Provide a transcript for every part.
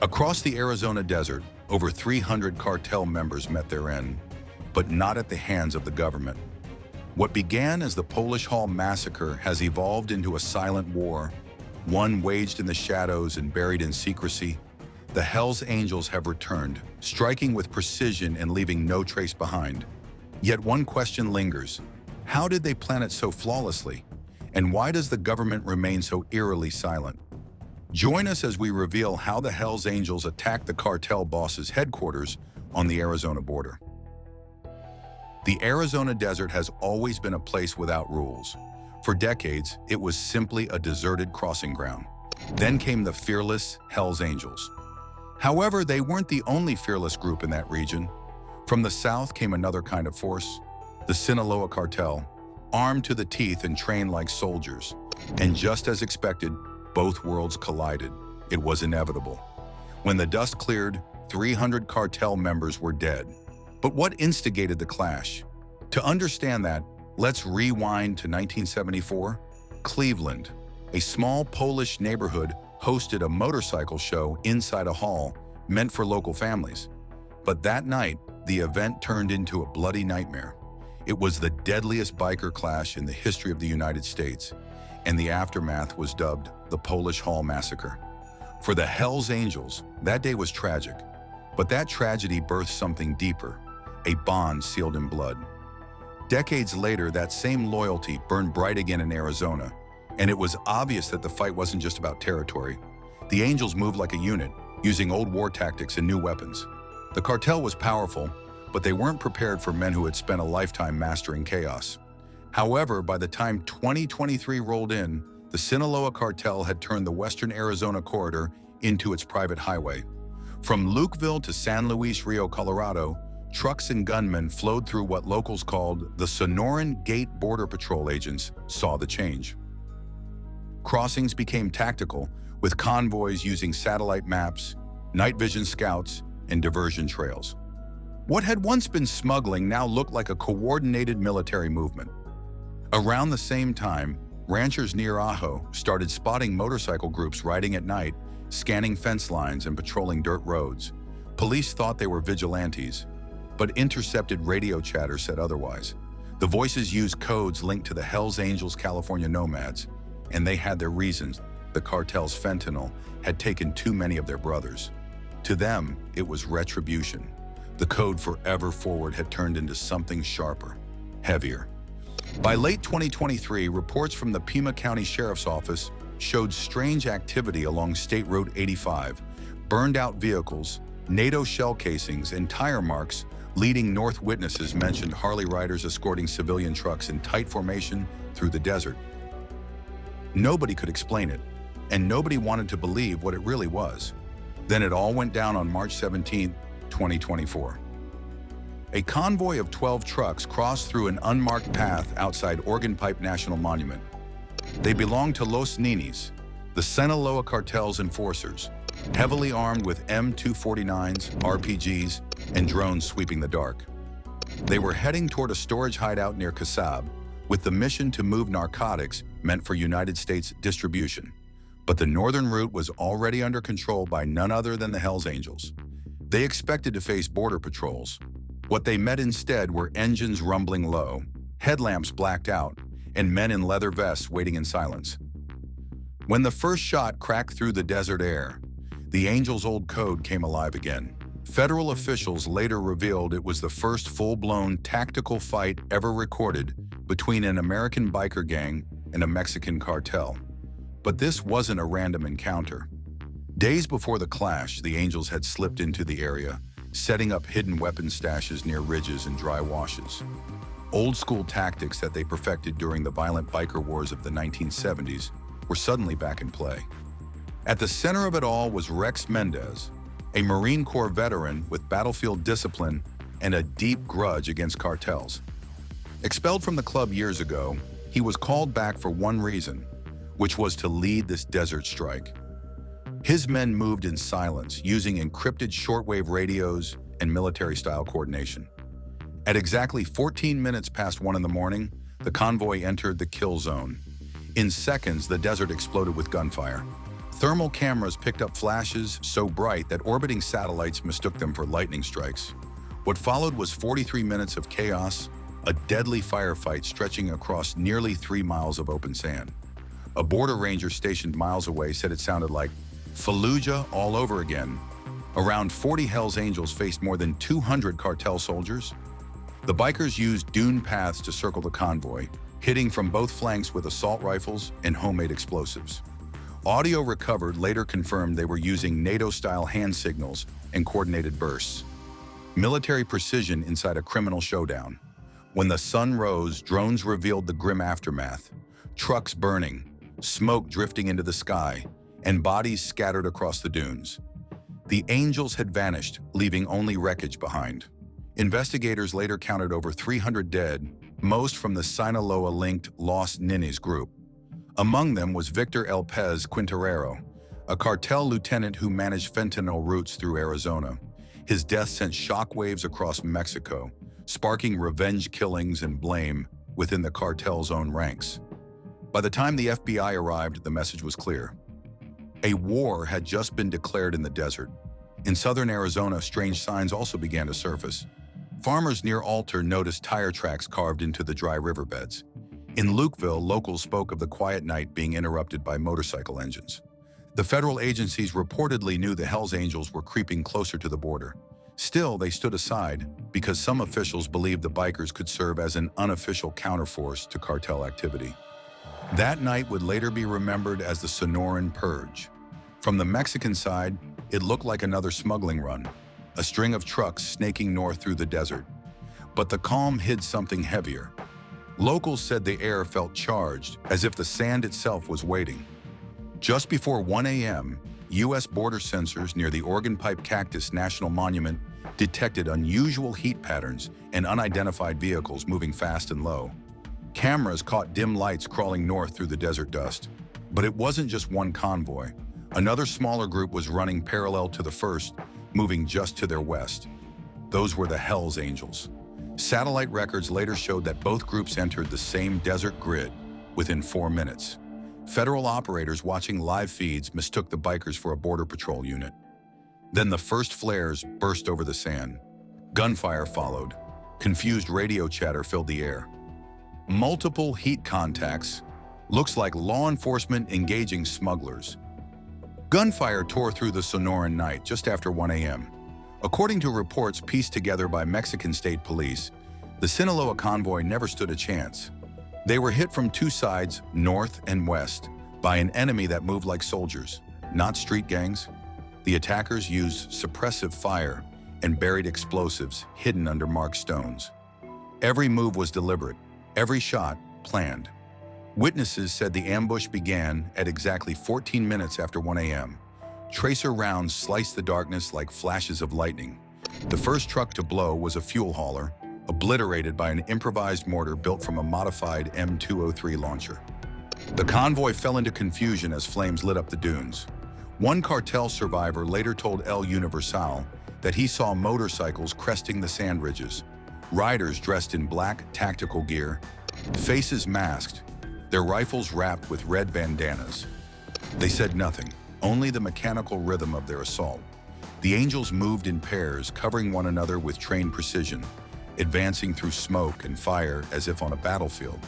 Across the Arizona desert, over 300 cartel members met their end, but not at the hands of the government. What began as the Polish Hall Massacre has evolved into a silent war, one waged in the shadows and buried in secrecy. The Hells Angels have returned, striking with precision and leaving no trace behind. Yet one question lingers. How did they plan it so flawlessly? And why does the government remain so eerily silent? Join us as we reveal how the Hells Angels attacked the cartel boss's headquarters on the Arizona border. The Arizona desert has always been a place without rules. For decades, it was simply a deserted crossing ground. Then came the fearless Hells Angels. However, they weren't the only fearless group in that region. From the south came another kind of force, the Sinaloa Cartel, armed to the teeth and trained like soldiers. And just as expected, both worlds collided. It was inevitable. When the dust cleared, 300 cartel members were dead. But what instigated the clash? To understand that, let's rewind to 1974. Cleveland, a small Polish neighborhood, hosted a motorcycle show inside a hall meant for local families. But that night, the event turned into a bloody nightmare. It was the deadliest biker clash in the history of the United States, and the aftermath was dubbed the Polish Hall Massacre. For the Hells Angels, that day was tragic, but that tragedy birthed something deeper, a bond sealed in blood. Decades later, that same loyalty burned bright again in Arizona, and it was obvious that the fight wasn't just about territory. The Angels moved like a unit, using old war tactics and new weapons. The cartel was powerful, but they weren't prepared for men who had spent a lifetime mastering chaos. However, by the time 2023 rolled in, the Sinaloa Cartel had turned the western Arizona corridor into its private highway. From Lukeville to San Luis Rio, Colorado, trucks and gunmen flowed through what locals called the Sonoran Gate. Border Patrol agents saw the change. Crossings became tactical, with convoys using satellite maps, night vision scouts, and diversion trails. What had once been smuggling now looked like a coordinated military movement. Around the same time, ranchers near Ajo started spotting motorcycle groups riding at night, scanning fence lines and patrolling dirt roads. Police thought they were vigilantes, but intercepted radio chatter said otherwise. The voices used codes linked to the Hells Angels California nomads, and they had their reasons. The cartel's fentanyl had taken too many of their brothers. To them, it was retribution. The code forever forward had turned into something sharper, heavier. By late 2023, reports from the Pima County Sheriff's Office showed strange activity along State Road 85, burned out vehicles, NATO shell casings, and tire marks. Leading North witnesses mentioned Harley riders escorting civilian trucks in tight formation through the desert. Nobody could explain it, and nobody wanted to believe what it really was. Then it all went down on March 17, 2024. A convoy of 12 trucks crossed through an unmarked path outside Organ Pipe National Monument. They belonged to Los Ninis, the Sinaloa Cartel's enforcers, heavily armed with M249s, RPGs, and drones sweeping the dark. They were heading toward a storage hideout near Kasab, with the mission to move narcotics meant for United States distribution. But the northern route was already under control by none other than the Hells Angels. They expected to face border patrols. What they met instead were engines rumbling low, headlamps blacked out, and men in leather vests waiting in silence. When the first shot cracked through the desert air, the Angels' old code came alive again. Federal officials later revealed it was the first full-blown tactical fight ever recorded between an American biker gang and a Mexican cartel. But this wasn't a random encounter. Days before the clash, the Angels had slipped into the area, setting up hidden weapon stashes near ridges and dry washes. Old-school tactics that they perfected during the violent biker wars of the 1970s were suddenly back in play. At the center of it all was Rex Mendez, a Marine Corps veteran with battlefield discipline and a deep grudge against cartels. Expelled from the club years ago, he was called back for one reason, which was to lead this desert strike. His men moved in silence, using encrypted shortwave radios and military-style coordination. At exactly 14 minutes past 1 in the morning, the convoy entered the kill zone. In seconds, the desert exploded with gunfire. Thermal cameras picked up flashes so bright that orbiting satellites mistook them for lightning strikes. What followed was 43 minutes of chaos, a deadly firefight stretching across nearly 3 miles of open sand. A border ranger stationed miles away said it sounded like Fallujah all over again. Around 40 Hells Angels faced more than 200 cartel soldiers. The bikers used dune paths to circle the convoy, hitting from both flanks with assault rifles and homemade explosives. Audio recovered later confirmed they were using NATO-style hand signals and coordinated bursts. Military precision inside a criminal showdown. When the sun rose, drones revealed the grim aftermath. Trucks burning, smoke drifting into the sky, and bodies scattered across the dunes. The Angels had vanished, leaving only wreckage behind. Investigators later counted over 300 dead, most from the Sinaloa-linked Los Ninis group. Among them was Victor Elpez Quinterero, a cartel lieutenant who managed fentanyl routes through Arizona. His death sent shockwaves across Mexico, sparking revenge killings and blame within the cartel's own ranks. By the time the FBI arrived, the message was clear. A war had just been declared in the desert. In southern Arizona, strange signs also began to surface. Farmers near Alter noticed tire tracks carved into the dry riverbeds. In Lukeville, locals spoke of the quiet night being interrupted by motorcycle engines. The federal agencies reportedly knew the Hells Angels were creeping closer to the border. Still, they stood aside because some officials believed the bikers could serve as an unofficial counterforce to cartel activity. That night would later be remembered as the Sonoran Purge. From the Mexican side, it looked like another smuggling run, a string of trucks snaking north through the desert. But the calm hid something heavier. Locals said the air felt charged, as if the sand itself was waiting. Just before 1 a.m., U.S. border sensors near the Organ Pipe Cactus National Monument detected unusual heat patterns and unidentified vehicles moving fast and low. Cameras caught dim lights crawling north through the desert dust. But it wasn't just one convoy. Another smaller group was running parallel to the first, moving just to their west. Those were the Hells Angels. Satellite records later showed that both groups entered the same desert grid within 4 minutes. Federal operators watching live feeds mistook the bikers for a border patrol unit. Then the first flares burst over the sand. Gunfire followed. Confused radio chatter filled the air. Multiple heat contacts. Looks like law enforcement engaging smugglers. Gunfire tore through the Sonoran night just after 1 a.m. According to reports pieced together by Mexican state police, the Sinaloa convoy never stood a chance. They were hit from two sides, north and west, by an enemy that moved like soldiers, not street gangs. The attackers used suppressive fire and buried explosives hidden under marked stones. Every move was deliberate, every shot planned. Witnesses said the ambush began at exactly 14 minutes after 1 a.m. Tracer rounds sliced the darkness like flashes of lightning. The first truck to blow was a fuel hauler, obliterated by an improvised mortar built from a modified M203 launcher. The convoy fell into confusion as flames lit up the dunes. One cartel survivor later told El Universal that he saw motorcycles cresting the sand ridges, riders dressed in black tactical gear, faces masked, their rifles wrapped with red bandanas. They said nothing, only the mechanical rhythm of their assault. The Angels moved in pairs, covering one another with trained precision, advancing through smoke and fire as if on a battlefield.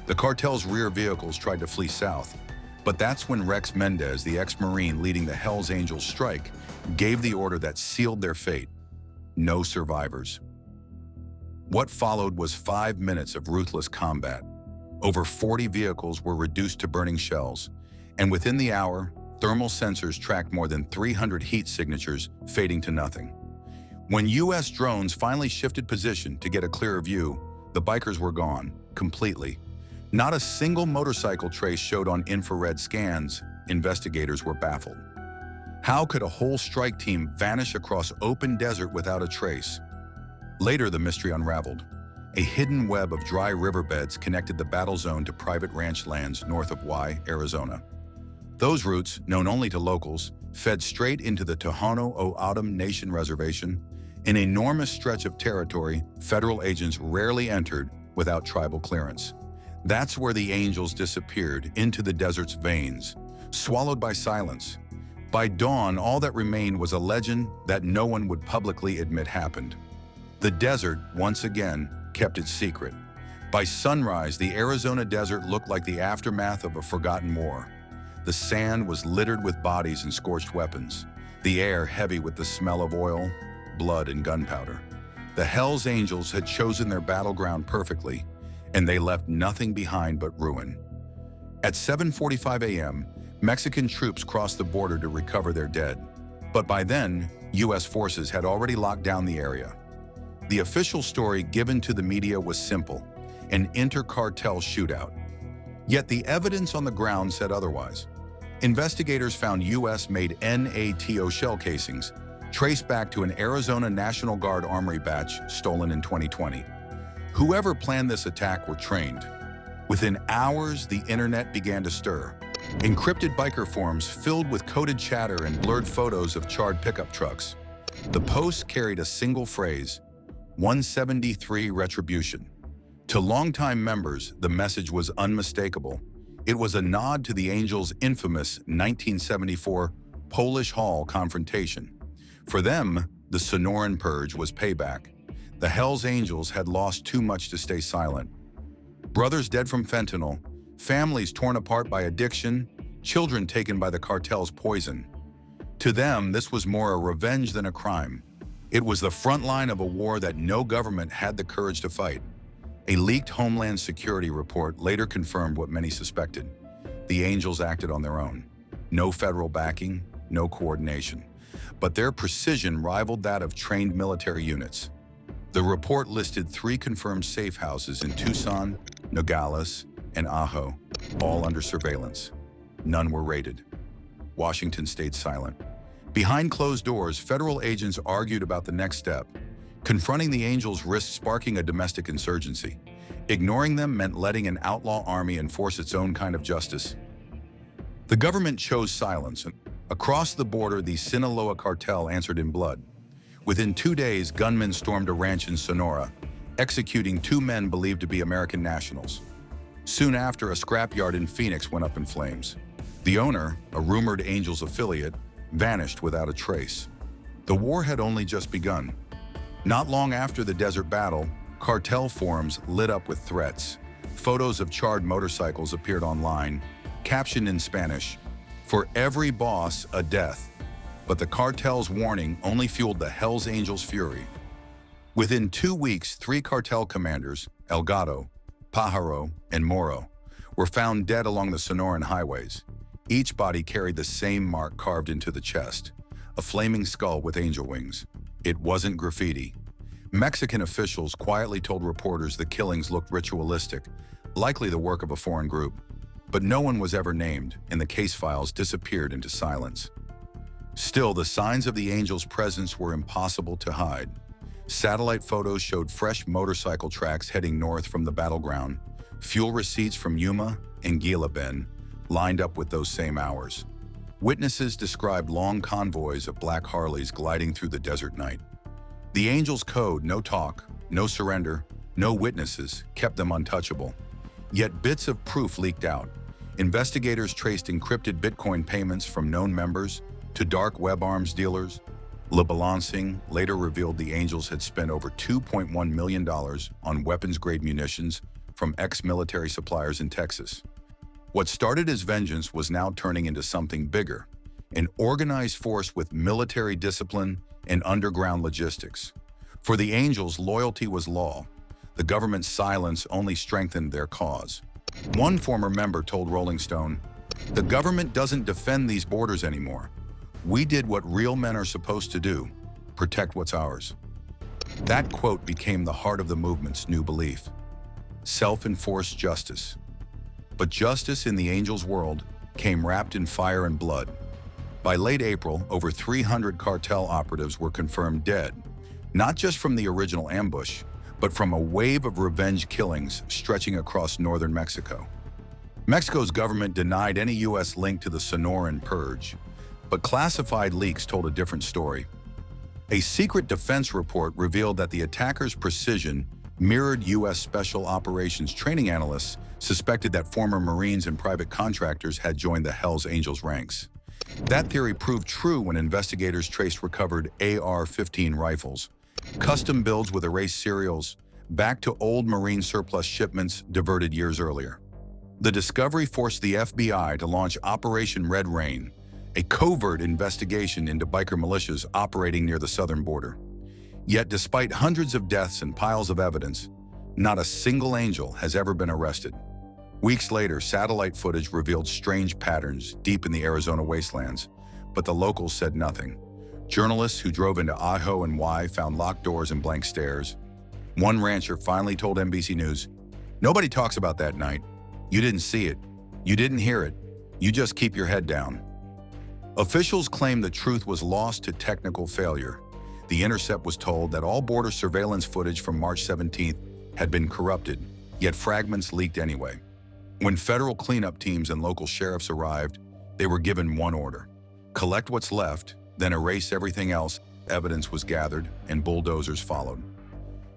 The cartel's rear vehicles tried to flee south, but that's when Rex Mendez, the ex-Marine leading the Hells Angels strike, gave the order that sealed their fate. No survivors. What followed was 5 minutes of ruthless combat. Over 40 vehicles were reduced to burning shells, and within the hour, thermal sensors tracked more than 300 heat signatures, fading to nothing. When U.S. drones finally shifted position to get a clearer view, the bikers were gone, completely. Not a single motorcycle trace showed on infrared scans. Investigators were baffled. How could a whole strike team vanish across open desert without a trace? Later, the mystery unraveled. A hidden web of dry riverbeds connected the battle zone to private ranch lands north of Y, Arizona. Those routes, known only to locals, fed straight into the Tohono O'odham Nation Reservation, an enormous stretch of territory federal agents rarely entered without tribal clearance. That's where the Angels disappeared into the desert's veins, swallowed by silence. By dawn, all that remained was a legend that no one would publicly admit happened. The desert, once again, kept its secret. By sunrise, the Arizona desert looked like the aftermath of a forgotten war. The sand was littered with bodies and scorched weapons, the air heavy with the smell of oil, blood, and gunpowder. The Hells Angels had chosen their battleground perfectly, and they left nothing behind but ruin. At 7:45 a.m., Mexican troops crossed the border to recover their dead. But by then, U.S. forces had already locked down the area. The official story given to the media was simple: an inter-cartel shootout. Yet the evidence on the ground said otherwise. Investigators found U.S.-made NATO shell casings traced back to an Arizona National Guard armory batch stolen in 2020. Whoever planned this attack were trained. Within hours, the internet began to stir. Encrypted biker forums filled with coded chatter and blurred photos of charred pickup trucks. The posts carried a single phrase: 173 Retribution. To longtime members, the message was unmistakable. It was a nod to the Angels' infamous 1974 Polish Hall confrontation. For them, the Sonoran Purge was payback. The Hells Angels had lost too much to stay silent. Brothers dead from fentanyl, families torn apart by addiction, children taken by the cartel's poison. To them, this was more a revenge than a crime. It was the front line of a war that no government had the courage to fight. A leaked Homeland Security report later confirmed what many suspected. The Angels acted on their own. No federal backing, no coordination. But their precision rivaled that of trained military units. The report listed 3 confirmed safe houses in Tucson, Nogales, and Ajo, all under surveillance. None were raided. Washington stayed silent. Behind closed doors, federal agents argued about the next step. Confronting the Angels risked sparking a domestic insurgency. Ignoring them meant letting an outlaw army enforce its own kind of justice. The government chose silence. Across the border, the Sinaloa cartel answered in blood. Within 2 days, gunmen stormed a ranch in Sonora, executing 2 men believed to be American nationals. Soon after, a scrapyard in Phoenix went up in flames. The owner, a rumored Angels affiliate, vanished without a trace. The war had only just begun. Not long after the desert battle, cartel forums lit up with threats. Photos of charred motorcycles appeared online, captioned in Spanish, "For every boss, a death." But the cartel's warning only fueled the Hells Angels' fury. Within 2 weeks, 3 cartel commanders, El Gato, Pajaro, and Moro, were found dead along the Sonoran highways. Each body carried the same mark carved into the chest, a flaming skull with angel wings. It wasn't graffiti. Mexican officials quietly told reporters the killings looked ritualistic, likely the work of a foreign group. But no one was ever named, and the case files disappeared into silence. Still, the signs of the Angels' presence were impossible to hide. Satellite photos showed fresh motorcycle tracks heading north from the battleground. Fuel receipts from Yuma and Gila Bend lined up with those same hours. Witnesses described long convoys of black Harleys gliding through the desert night. The Angels' code, no talk, no surrender, no witnesses, kept them untouchable. Yet bits of proof leaked out. Investigators traced encrypted Bitcoin payments from known members to dark web arms dealers. Le Balancing later revealed the Angels had spent over $2.1 million on weapons-grade munitions from ex-military suppliers in Texas. What started as vengeance was now turning into something bigger, an organized force with military discipline and underground logistics. For the Angels, loyalty was law. The government's silence only strengthened their cause. One former member told Rolling Stone, "The government doesn't defend these borders anymore. We did what real men are supposed to do, protect what's ours." That quote became the heart of the movement's new belief: self-enforced justice. But justice in the Angels' world came wrapped in fire and blood. By late April, over 300 cartel operatives were confirmed dead, not just from the original ambush, but from a wave of revenge killings stretching across northern Mexico. Mexico's government denied any U.S. link to the Sonoran Purge, but classified leaks told a different story. A secret defense report revealed that the attackers' precision Mirrored U.S. Special Operations training analysts suspected that former Marines and private contractors had joined the Hells Angels ranks. That theory proved true when investigators traced recovered AR-15 rifles, custom builds with erased serials, back to old Marine surplus shipments diverted years earlier. The discovery forced the FBI to launch Operation Red Rain, a covert investigation into biker militias operating near the southern border. Yet despite hundreds of deaths and piles of evidence, not a single angel has ever been arrested. Weeks later, satellite footage revealed strange patterns deep in the Arizona wastelands, but the locals said nothing. Journalists who drove into Ajo and Y found locked doors and blank stares. One rancher finally told NBC News, "Nobody talks about that night. You didn't see it. You didn't hear it. You just keep your head down." Officials claim the truth was lost to technical failure. The Intercept was told that all border surveillance footage from March 17th had been corrupted, yet fragments leaked anyway. When federal cleanup teams and local sheriffs arrived, they were given one order: collect what's left, then erase everything else. Evidence was gathered, and bulldozers followed.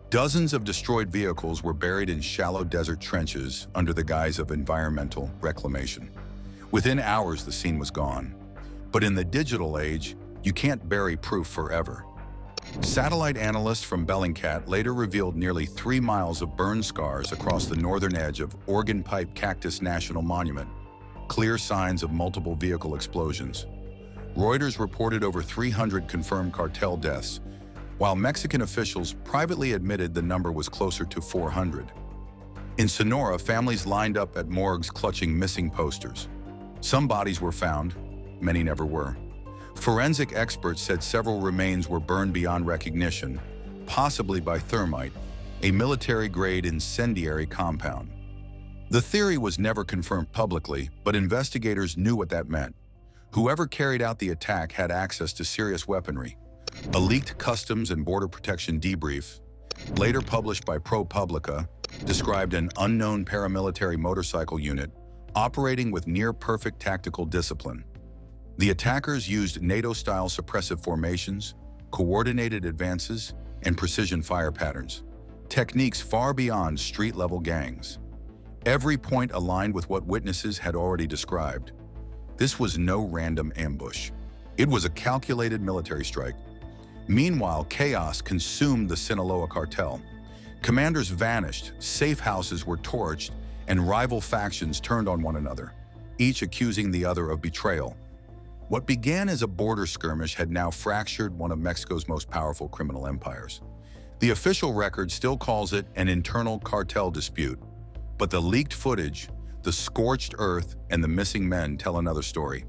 Dozens of destroyed vehicles were buried in shallow desert trenches under the guise of environmental reclamation. Within hours, the scene was gone. But in the digital age, you can't bury proof forever. Satellite analysts from Bellingcat later revealed nearly 3 miles of burn scars across the northern edge of Organ Pipe Cactus National Monument, clear signs of multiple vehicle explosions. Reuters reported over 300 confirmed cartel deaths, while Mexican officials privately admitted the number was closer to 400. In Sonora, families lined up at morgues clutching missing posters. Some bodies were found, many never were. Forensic experts said several remains were burned beyond recognition, possibly by thermite, a military-grade incendiary compound. The theory was never confirmed publicly, but investigators knew what that meant. Whoever carried out the attack had access to serious weaponry. A leaked Customs and Border Protection debrief, later published by ProPublica, described an unknown paramilitary motorcycle unit operating with near-perfect tactical discipline. The attackers used NATO-style suppressive formations, coordinated advances, and precision fire patterns, techniques far beyond street-level gangs. Every point aligned with what witnesses had already described. This was no random ambush. It was a calculated military strike. Meanwhile, chaos consumed the Sinaloa cartel. Commanders vanished, safe houses were torched, and rival factions turned on one another, each accusing the other of betrayal. What began as a border skirmish had now fractured one of Mexico's most powerful criminal empires. The official record still calls it an internal cartel dispute, but the leaked footage, the scorched earth, and the missing men tell another story.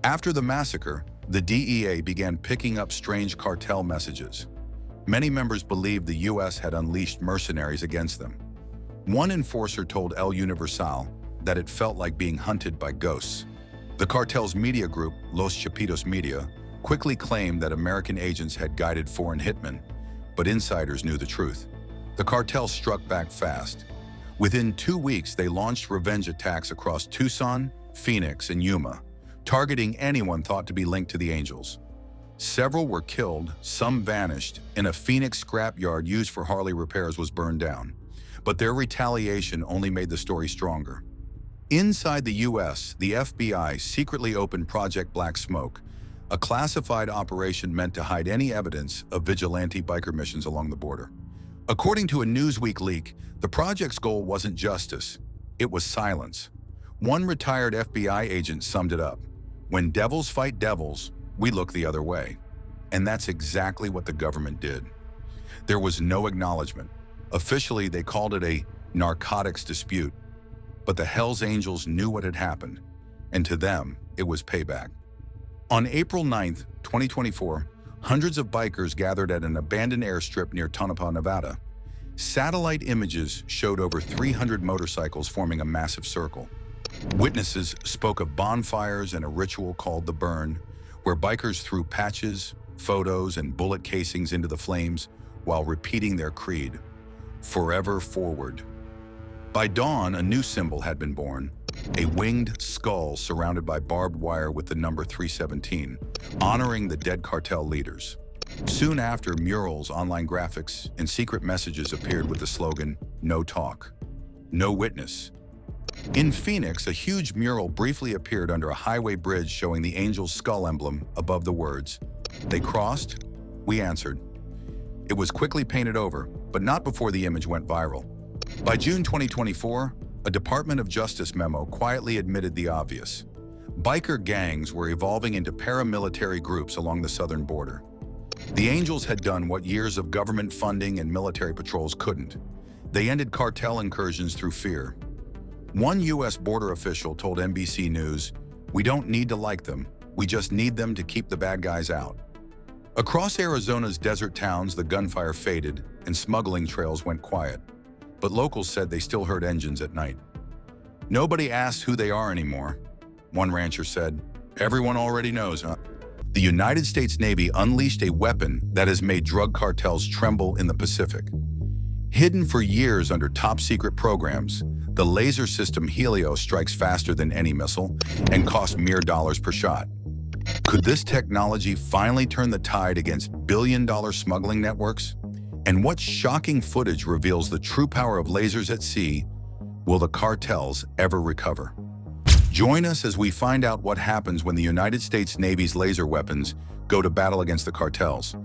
After the massacre, the DEA began picking up strange cartel messages. Many members believed the U.S. had unleashed mercenaries against them. One enforcer told El Universal that it felt like being hunted by ghosts. The cartel's media group, Los Chapitos Media, quickly claimed that American agents had guided foreign hitmen, but insiders knew the truth. The cartel struck back fast. Within 2 weeks, they launched revenge attacks across Tucson, Phoenix, and Yuma, targeting anyone thought to be linked to the Angels. Several were killed, some vanished, and a Phoenix scrapyard used for Harley repairs was burned down. But their retaliation only made the story stronger. Inside the U.S., the FBI secretly opened Project Black Smoke, a classified operation meant to hide any evidence of vigilante biker missions along the border. According to a Newsweek leak, the project's goal wasn't justice, it was silence. One retired FBI agent summed it up: "When devils fight devils, we look the other way." And that's exactly what the government did. There was no acknowledgement. Officially, they called it a narcotics dispute. But the Hells Angels knew what had happened, and to them, it was payback. On April 9, 2024, hundreds of bikers gathered at an abandoned airstrip near Tonopah, Nevada. Satellite images showed over 300 motorcycles forming a massive circle. Witnesses spoke of bonfires and a ritual called the Burn, where bikers threw patches, photos, and bullet casings into the flames while repeating their creed: "Forever forward." By dawn, a new symbol had been born, a winged skull surrounded by barbed wire with the number 317, honoring the dead cartel leaders. Soon after, murals, online graphics, and secret messages appeared with the slogan, "No talk, no witness." In Phoenix, a huge mural briefly appeared under a highway bridge showing the angel's skull emblem above the words, "They crossed, we answered." It was quickly painted over, but not before the image went viral. By June 2024, a Department of Justice memo quietly admitted the obvious. Biker gangs were evolving into paramilitary groups along the southern border. The Angels had done what years of government funding and military patrols couldn't. They ended cartel incursions through fear. One U.S. border official told NBC News, "We don't need to like them, we just need them to keep the bad guys out." Across Arizona's desert towns, the gunfire faded and smuggling trails went quiet. But locals said they still heard engines at night. "Nobody asks who they are anymore," one rancher said. "Everyone already knows, huh?" The United States Navy unleashed a weapon that has made drug cartels tremble in the Pacific. Hidden for years under top-secret programs, the laser system Helios strikes faster than any missile and costs mere dollars per shot. Could this technology finally turn the tide against billion-dollar smuggling networks? And what shocking footage reveals the true power of lasers at sea? Will the cartels ever recover? Join us as we find out what happens when the United States Navy's laser weapons go to battle against the cartels.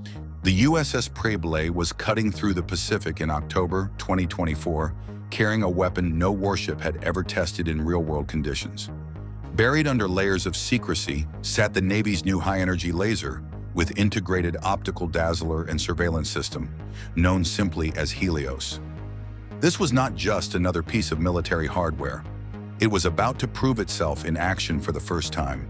The USS Preble was cutting through the Pacific in October 2024, carrying a weapon no warship had ever tested in real-world conditions. Buried under layers of secrecy sat the Navy's new high-energy laser with integrated optical dazzler and surveillance system, known simply as Helios. This was not just another piece of military hardware. It was about to prove itself in action for the first time.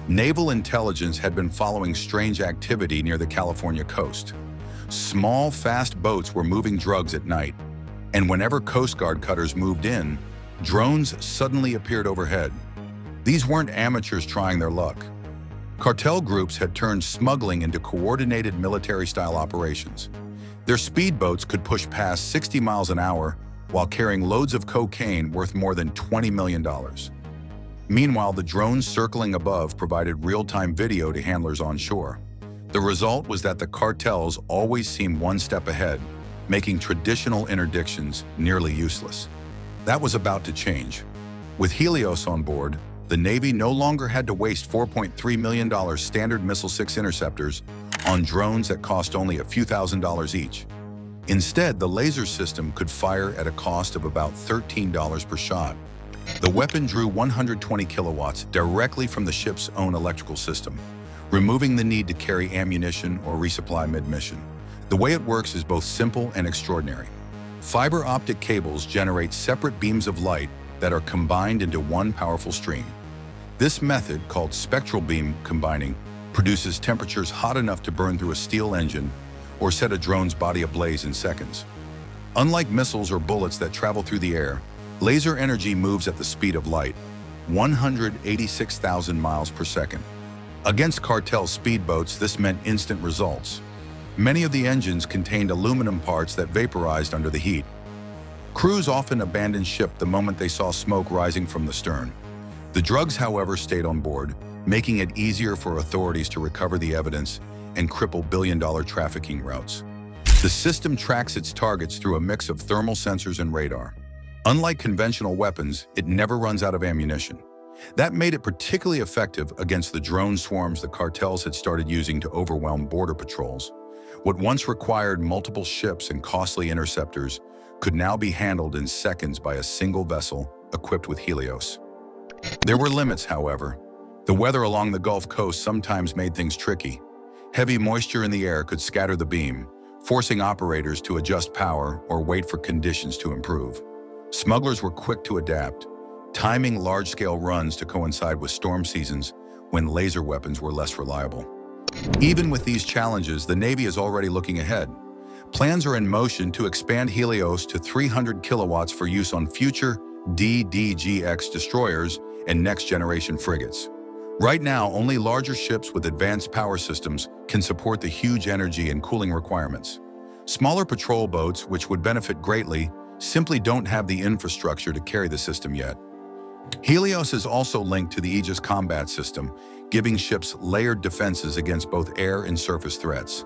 Naval intelligence had been following strange activity near the California coast. Small, fast boats were moving drugs at night, and whenever Coast Guard cutters moved in, drones suddenly appeared overhead. These weren't amateurs trying their luck. Cartel groups had turned smuggling into coordinated military-style operations. Their speedboats could push past 60 miles an hour while carrying loads of cocaine worth more than $20 million. Meanwhile, the drones circling above provided real-time video to handlers on shore. The result was that the cartels always seemed one step ahead, making traditional interdictions nearly useless. That was about to change. With Helios on board, the Navy no longer had to waste $4.3 million Standard Missile-6 interceptors on drones that cost only a few $1,000s each. Instead, the laser system could fire at a cost of about $13 per shot. The weapon drew 120 kilowatts directly from the ship's own electrical system, removing the need to carry ammunition or resupply mid-mission. The way it works is both simple and extraordinary. Fiber optic cables generate separate beams of light that are combined into one powerful stream. This method, called spectral beam combining, produces temperatures hot enough to burn through a steel engine or set a drone's body ablaze in seconds. Unlike missiles or bullets that travel through the air, laser energy moves at the speed of light, 186,000 miles per second. Against cartel speedboats, this meant instant results. Many of the engines contained aluminum parts that vaporized under the heat. Crews often abandoned ship the moment they saw smoke rising from the stern. The drugs, however, stayed on board, making it easier for authorities to recover the evidence and cripple billion-dollar trafficking routes. The system tracks its targets through a mix of thermal sensors and radar. Unlike conventional weapons, it never runs out of ammunition. That made it particularly effective against the drone swarms the cartels had started using to overwhelm border patrols. What once required multiple ships and costly interceptors could now be handled in seconds by a single vessel equipped with Helios. There were limits, however. The weather along the Gulf Coast sometimes made things tricky. Heavy moisture in the air could scatter the beam, forcing operators to adjust power or wait for conditions to improve. Smugglers were quick to adapt, timing large-scale runs to coincide with storm seasons when laser weapons were less reliable. Even with these challenges, the Navy is already looking ahead. Plans are in motion to expand Helios to 300 kilowatts for use on future DDGX destroyers and next-generation frigates. Right now, only larger ships with advanced power systems can support the huge energy and cooling requirements. Smaller patrol boats, which would benefit greatly, simply don't have the infrastructure to carry the system yet. Helios is also linked to the Aegis combat system, giving ships layered defenses against both air and surface threats.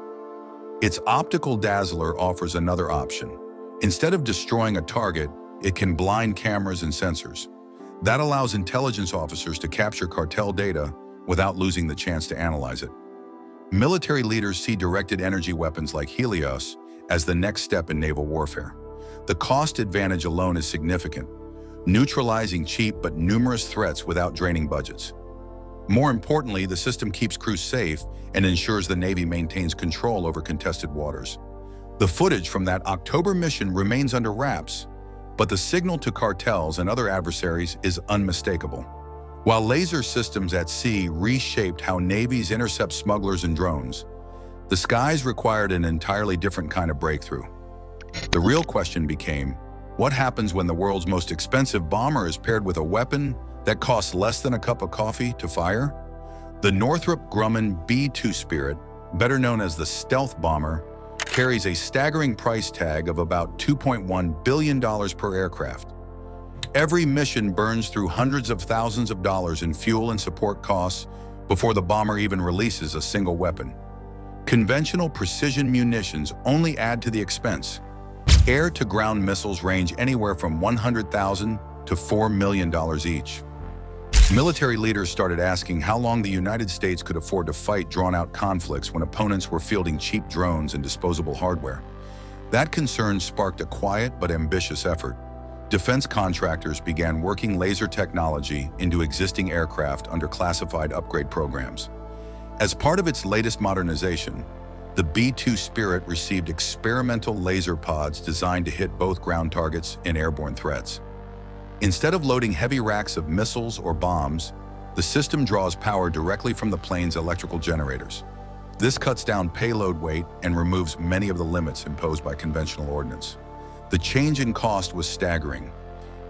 Its optical dazzler offers another option. Instead of destroying a target, it can blind cameras and sensors. That allows intelligence officers to capture cartel data without losing the chance to analyze it. Military leaders see directed energy weapons like Helios as the next step in naval warfare. The cost advantage alone is significant, neutralizing cheap but numerous threats without draining budgets. More importantly, the system keeps crews safe and ensures the Navy maintains control over contested waters. The footage from that October mission remains under wraps, but the signal to cartels and other adversaries is unmistakable. While laser systems at sea reshaped how navies intercept smugglers and drones, the skies required an entirely different kind of breakthrough. The real question became, what happens when the world's most expensive bomber is paired with a weapon that costs less than a cup of coffee to fire? The Northrop Grumman B-2 Spirit, better known as the stealth bomber, carries a staggering price tag of about $2.1 billion per aircraft. Every mission burns through hundreds of thousands of dollars in fuel and support costs before the bomber even releases a single weapon. Conventional precision munitions only add to the expense. Air-to-ground missiles range anywhere from $100,000 to $4 million each. Military leaders started asking how long the United States could afford to fight drawn-out conflicts when opponents were fielding cheap drones and disposable hardware. That concern sparked a quiet but ambitious effort. Defense contractors began working laser technology into existing aircraft under classified upgrade programs. As part of its latest modernization, the B-2 Spirit received experimental laser pods designed to hit both ground targets and airborne threats. Instead of loading heavy racks of missiles or bombs, the system draws power directly from the plane's electrical generators. This cuts down payload weight and removes many of the limits imposed by conventional ordnance. The change in cost was staggering.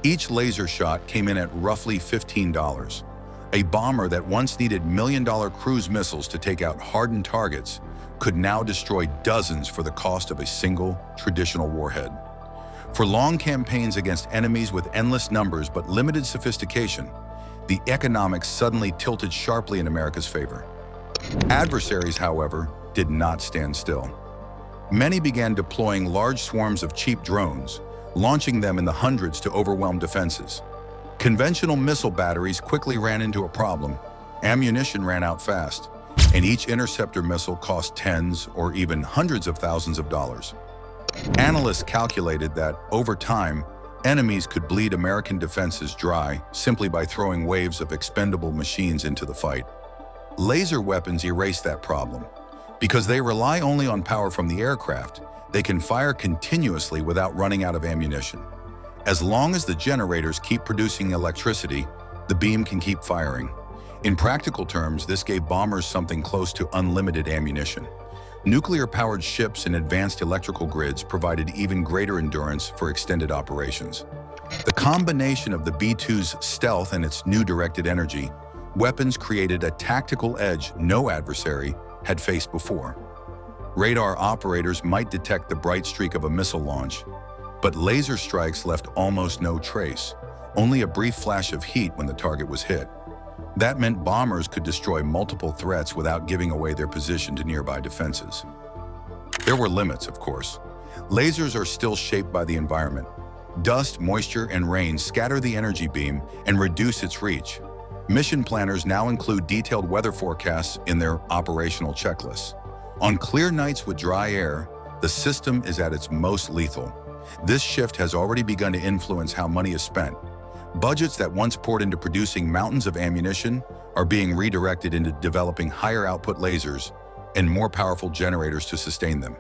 Each laser shot came in at roughly $15. A bomber that once needed million-dollar cruise missiles to take out hardened targets could now destroy dozens for the cost of a single traditional warhead. For long campaigns against enemies with endless numbers but limited sophistication, the economics suddenly tilted sharply in America's favor. Adversaries, however, did not stand still. Many began deploying large swarms of cheap drones, launching them in the hundreds to overwhelm defenses. Conventional missile batteries quickly ran into a problem. Ammunition ran out fast, and each interceptor missile cost tens or even hundreds of thousands of dollars. Analysts calculated that, over time, enemies could bleed American defenses dry simply by throwing waves of expendable machines into the fight. Laser weapons erase that problem. Because they rely only on power from the aircraft, they can fire continuously without running out of ammunition. As long as the generators keep producing electricity, the beam can keep firing. In practical terms, this gave bombers something close to unlimited ammunition. Nuclear-powered ships and advanced electrical grids provided even greater endurance for extended operations. The combination of the B-2's stealth and its new directed energy weapons created a tactical edge no adversary had faced before. Radar operators might detect the bright streak of a missile launch, but laser strikes left almost no trace, only a brief flash of heat when the target was hit. That meant bombers could destroy multiple threats without giving away their position to nearby defenses. There were limits, of course. Lasers are still shaped by the environment. Dust, moisture, and rain scatter the energy beam and reduce its reach. Mission planners now include detailed weather forecasts in their operational checklists. On clear nights with dry air, the system is at its most lethal. This shift has already begun to influence how money is spent. Budgets that once poured into producing mountains of ammunition are being redirected into developing higher output lasers and more powerful generators to sustain them.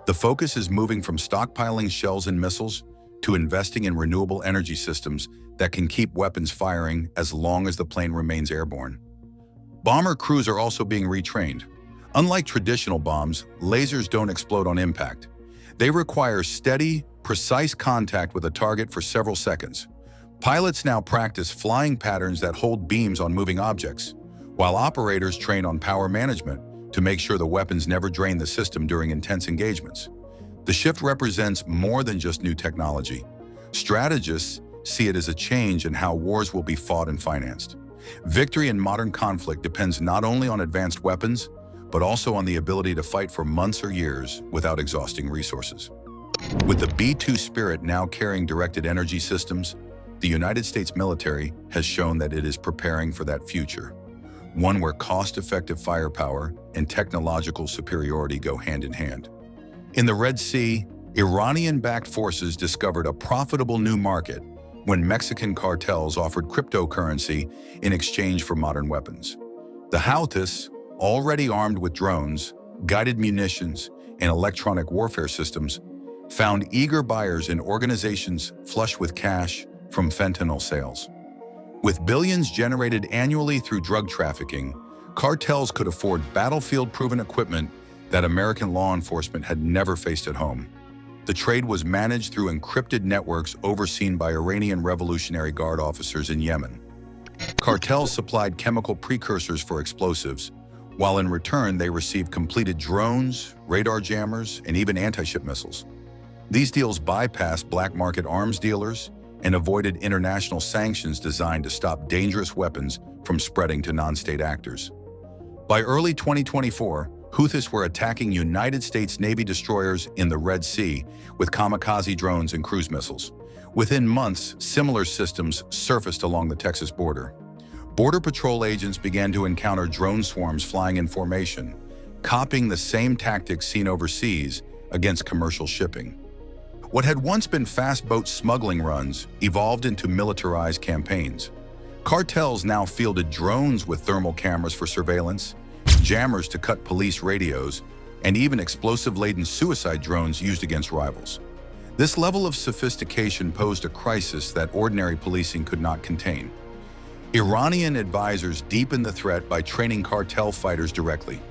The focus is moving from stockpiling shells and missiles to investing in renewable energy systems that can keep weapons firing as long as the plane remains airborne. Bomber crews are also being retrained. Unlike traditional bombs, lasers don't explode on impact. They require steady, precise contact with a target for several seconds. Pilots now practice flying patterns that hold beams on moving objects, while operators train on power management to make sure the weapons never drain the system during intense engagements. The shift represents more than just new technology. Strategists see it as a change in how wars will be fought and financed. Victory in modern conflict depends not only on advanced weapons, but also on the ability to fight for months or years without exhausting resources. With the B-2 Spirit now carrying directed energy systems, the United States military has shown that it is preparing for that future, one where cost-effective firepower and technological superiority go hand in hand. In the Red Sea, Iranian-backed forces discovered a profitable new market when Mexican cartels offered cryptocurrency in exchange for modern weapons. The Houthis, already armed with drones, guided munitions, and electronic warfare systems, found eager buyers in organizations flush with cash from fentanyl sales. With billions generated annually through drug trafficking, cartels could afford battlefield-proven equipment that American law enforcement had never faced at home. The trade was managed through encrypted networks overseen by Iranian Revolutionary Guard officers in Yemen. Cartels supplied chemical precursors for explosives, while in return they received completed drones, radar jammers, and even anti-ship missiles. These deals bypassed black market arms dealers and avoided international sanctions designed to stop dangerous weapons from spreading to non-state actors. By early 2024, Houthis were attacking United States Navy destroyers in the Red Sea with kamikaze drones and cruise missiles. Within months, similar systems surfaced along the Texas border. Border Patrol agents began to encounter drone swarms flying in formation, copying the same tactics seen overseas against commercial shipping. What had once been fast boat smuggling runs evolved into militarized campaigns. Cartels now fielded drones with thermal cameras for surveillance, jammers to cut police radios, and even explosive-laden suicide drones used against rivals. This level of sophistication posed a crisis that ordinary policing could not contain. Iranian advisors deepened the threat by training cartel fighters directly.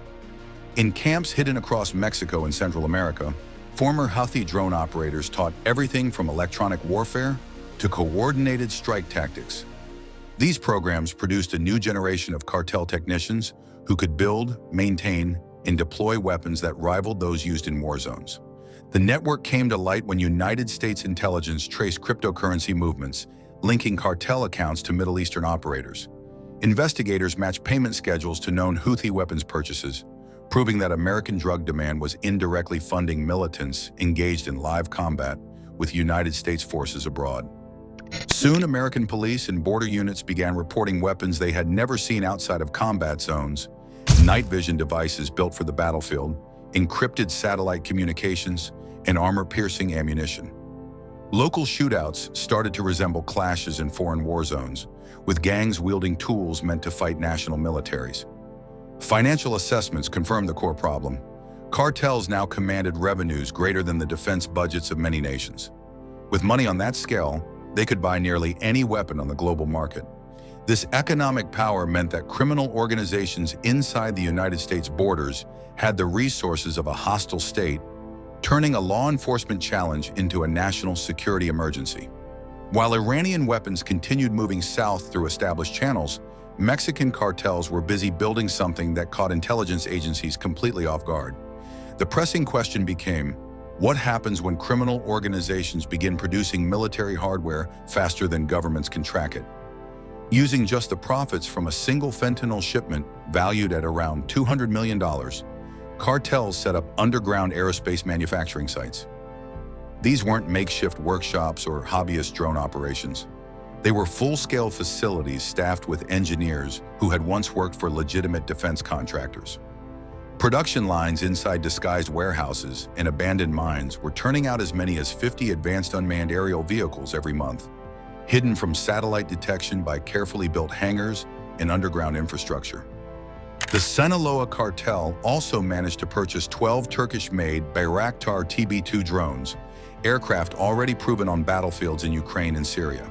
In camps hidden across Mexico and Central America, former Houthi drone operators taught everything from electronic warfare to coordinated strike tactics. These programs produced a new generation of cartel technicians who could build, maintain, and deploy weapons that rivaled those used in war zones. The network came to light when United States intelligence traced cryptocurrency movements, linking cartel accounts to Middle Eastern operators. Investigators matched payment schedules to known Houthi weapons purchases, proving that American drug demand was indirectly funding militants engaged in live combat with United States forces abroad. Soon, American police and border units began reporting weapons they had never seen outside of combat zones, night vision devices built for the battlefield, encrypted satellite communications, and armor-piercing ammunition. Local shootouts started to resemble clashes in foreign war zones, with gangs wielding tools meant to fight national militaries. Financial assessments confirmed the core problem. Cartels now commanded revenues greater than the defense budgets of many nations. With money on that scale, they could buy nearly any weapon on the global market. This economic power meant that criminal organizations inside the United States borders had the resources of a hostile state, turning a law enforcement challenge into a national security emergency. While Iranian weapons continued moving south through established channels, Mexican cartels were busy building something that caught intelligence agencies completely off guard. The pressing question became, what happens when criminal organizations begin producing military hardware faster than governments can track it? Using just the profits from a single fentanyl shipment valued at around $200 million, cartels set up underground aerospace manufacturing sites. These weren't makeshift workshops or hobbyist drone operations. They were full-scale facilities staffed with engineers who had once worked for legitimate defense contractors. Production lines inside disguised warehouses and abandoned mines were turning out as many as 50 advanced unmanned aerial vehicles every month, hidden from satellite detection by carefully built hangars and underground infrastructure. The Sinaloa cartel also managed to purchase 12 Turkish-made Bayraktar TB2 drones, aircraft already proven on battlefields in Ukraine and Syria.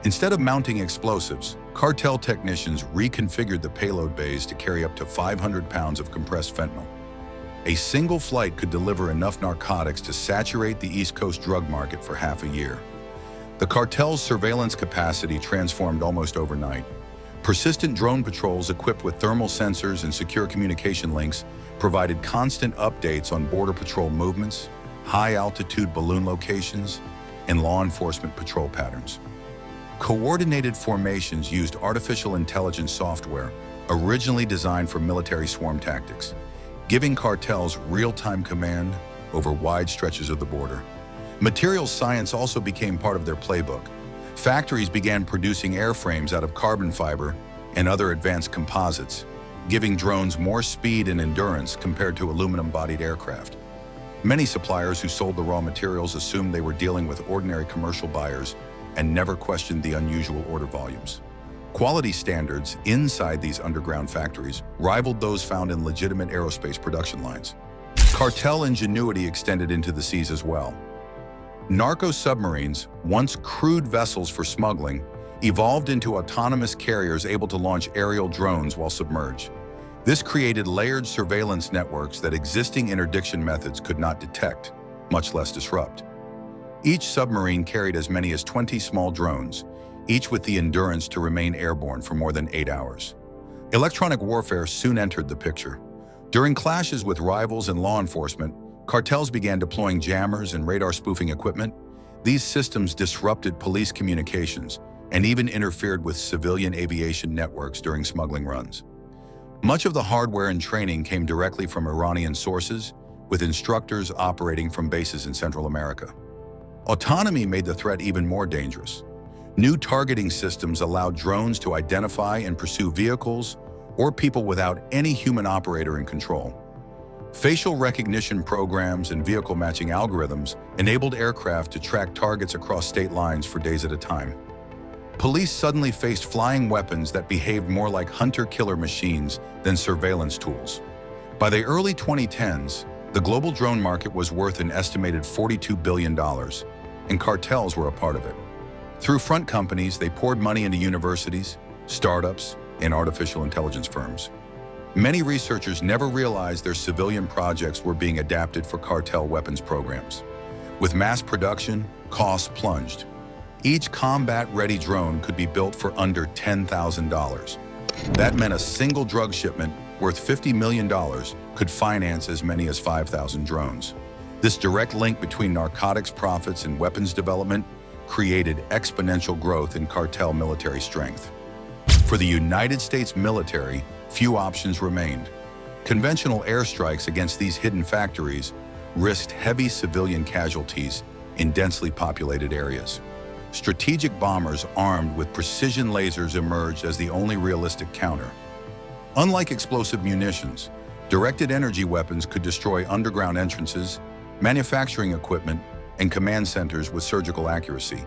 Instead of mounting explosives, cartel technicians reconfigured the payload bays to carry up to 500 pounds of compressed fentanyl. A single flight could deliver enough narcotics to saturate the East Coast drug market for half a year. The cartel's surveillance capacity transformed almost overnight. Persistent drone patrols equipped with thermal sensors and secure communication links provided constant updates on Border Patrol movements, high-altitude balloon locations, and law enforcement patrol patterns. Coordinated formations used artificial intelligence software originally designed for military swarm tactics. giving cartels real-time command over wide stretches of the border. Materials science also became part of their playbook. Factories began producing airframes out of carbon fiber and other advanced composites, giving drones more speed and endurance compared to aluminum-bodied aircraft. Many suppliers who sold the raw materials assumed they were dealing with ordinary commercial buyers and never questioned the unusual order volumes. Quality standards inside these underground factories rivaled those found in legitimate aerospace production lines. Cartel ingenuity extended into the seas as well. Narco submarines, once crude vessels for smuggling, evolved into autonomous carriers able to launch aerial drones while submerged. This created layered surveillance networks that existing interdiction methods could not detect, much less disrupt. Each submarine carried as many as 20 small drones, each with the endurance to remain airborne for more than 8 hours. Electronic warfare soon entered the picture. During clashes with rivals and law enforcement, cartels began deploying jammers and radar spoofing equipment. These systems disrupted police communications and even interfered with civilian aviation networks during smuggling runs. Much of the hardware and training came directly from Iranian sources, with instructors operating from bases in Central America. Autonomy made the threat even more dangerous. New targeting systems allowed drones to identify and pursue vehicles or people without any human operator in control. Facial recognition programs and vehicle matching algorithms enabled aircraft to track targets across state lines for days at a time. Police suddenly faced flying weapons that behaved more like hunter-killer machines than surveillance tools. By the early 2010s, the global drone market was worth an estimated $42 billion, and cartels were a part of it. Through front companies, they poured money into universities, startups, and artificial intelligence firms. Many researchers never realized their civilian projects were being adapted for cartel weapons programs. With mass production, costs plunged. Each combat-ready drone could be built for under $10,000. That meant a single drug shipment worth $50 million could finance as many as 5,000 drones. This direct link between narcotics profits and weapons development created exponential growth in cartel military strength. For the United States military, few options remained. Conventional airstrikes against these hidden factories risked heavy civilian casualties in densely populated areas. Strategic bombers armed with precision lasers emerged as the only realistic counter. Unlike explosive munitions, directed energy weapons could destroy underground entrances, manufacturing equipment, and command centers with surgical accuracy,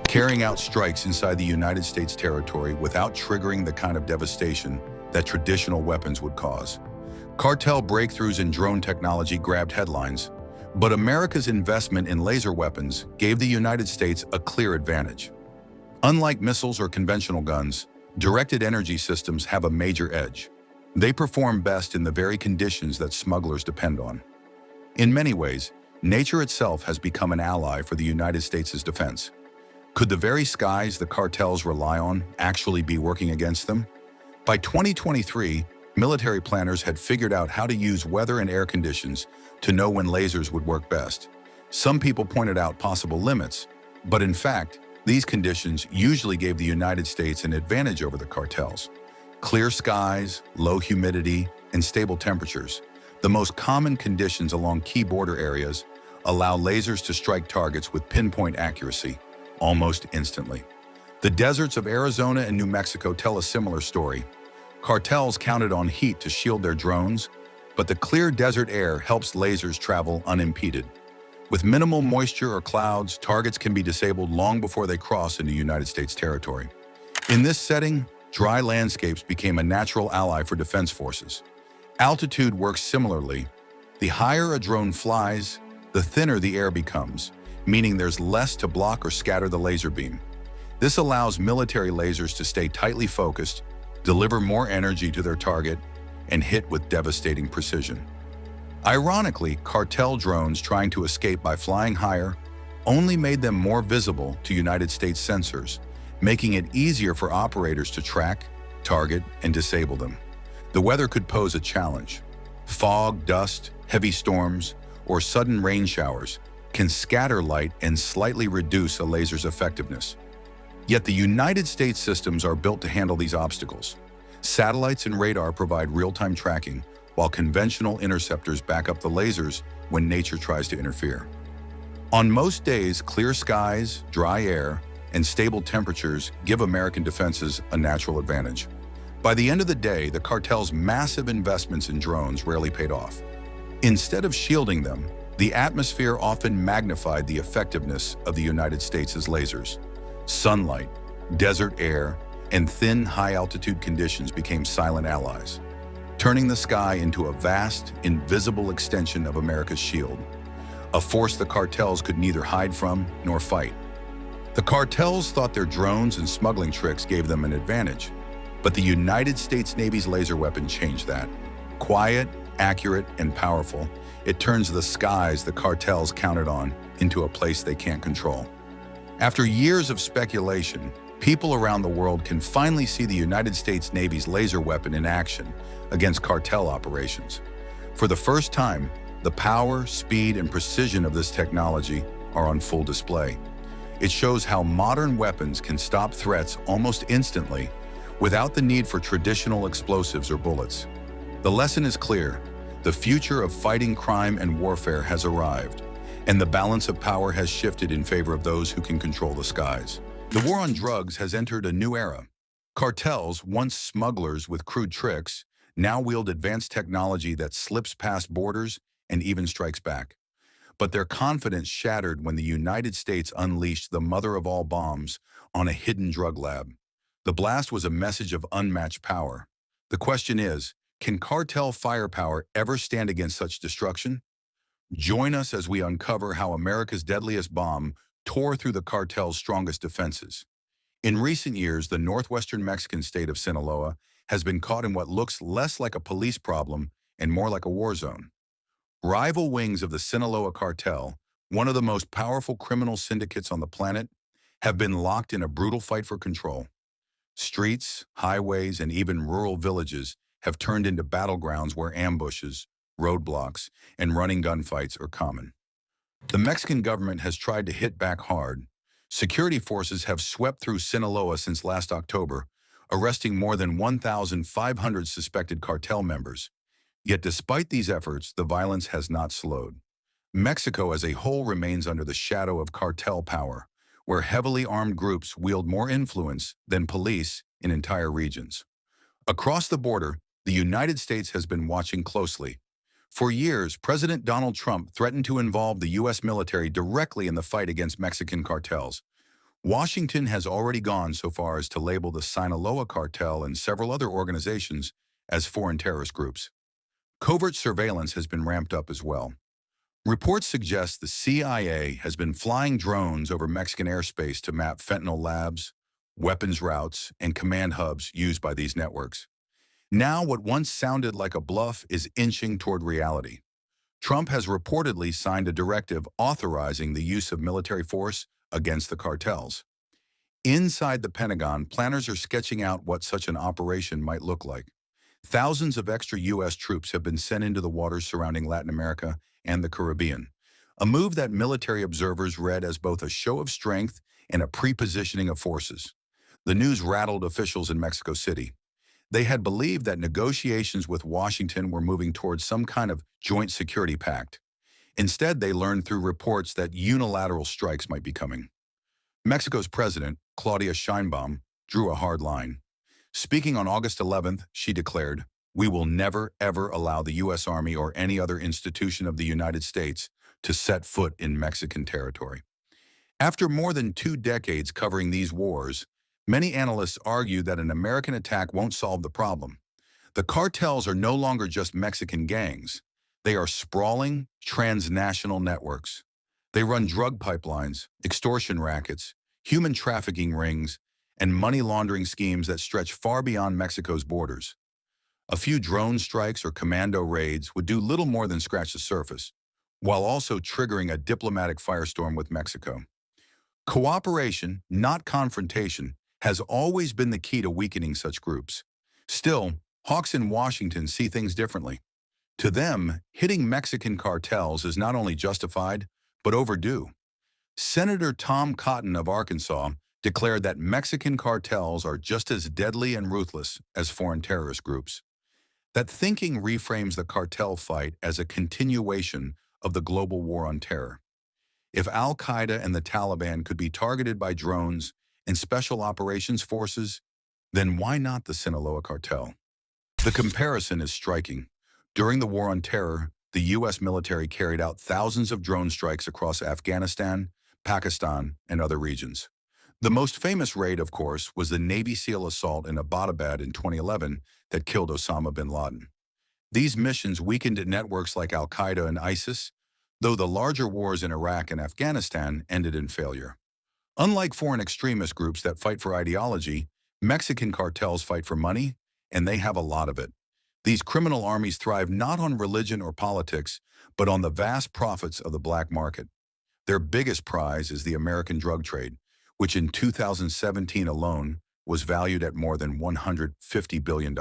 carrying out strikes inside the United States territory without triggering the kind of devastation that traditional weapons would cause. Cartel breakthroughs in drone technology grabbed headlines, but America's investment in laser weapons gave the United States a clear advantage. Unlike missiles or conventional guns, directed energy systems have a major edge. They perform best in the very conditions that smugglers depend on. In many ways, nature itself has become an ally for the United States' defense. Could the very skies the cartels rely on actually be working against them? By 2023, military planners had figured out how to use weather and air conditions to know when lasers would work best. Some people pointed out possible limits, but in fact, these conditions usually gave the United States an advantage over the cartels. Clear skies, low humidity, and stable temperatures, the most common conditions along key border areas, allow lasers to strike targets with pinpoint accuracy, almost instantly. The deserts of Arizona and New Mexico tell a similar story. Cartels counted on heat to shield their drones, but the clear desert air helps lasers travel unimpeded. With minimal moisture or clouds, targets can be disabled long before they cross into United States territory. In this setting, dry landscapes became a natural ally for defense forces. Altitude works similarly. The higher a drone flies, the thinner the air becomes, meaning there's less to block or scatter the laser beam. This allows military lasers to stay tightly focused, deliver more energy to their target, and hit with devastating precision. Ironically, cartel drones trying to escape by flying higher only made them more visible to United States sensors, making it easier for operators to track, target, and disable them. The weather could pose a challenge. Fog, dust, heavy storms, or sudden rain showers can scatter light and slightly reduce a laser's effectiveness. Yet the United States systems are built to handle these obstacles. Satellites and radar provide real-time tracking, while conventional interceptors back up the lasers when nature tries to interfere. On most days, clear skies, dry air, and stable temperatures give American defenses a natural advantage. By the end of the day, the cartel's massive investments in drones rarely paid off. Instead of shielding them, the atmosphere often magnified the effectiveness of the United States' lasers. Sunlight, desert air, and thin, high-altitude conditions became silent allies, turning the sky into a vast, invisible extension of America's shield, a force the cartels could neither hide from nor fight. The cartels thought their drones and smuggling tricks gave them an advantage, but the United States Navy's laser weapon changed that. Quiet, accurate, and powerful, it turns the skies the cartels counted on into a place they can't control. After years of speculation, people around the world can finally see the United States Navy's laser weapon in action against cartel operations. For the first time, the power, speed, and precision of this technology are on full display. It shows how modern weapons can stop threats almost instantly without the need for traditional explosives or bullets. The lesson is clear. The future of fighting crime and warfare has arrived, and the balance of power has shifted in favor of those who can control the skies. The war on drugs has entered a new era. Cartels, once smugglers with crude tricks, now wield advanced technology that slips past borders and even strikes back. But their confidence shattered when the United States unleashed the mother of all bombs on a hidden drug lab. The blast was a message of unmatched power. The question is, can cartel firepower ever stand against such destruction? Join us as we uncover how America's deadliest bomb tore through the cartel's strongest defenses. In recent years, the northwestern Mexican state of Sinaloa has been caught in what looks less like a police problem and more like a war zone. Rival wings of the Sinaloa cartel, one of the most powerful criminal syndicates on the planet, have been locked in a brutal fight for control. Streets, highways, and even rural villages have turned into battlegrounds where ambushes, roadblocks, and running gunfights are common. The Mexican government has tried to hit back hard. Security forces have swept through Sinaloa since last October, arresting more than 1,500 suspected cartel members. Yet despite these efforts, the violence has not slowed. Mexico as a whole remains under the shadow of cartel power, where heavily armed groups wield more influence than police in entire regions. Across the border, the United States has been watching closely. For years, President Donald Trump threatened to involve the U.S. military directly in the fight against Mexican cartels. Washington has already gone so far as to label the Sinaloa cartel and several other organizations as foreign terrorist groups. Covert surveillance has been ramped up as well. Reports suggest the CIA has been flying drones over Mexican airspace to map fentanyl labs, weapons routes, and command hubs used by these networks. Now, what once sounded like a bluff is inching toward reality. Trump has reportedly signed a directive authorizing the use of military force against the cartels. Inside the Pentagon, planners are sketching out what such an operation might look like. Thousands of extra U.S. troops have been sent into the waters surrounding Latin America and the Caribbean, a move that military observers read as both a show of strength and a pre-positioning of forces. The news rattled officials in Mexico City. They had believed that negotiations with Washington were moving towards some kind of joint security pact. Instead, they learned through reports that unilateral strikes might be coming. Mexico's president, Claudia Sheinbaum, drew a hard line. Speaking on August 11th, she declared, "We will never, ever allow the U.S. Army or any other institution of the United States to set foot in Mexican territory." After more than 2 decades covering these wars, many analysts argue that an American attack won't solve the problem. The cartels are no longer just Mexican gangs. They are sprawling, transnational networks. They run drug pipelines, extortion rackets, human trafficking rings, and money laundering schemes that stretch far beyond Mexico's borders. A few drone strikes or commando raids would do little more than scratch the surface, while also triggering a diplomatic firestorm with Mexico. Cooperation, not confrontation, has always been the key to weakening such groups. Still, hawks in Washington see things differently. To them, hitting Mexican cartels is not only justified, but overdue. Senator Tom Cotton of Arkansas declared that Mexican cartels are just as deadly and ruthless as foreign terrorist groups. That thinking reframes the cartel fight as a continuation of the global war on terror. If al-Qaeda and the Taliban could be targeted by drones and special operations forces, then why not the Sinaloa cartel? The comparison is striking. During the War on Terror, the U.S. military carried out thousands of drone strikes across Afghanistan, Pakistan, and other regions. The most famous raid, of course, was the Navy SEAL assault in Abbottabad in 2011 that killed Osama bin Laden. These missions weakened networks like al-Qaeda and ISIS, though the larger wars in Iraq and Afghanistan ended in failure. Unlike foreign extremist groups that fight for ideology, Mexican cartels fight for money, and they have a lot of it. These criminal armies thrive not on religion or politics, but on the vast profits of the black market. Their biggest prize is the American drug trade, which in 2017 alone was valued at more than $150 billion.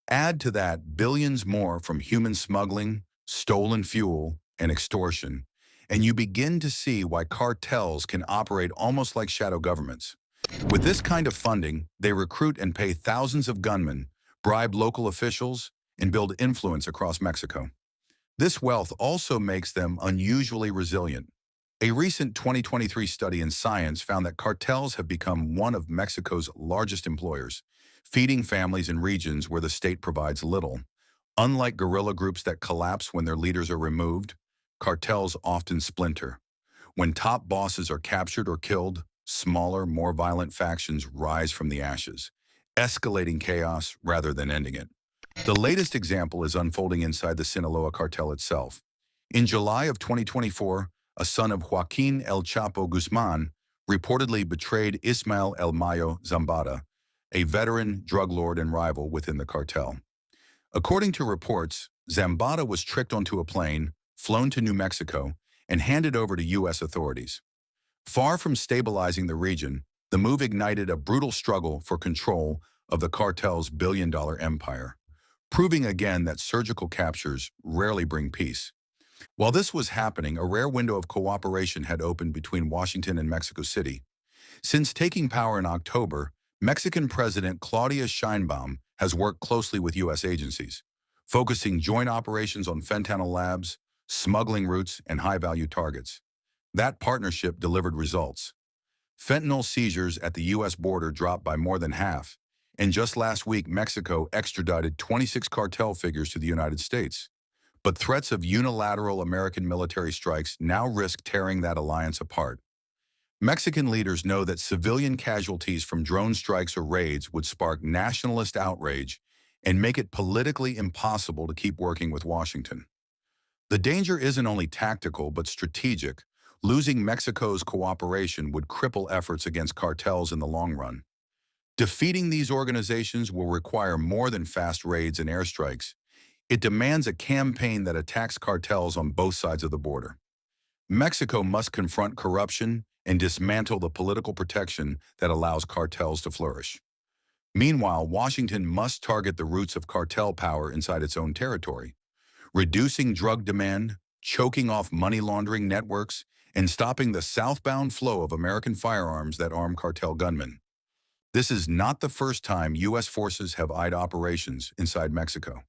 Add to that billions more from human smuggling, stolen fuel, and extortion, and you begin to see why cartels can operate almost like shadow governments. With this kind of funding, they recruit and pay thousands of gunmen, bribe local officials, and build influence across Mexico. This wealth also makes them unusually resilient. A recent 2023 study in Science found that cartels have become one of Mexico's largest employers, feeding families in regions where the state provides little. Unlike guerrilla groups that collapse when their leaders are removed, cartels often splinter. When top bosses are captured or killed, smaller, more violent factions rise from the ashes, escalating chaos rather than ending it. The latest example is unfolding inside the Sinaloa cartel itself. In July of 2024, a son of Joaquin El Chapo Guzman reportedly betrayed Ismael El Mayo Zambada, a veteran drug lord and rival within the cartel. According to reports, Zambada was tricked onto a plane, flown to New Mexico, and handed over to U.S. authorities. Far from stabilizing the region, the move ignited a brutal struggle for control of the cartel's billion-dollar empire, proving again that surgical captures rarely bring peace. While this was happening, a rare window of cooperation had opened between Washington and Mexico City. Since taking power in October, Mexican President Claudia Sheinbaum has worked closely with U.S. agencies, focusing joint operations on fentanyl labs, smuggling routes, and high-value targets. That partnership delivered results. Fentanyl seizures at the U.S. border dropped by more than half, and just last week Mexico extradited 26 cartel figures to the United States. But threats of unilateral American military strikes now risk tearing that alliance apart. Mexican leaders know that civilian casualties from drone strikes or raids would spark nationalist outrage and make it politically impossible to keep working with Washington. The danger isn't only tactical but strategic. Losing Mexico's cooperation would cripple efforts against cartels in the long run. Defeating these organizations will require more than fast raids and airstrikes. It demands a campaign that attacks cartels on both sides of the border. Mexico must confront corruption and dismantle the political protection that allows cartels to flourish. Meanwhile, Washington must target the roots of cartel power inside its own territory, reducing drug demand, choking off money laundering networks, and stopping the southbound flow of American firearms that arm cartel gunmen. This is not the first time U.S. forces have eyed operations inside Mexico.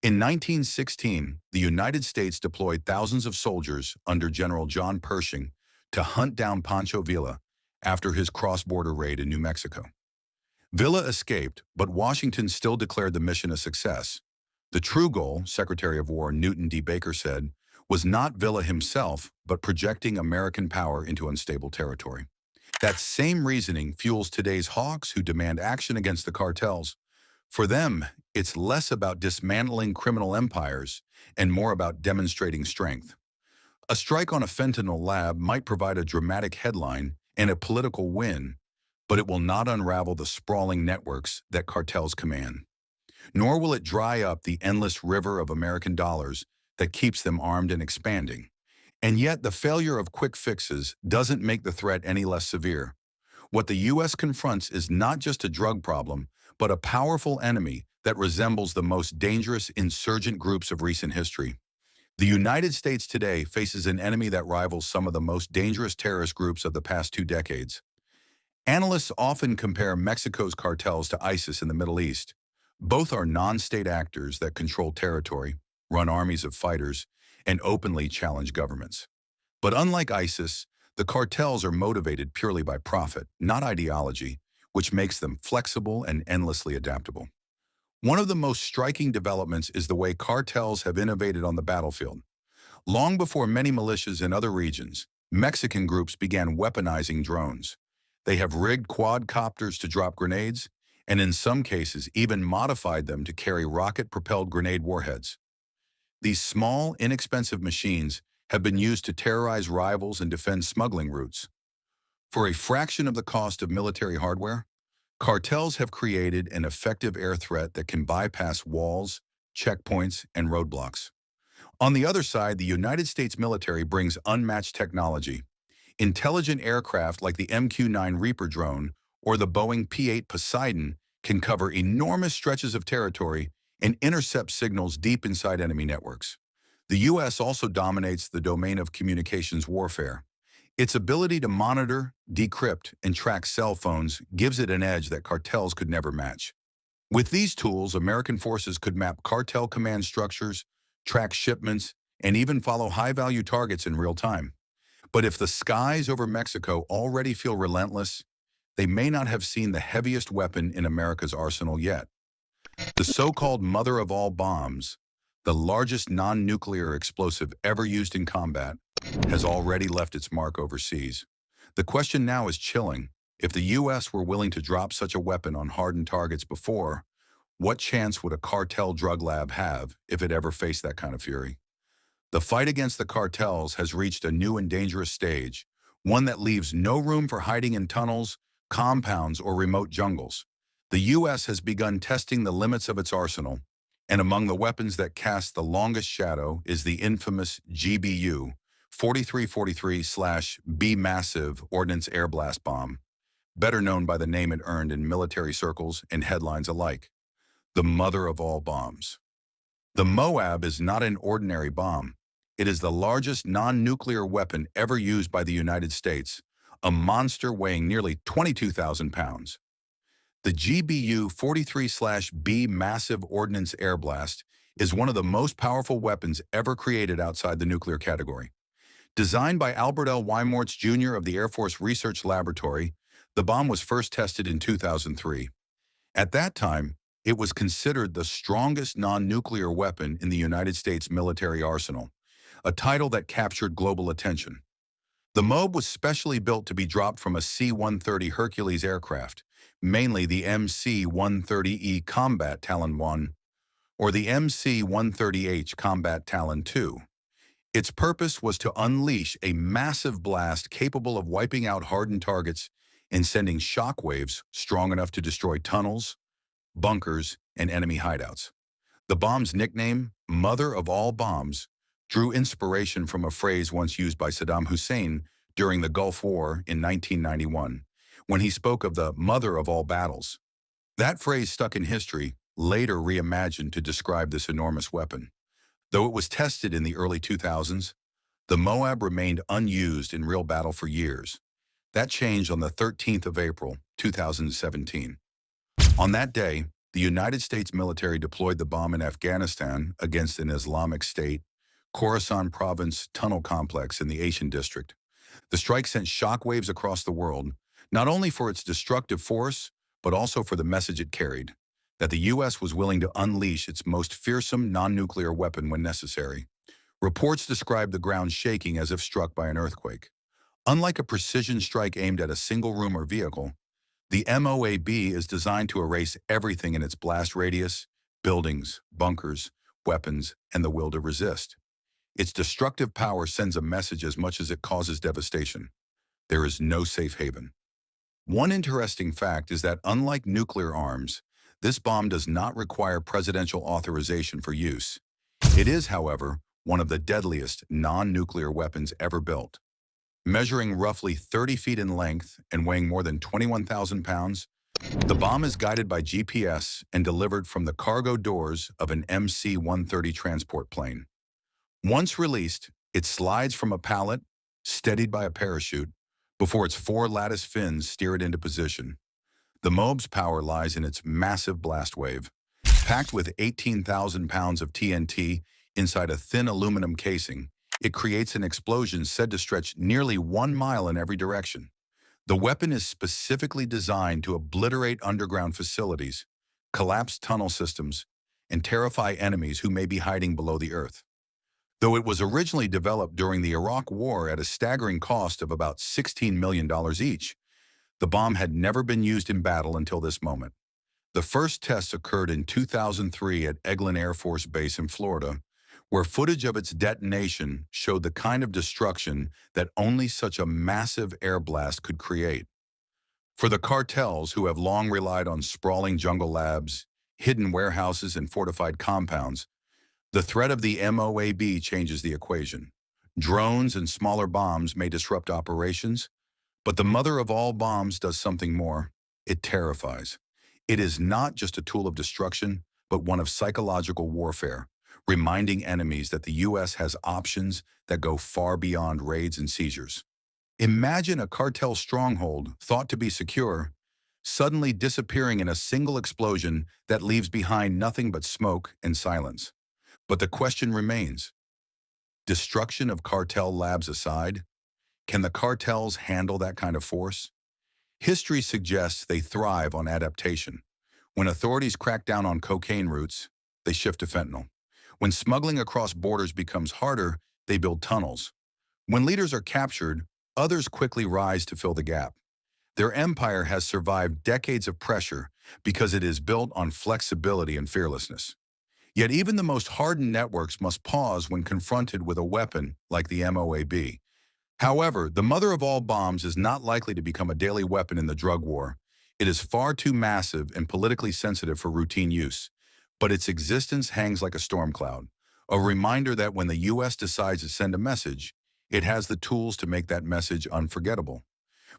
In 1916, the United States deployed thousands of soldiers under General John Pershing to hunt down Pancho Villa after his cross-border raid in New Mexico. Villa escaped, but Washington still declared the mission a success. The true goal, Secretary of War Newton D. Baker said, was not Villa himself, but projecting American power into unstable territory. That same reasoning fuels today's hawks who demand action against the cartels. For them, it's less about dismantling criminal empires and more about demonstrating strength. A strike on a fentanyl lab might provide a dramatic headline and a political win, but it will not unravel the sprawling networks that cartels command. Nor will it dry up the endless river of American dollars that keeps them armed and expanding. And yet, the failure of quick fixes doesn't make the threat any less severe. What the U.S. confronts is not just a drug problem, but a powerful enemy that resembles the most dangerous insurgent groups of recent history. The United States today faces an enemy that rivals some of the most dangerous terrorist groups of the past 2 decades. Analysts often compare Mexico's cartels to ISIS in the Middle East, Both are non-state actors that control territory, run armies of fighters, and openly challenge governments. But unlike ISIS, the cartels are motivated purely by profit, not ideology, which makes them flexible and endlessly adaptable. One of the most striking developments is the way cartels have innovated on the battlefield. Long before many militias in other regions, Mexican groups began weaponizing drones. They have rigged quadcopters to drop grenades, and in some cases even modified them to carry rocket-propelled grenade warheads. These small, inexpensive machines have been used to terrorize rivals and defend smuggling routes. For a fraction of the cost of military hardware, cartels have created an effective air threat that can bypass walls, checkpoints, and roadblocks. On the other side, the United States military brings unmatched technology. Intelligent aircraft like the MQ-9 Reaper drone or the Boeing P-8 Poseidon can cover enormous stretches of territory and intercept signals deep inside enemy networks. The U.S. also dominates the domain of communications warfare. Its ability to monitor, decrypt, and track cell phones gives it an edge that cartels could never match. With these tools, American forces could map cartel command structures, track shipments, and even follow high-value targets in real time. But if the skies over Mexico already feel relentless, they may not have seen the heaviest weapon in America's arsenal yet. The so-called mother of all bombs, the largest non-nuclear explosive ever used in combat, has already left its mark overseas. The question now is chilling. If the U.S. were willing to drop such a weapon on hardened targets before, what chance would a cartel drug lab have if it ever faced that kind of fury? The fight against the cartels has reached a new and dangerous stage, one that leaves no room for hiding in tunnels, compounds, or remote jungles. The U.S. has begun testing the limits of its arsenal, and among the weapons that cast the longest shadow is the infamous GBU, 4343/B Massive Ordnance Air Blast Bomb, better known by the name it earned in military circles and headlines alike, the mother of all bombs. The Moab is not an ordinary bomb. It is the largest non-nuclear weapon ever used by the United States, a monster weighing nearly 22,000 pounds. The GBU 43/B Massive Ordnance Air Blast is one of the most powerful weapons ever created outside the nuclear category. Designed by Albert L. Wymorts Jr. of the Air Force Research Laboratory, the bomb was first tested in 2003. At that time, it was considered the strongest non-nuclear weapon in the United States military arsenal, a title that captured global attention. The MOAB was specially built to be dropped from a C-130 Hercules aircraft, mainly the MC-130E Combat Talon 1 or the MC-130H Combat Talon 2. Its purpose was to unleash a massive blast capable of wiping out hardened targets and sending shockwaves strong enough to destroy tunnels, bunkers, and enemy hideouts. The bomb's nickname, Mother of All Bombs, drew inspiration from a phrase once used by Saddam Hussein during the Gulf War in 1991, when he spoke of the mother of all battles. That phrase stuck in history, later reimagined to describe this enormous weapon. Though it was tested in the early 2000s, the Moab remained unused in real battle for years. That changed on the 13th of April, 2017. On that day, the United States military deployed the bomb in Afghanistan against an Islamic State, Khorasan Province tunnel complex in the Asian district. The strike sent shockwaves across the world, not only for its destructive force, but also for the message it carried, that the U.S. was willing to unleash its most fearsome non-nuclear weapon when necessary. Reports describe the ground shaking as if struck by an earthquake. Unlike a precision strike aimed at a single room or vehicle, the MOAB is designed to erase everything in its blast radius: buildings, bunkers, weapons, and the will to resist. Its destructive power sends a message as much as it causes devastation. There is no safe haven. One interesting fact is that unlike nuclear arms, this bomb does not require presidential authorization for use. It is, however, one of the deadliest non-nuclear weapons ever built. Measuring roughly 30 feet in length and weighing more than 21,000 pounds, the bomb is guided by GPS and delivered from the cargo doors of an MC-130 transport plane. Once released, it slides from a pallet, steadied by a parachute, before its four lattice fins steer it into position. The MOAB's power lies in its massive blast wave. Packed with 18,000 pounds of TNT inside a thin aluminum casing, it creates an explosion said to stretch nearly 1 mile in every direction. The weapon is specifically designed to obliterate underground facilities, collapse tunnel systems, and terrify enemies who may be hiding below the earth. Though it was originally developed during the Iraq War at a staggering cost of about $16 million each, the bomb had never been used in battle until this moment. The first tests occurred in 2003 at Eglin Air Force Base in Florida, where footage of its detonation showed the kind of destruction that only such a massive air blast could create. For the cartels, who have long relied on sprawling jungle labs, hidden warehouses, and fortified compounds, the threat of the MOAB changes the equation. Drones and smaller bombs may disrupt operations, but the mother of all bombs does something more. It terrifies. It is not just a tool of destruction, but one of psychological warfare, reminding enemies that the U.S. has options that go far beyond raids and seizures. Imagine a cartel stronghold, thought to be secure, suddenly disappearing in a single explosion that leaves behind nothing but smoke and silence. But the question remains, destruction of cartel labs aside, can the cartels handle that kind of force? History suggests they thrive on adaptation. When authorities crack down on cocaine routes, they shift to fentanyl. When smuggling across borders becomes harder, they build tunnels. When leaders are captured, others quickly rise to fill the gap. Their empire has survived decades of pressure because it is built on flexibility and fearlessness. Yet even the most hardened networks must pause when confronted with a weapon like the MOAB. However, the mother of all bombs is not likely to become a daily weapon in the drug war. It is far too massive and politically sensitive for routine use, but its existence hangs like a storm cloud, a reminder that when the U.S. decides to send a message, it has the tools to make that message unforgettable.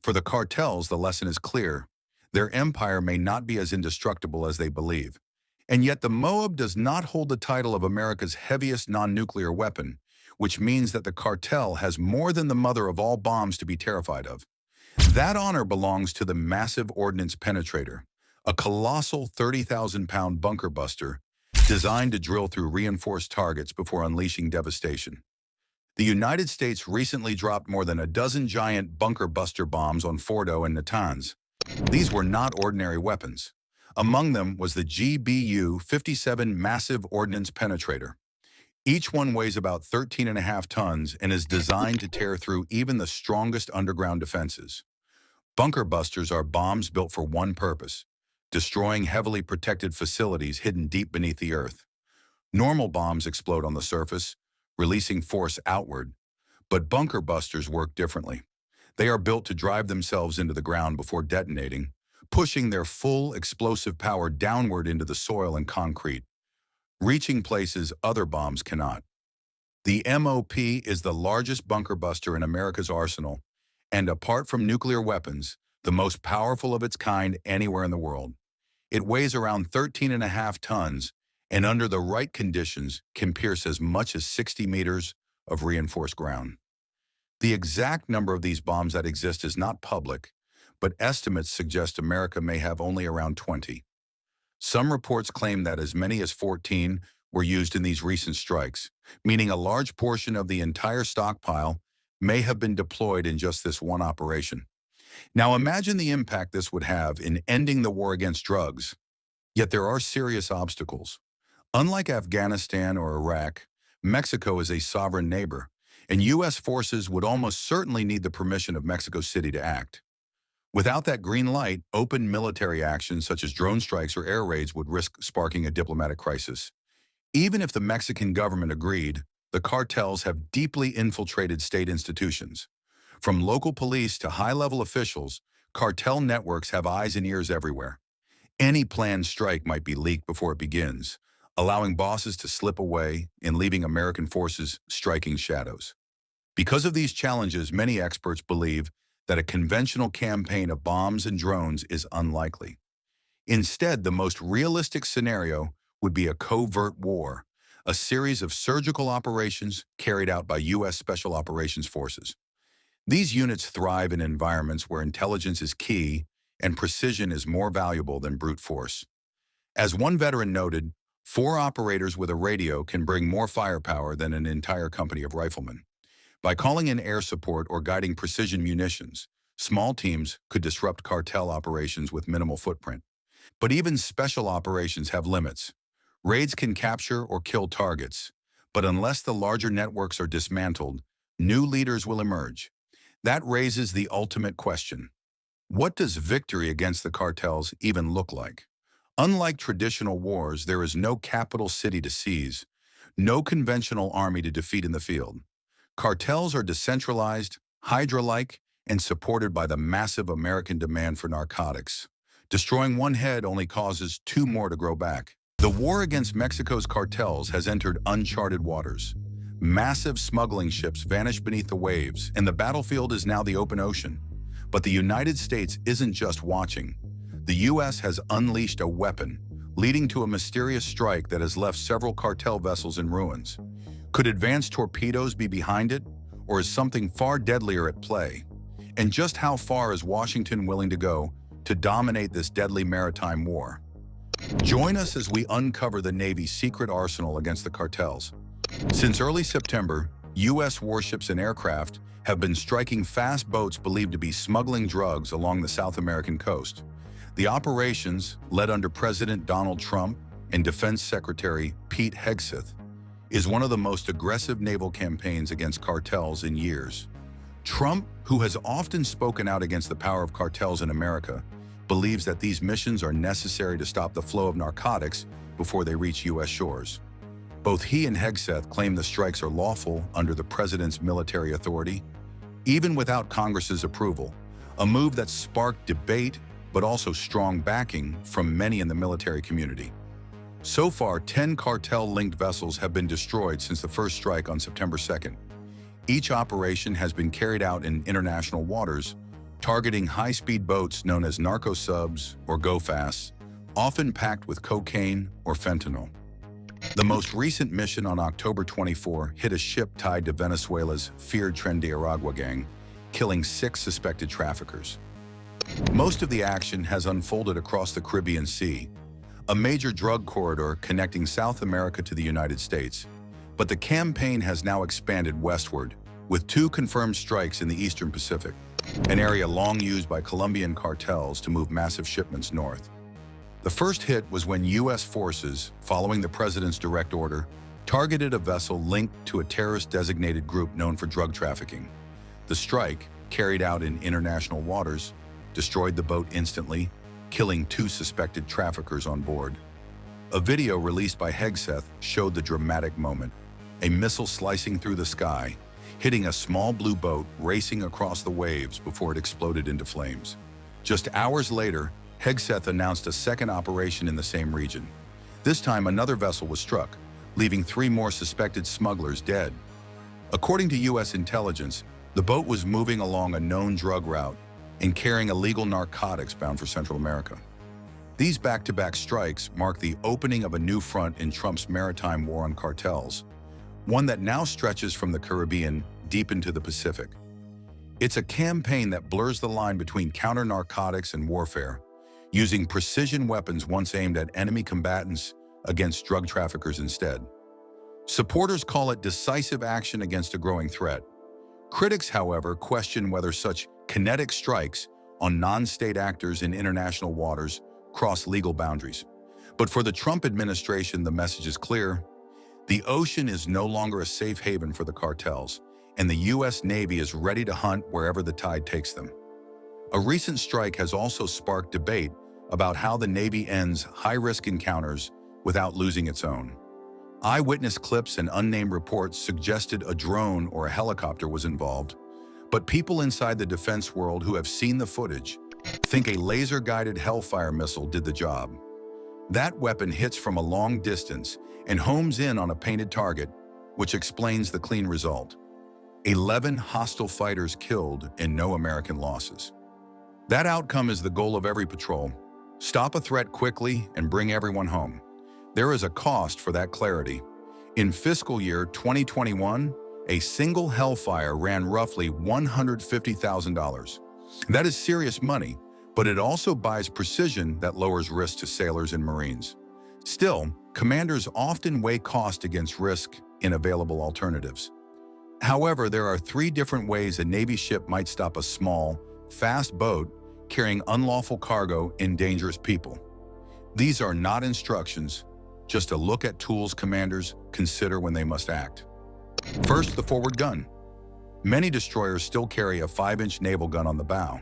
For the cartels, the lesson is clear. Their empire may not be as indestructible as they believe. And yet the Moab does not hold the title of America's heaviest non-nuclear weapon, which means that the cartel has more than the mother of all bombs to be terrified of. That honor belongs to the massive ordnance penetrator, a colossal 30,000-pound bunker buster designed to drill through reinforced targets before unleashing devastation. The United States recently dropped more than a dozen giant bunker buster bombs on Fordo and Natanz. These were not ordinary weapons. Among them was the GBU-57 massive ordnance penetrator. Each one weighs about 13.5 tons and is designed to tear through even the strongest underground defenses. Bunker busters are bombs built for one purpose: destroying heavily protected facilities hidden deep beneath the earth. Normal bombs explode on the surface, releasing force outward, but bunker busters work differently. They are built to drive themselves into the ground before detonating, pushing their full explosive power downward into the soil and concrete, reaching places other bombs cannot. The MOP is the largest bunker buster in America's arsenal, and apart from nuclear weapons, the most powerful of its kind anywhere in the world. It weighs around 13.5 tons, and under the right conditions can pierce as much as 60 meters of reinforced ground. The exact number of these bombs that exist is not public, but estimates suggest America may have only around 20. Some reports claim that as many as 14 were used in these recent strikes, meaning a large portion of the entire stockpile may have been deployed in just this one operation. Now imagine the impact this would have in ending the war against drugs. Yet there are serious obstacles. Unlike Afghanistan or Iraq, Mexico is a sovereign neighbor, and U.S. forces would almost certainly need the permission of Mexico City to act. Without that green light, open military actions such as drone strikes or air raids would risk sparking a diplomatic crisis. Even if the Mexican government agreed, the cartels have deeply infiltrated state institutions. From local police to high-level officials, cartel networks have eyes and ears everywhere. Any planned strike might be leaked before it begins, allowing bosses to slip away and leaving American forces striking shadows. Because of these challenges, many experts believe that a conventional campaign of bombs and drones is unlikely. Instead, the most realistic scenario would be a covert war, a series of surgical operations carried out by U.S. Special Operations Forces. These units thrive in environments where intelligence is key and precision is more valuable than brute force. As one veteran noted, 4 operators with a radio can bring more firepower than an entire company of riflemen. By calling in air support or guiding precision munitions, small teams could disrupt cartel operations with minimal footprint. But even special operations have limits. Raids can capture or kill targets, but unless the larger networks are dismantled, new leaders will emerge. That raises the ultimate question. What does victory against the cartels even look like? Unlike traditional wars, there is no capital city to seize, no conventional army to defeat in the field. Cartels are decentralized, Hydra-like, and supported by the massive American demand for narcotics. Destroying one head only causes 2 more to grow back. The war against Mexico's cartels has entered uncharted waters. Massive smuggling ships vanish beneath the waves, and the battlefield is now the open ocean. But the United States isn't just watching. The U.S. has unleashed a weapon, leading to a mysterious strike that has left several cartel vessels in ruins. Could advanced torpedoes be behind it, or is something far deadlier at play? And just how far is Washington willing to go to dominate this deadly maritime war? Join us as we uncover the Navy's secret arsenal against the cartels. Since early September, U.S. warships and aircraft have been striking fast boats believed to be smuggling drugs along the South American coast. The operations, led under President Donald Trump and Defense Secretary Pete Hegseth, is one of the most aggressive naval campaigns against cartels in years. Trump, who has often spoken out against the power of cartels in America, believes that these missions are necessary to stop the flow of narcotics before they reach U.S. shores. Both he and Hegseth claim the strikes are lawful under the president's military authority, even without Congress's approval, a move that sparked debate but also strong backing from many in the military community. So far, 10 cartel-linked vessels have been destroyed since the first strike on September 2nd. Each operation has been carried out in international waters, targeting high-speed boats known as narco subs or go-fasts, often packed with cocaine or fentanyl. The most recent mission on October 24 hit a ship tied to Venezuela's feared Tren de Aragua gang, killing 6 suspected traffickers. Most of the action has unfolded across the Caribbean Sea, a major drug corridor connecting South America to the United States. But the campaign has now expanded westward, with 2 confirmed strikes in the Eastern Pacific, an area long used by Colombian cartels to move massive shipments north. The first hit was when U.S. forces, following the president's direct order, targeted a vessel linked to a terrorist-designated group known for drug trafficking. The strike, carried out in international waters, destroyed the boat instantly, killing 2 suspected traffickers on board. A video released by Hegseth showed the dramatic moment, a missile slicing through the sky, hitting a small blue boat racing across the waves before it exploded into flames. Just hours later, Hegseth announced a second operation in the same region. This time, another vessel was struck, leaving 3 more suspected smugglers dead. According to U.S. intelligence, the boat was moving along a known drug route and carrying illegal narcotics bound for Central America. These back-to-back strikes mark the opening of a new front in Trump's maritime war on cartels, one that now stretches from the Caribbean deep into the Pacific. It's a campaign that blurs the line between counter-narcotics and warfare, using precision weapons once aimed at enemy combatants against drug traffickers instead. Supporters call it decisive action against a growing threat. Critics, however, question whether such kinetic strikes on non-state actors in international waters cross legal boundaries. But for the Trump administration, the message is clear. The ocean is no longer a safe haven for the cartels, and the U.S. Navy is ready to hunt wherever the tide takes them. A recent strike has also sparked debate about how the Navy ends high-risk encounters without losing its own. Eyewitness clips and unnamed reports suggested a drone or a helicopter was involved, but people inside the defense world who have seen the footage think a laser-guided Hellfire missile did the job. That weapon hits from a long distance and homes in on a painted target, which explains the clean result. 11 hostile fighters killed and no American losses. That outcome is the goal of every patrol. Stop a threat quickly and bring everyone home. There is a cost for that clarity. In fiscal year 2021, a single Hellfire ran roughly $150,000. That is serious money, but it also buys precision that lowers risk to sailors and Marines. Still, commanders often weigh cost against risk in available alternatives. However, there are three different ways a Navy ship might stop a small, fast boat carrying unlawful cargo and dangerous people. These are not instructions, just a look at tools commanders consider when they must act. First, the forward gun. Many destroyers still carry a 5-inch naval gun on the bow.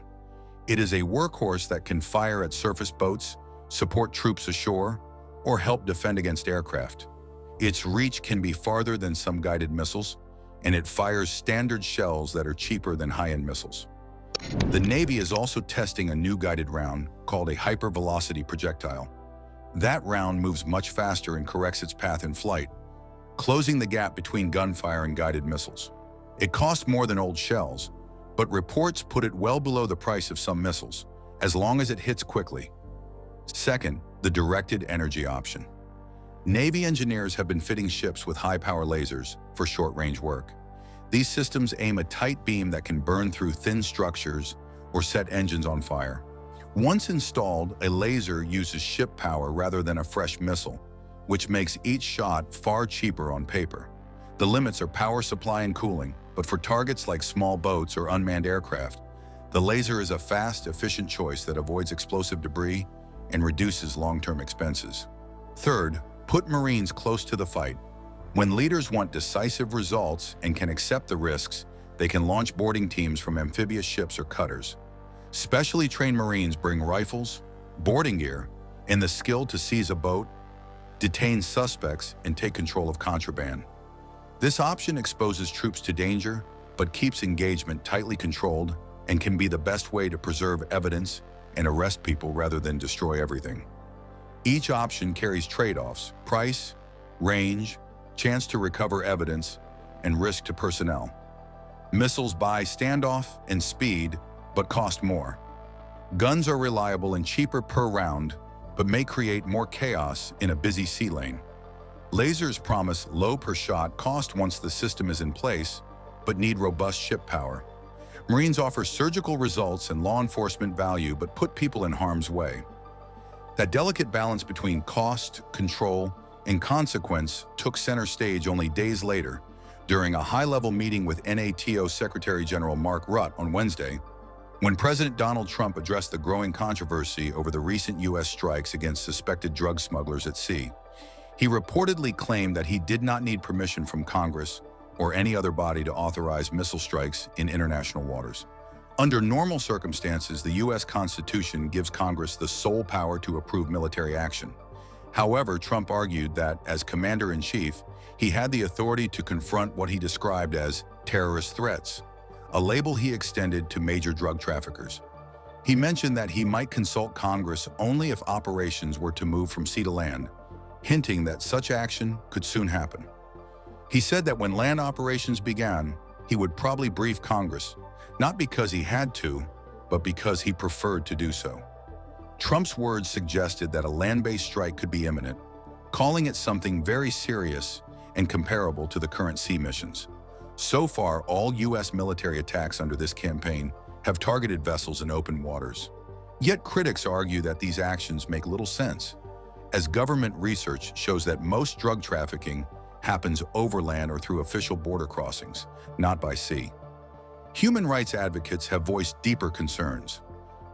It is a workhorse that can fire at surface boats, support troops ashore, or help defend against aircraft. Its reach can be farther than some guided missiles, and it fires standard shells that are cheaper than high-end missiles. The Navy is also testing a new guided round called a hypervelocity projectile. That round moves much faster and corrects its path in flight, closing the gap between gunfire and guided missiles. It costs more than old shells, but reports put it well below the price of some missiles, as long as it hits quickly. Second, the directed energy option. Navy engineers have been fitting ships with high-power lasers for short-range work. These systems aim a tight beam that can burn through thin structures or set engines on fire. Once installed, a laser uses ship power rather than a fresh missile, which makes each shot far cheaper on paper. The limits are power supply and cooling, but for targets like small boats or unmanned aircraft, the laser is a fast, efficient choice that avoids explosive debris and reduces long-term expenses. Third, put Marines close to the fight. When leaders want decisive results and can accept the risks, they can launch boarding teams from amphibious ships or cutters. Specially trained Marines bring rifles, boarding gear, and the skill to seize a boat, detain suspects, and take control of contraband. This option exposes troops to danger, but keeps engagement tightly controlled and can be the best way to preserve evidence and arrest people rather than destroy everything. Each option carries trade-offs: price, range, chance to recover evidence, and risk to personnel. Missiles buy standoff and speed, but cost more. Guns are reliable and cheaper per round, but may create more chaos in a busy sea lane. Lasers promise low per shot cost once the system is in place, but need robust ship power. Marines offer surgical results and law enforcement value, but put people in harm's way. That delicate balance between cost, control, and consequence took center stage only days later during a high-level meeting with NATO Secretary General Mark Rutte on Wednesday, when President Donald Trump addressed the growing controversy over the recent U.S. strikes against suspected drug smugglers at sea. He reportedly claimed that he did not need permission from Congress or any other body to authorize missile strikes in international waters. Under normal circumstances, the U.S. Constitution gives Congress the sole power to approve military action. However, Trump argued that, as Commander-in-Chief, he had the authority to confront what he described as terrorist threats, a label he extended to major drug traffickers. He mentioned that he might consult Congress only if operations were to move from sea to land, hinting that such action could soon happen. He said that when land operations began, he would probably brief Congress, not because he had to, but because he preferred to do so. Trump's words suggested that a land-based strike could be imminent, calling it something very serious and comparable to the current sea missions. So far, all U.S. military attacks under this campaign have targeted vessels in open waters. Yet critics argue that these actions make little sense, as government research shows that most drug trafficking happens overland or through official border crossings, not by sea. Human rights advocates have voiced deeper concerns.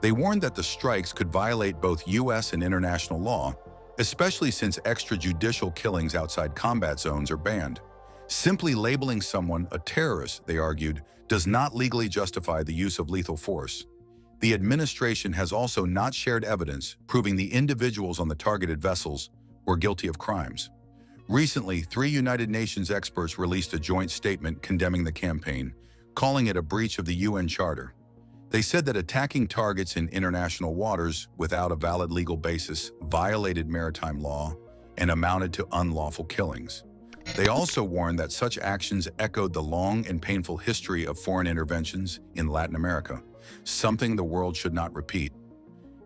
They warned that the strikes could violate both U.S. and international law, especially since extrajudicial killings outside combat zones are banned. Simply labeling someone a terrorist, they argued, does not legally justify the use of lethal force. The administration has also not shared evidence proving the individuals on the targeted vessels were guilty of crimes. Recently, 3 United Nations experts released a joint statement condemning the campaign, calling it a breach of the UN Charter. They said that attacking targets in international waters without a valid legal basis violated maritime law and amounted to unlawful killings. They also warned that such actions echoed the long and painful history of foreign interventions in Latin America, something the world should not repeat.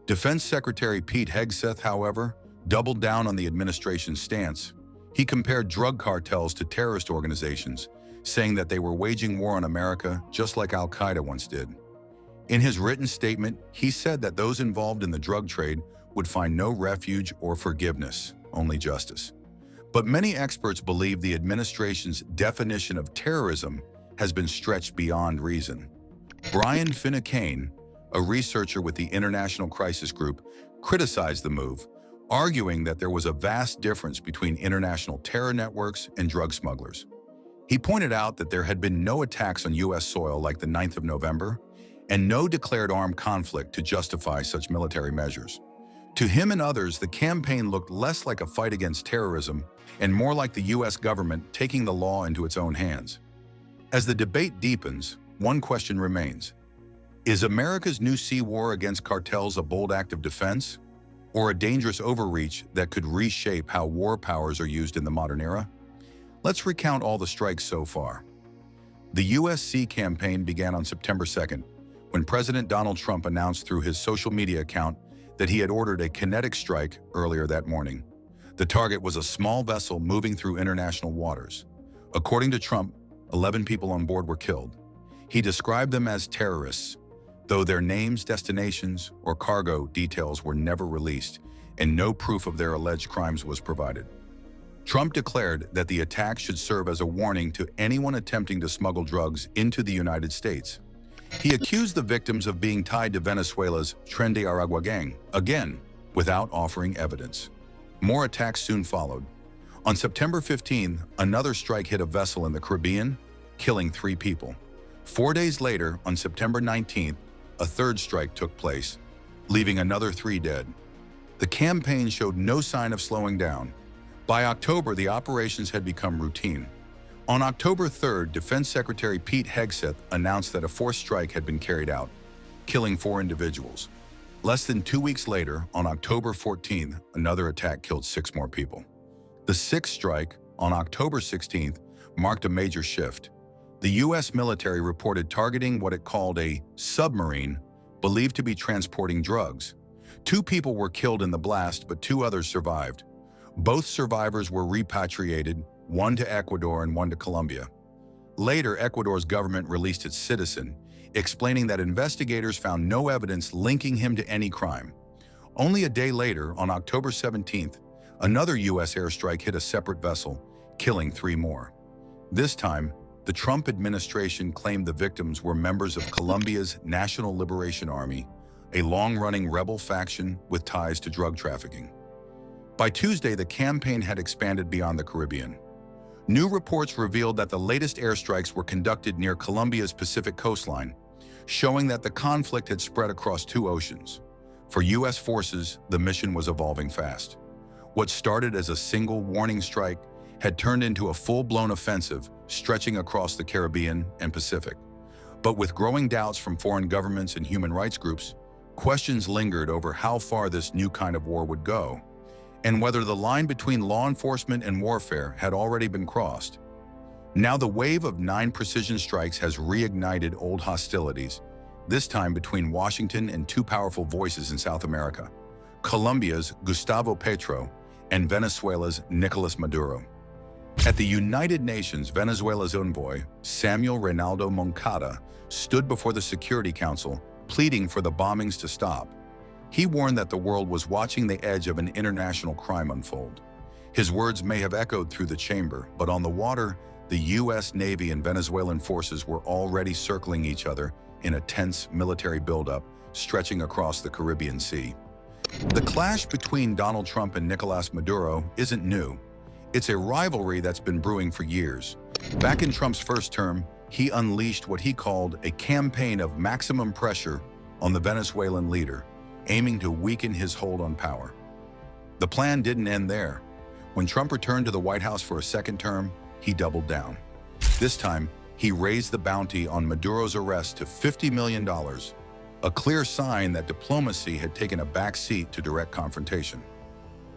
Defense Secretary Pete Hegseth, however, doubled down on the administration's stance. He compared drug cartels to terrorist organizations, saying that they were waging war on America just like Al-Qaeda once did. In his written statement, he said that those involved in the drug trade would find no refuge or forgiveness only justice. But many experts believe the administration's definition of terrorism has been stretched beyond reason. Brian Finucane, a researcher with the International Crisis Group, criticized the move, arguing that there was a vast difference between international terror networks and drug smugglers. He pointed out that there had been no attacks on U.S. soil like the 9th of November, and no declared armed conflict to justify such military measures. To him and others, the campaign looked less like a fight against terrorism and more like the U.S. government taking the law into its own hands. As the debate deepens, one question remains. Is America's new sea war against cartels a bold act of defense, or a dangerous overreach that could reshape how war powers are used in the modern era? Let's recount all the strikes so far. The U.S. Sea campaign began on September 2nd, when President Donald Trump announced through his social media account that he had ordered a kinetic strike earlier that morning. The target was a small vessel moving through international waters. According to Trump, 11 people on board were killed. He described them as terrorists, though their names, destinations, or cargo details were never released, and no proof of their alleged crimes was provided. Trump declared that the attack should serve as a warning to anyone attempting to smuggle drugs into the United States. He accused the victims of being tied to Venezuela's Tren de Aragua gang, again, without offering evidence. More attacks soon followed. On September 15, another strike hit a vessel in the Caribbean, killing 3 people. 4 days later, on September 19th, a third strike took place, leaving another 3 dead. The campaign showed no sign of slowing down. By October, the operations had become routine. On October 3rd, Defense Secretary Pete Hegseth announced that a 4th strike had been carried out, killing 4 individuals. Less than 2 weeks later, on October 14th, another attack killed 6 more people. The 6th strike, on October 16th, marked a major shift. The U.S. military reported targeting what it called a submarine believed to be transporting drugs. 2 people were killed in the blast, but 2 others survived. Both survivors were repatriated, one to Ecuador and one to Colombia. Later, Ecuador's government released its citizen, explaining that investigators found no evidence linking him to any crime. Only a day later, on October 17th, another U.S. airstrike hit a separate vessel, killing 3 more. This time, the Trump administration claimed the victims were members of Colombia's National Liberation Army, a long-running rebel faction with ties to drug trafficking. By Tuesday, the campaign had expanded beyond the Caribbean. New reports revealed that the latest airstrikes were conducted near Colombia's Pacific coastline, showing that the conflict had spread across 2 oceans. For U.S. forces, the mission was evolving fast. What started as a single warning strike had turned into a full-blown offensive stretching across the Caribbean and Pacific. But with growing doubts from foreign governments and human rights groups, questions lingered over how far this new kind of war would go, and whether the line between law enforcement and warfare had already been crossed. Now the wave of 9 precision strikes has reignited old hostilities, this time between Washington and 2 powerful voices in South America, Colombia's Gustavo Petro and Venezuela's Nicolas Maduro. At the United Nations, Venezuela's envoy, Samuel Reynaldo Moncada, stood before the Security Council, pleading for the bombings to stop. He warned that the world was watching the edge of an international crime unfold. His words may have echoed through the chamber, but on the water, the U.S. Navy and Venezuelan forces were already circling each other in a tense military buildup stretching across the Caribbean Sea. The clash between Donald Trump and Nicolas Maduro isn't new. It's a rivalry that's been brewing for years. Back in Trump's first term, he unleashed what he called a campaign of maximum pressure on the Venezuelan leader, aiming to weaken his hold on power. The plan didn't end there. When Trump returned to the White House for a second term, he doubled down. This time, he raised the bounty on Maduro's arrest to $50 million, a clear sign that diplomacy had taken a back seat to direct confrontation.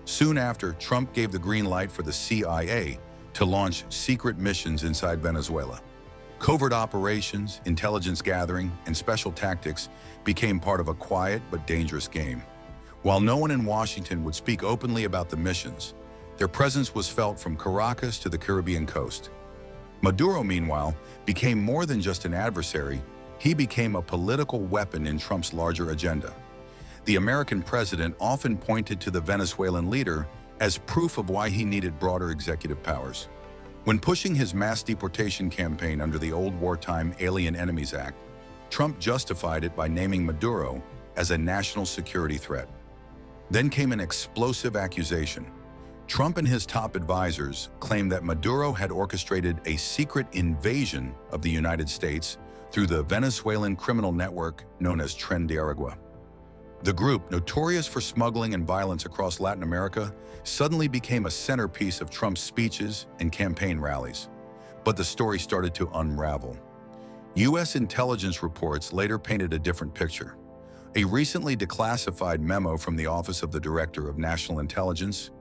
Soon after, Trump gave the green light for the CIA to launch secret missions inside Venezuela. Covert operations, intelligence gathering, and special tactics became part of a quiet but dangerous game. While no one in Washington would speak openly about the missions, their presence was felt from Caracas to the Caribbean coast. Maduro, meanwhile, became more than just an adversary. He became a political weapon in Trump's larger agenda. The American president often pointed to the Venezuelan leader as proof of why he needed broader executive powers. When pushing his mass deportation campaign under the old wartime Alien Enemies Act, Trump justified it by naming Maduro as a national security threat. Then came an explosive accusation. Trump and his top advisors claimed that Maduro had orchestrated a secret invasion of the United States through the Venezuelan criminal network known as Tren de Aragua. The group, notorious for smuggling and violence across Latin America, suddenly became a centerpiece of Trump's speeches and campaign rallies. But the story started to unravel. U.S. intelligence reports later painted a different picture. A recently declassified memo from the Office of the Director of National Intelligence,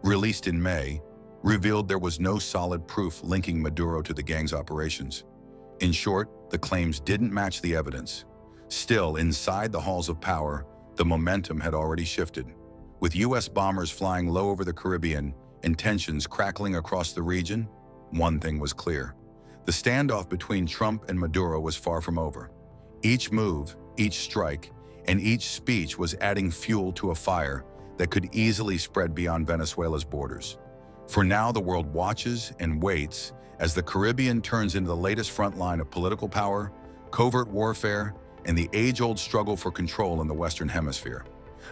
released in May, revealed there was no solid proof linking Maduro to the gang's operations. In short, the claims didn't match the evidence. Still, inside the halls of power, the momentum had already shifted. With U.S. bombers flying low over the Caribbean and tensions crackling across the region, one thing was clear. The standoff between Trump and Maduro was far from over. Each move, each strike, and each speech was adding fuel to a fire that could easily spread beyond Venezuela's borders. For now, the world watches and waits as the Caribbean turns into the latest front line of political power, covert warfare, and the age-old struggle for control in the Western Hemisphere.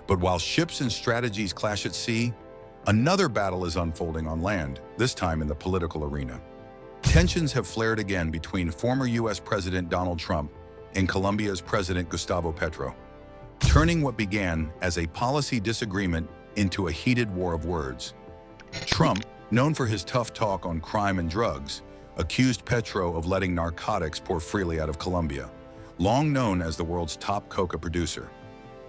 But while ships and strategies clash at sea, another battle is unfolding on land, this time in the political arena. Tensions have flared again between former U.S. President Donald Trump and Colombia's President Gustavo Petro, turning what began as a policy disagreement into a heated war of words. Trump, known for his tough talk on crime and drugs, accused Petro of letting narcotics pour freely out of Colombia, long known as the world's top coca producer.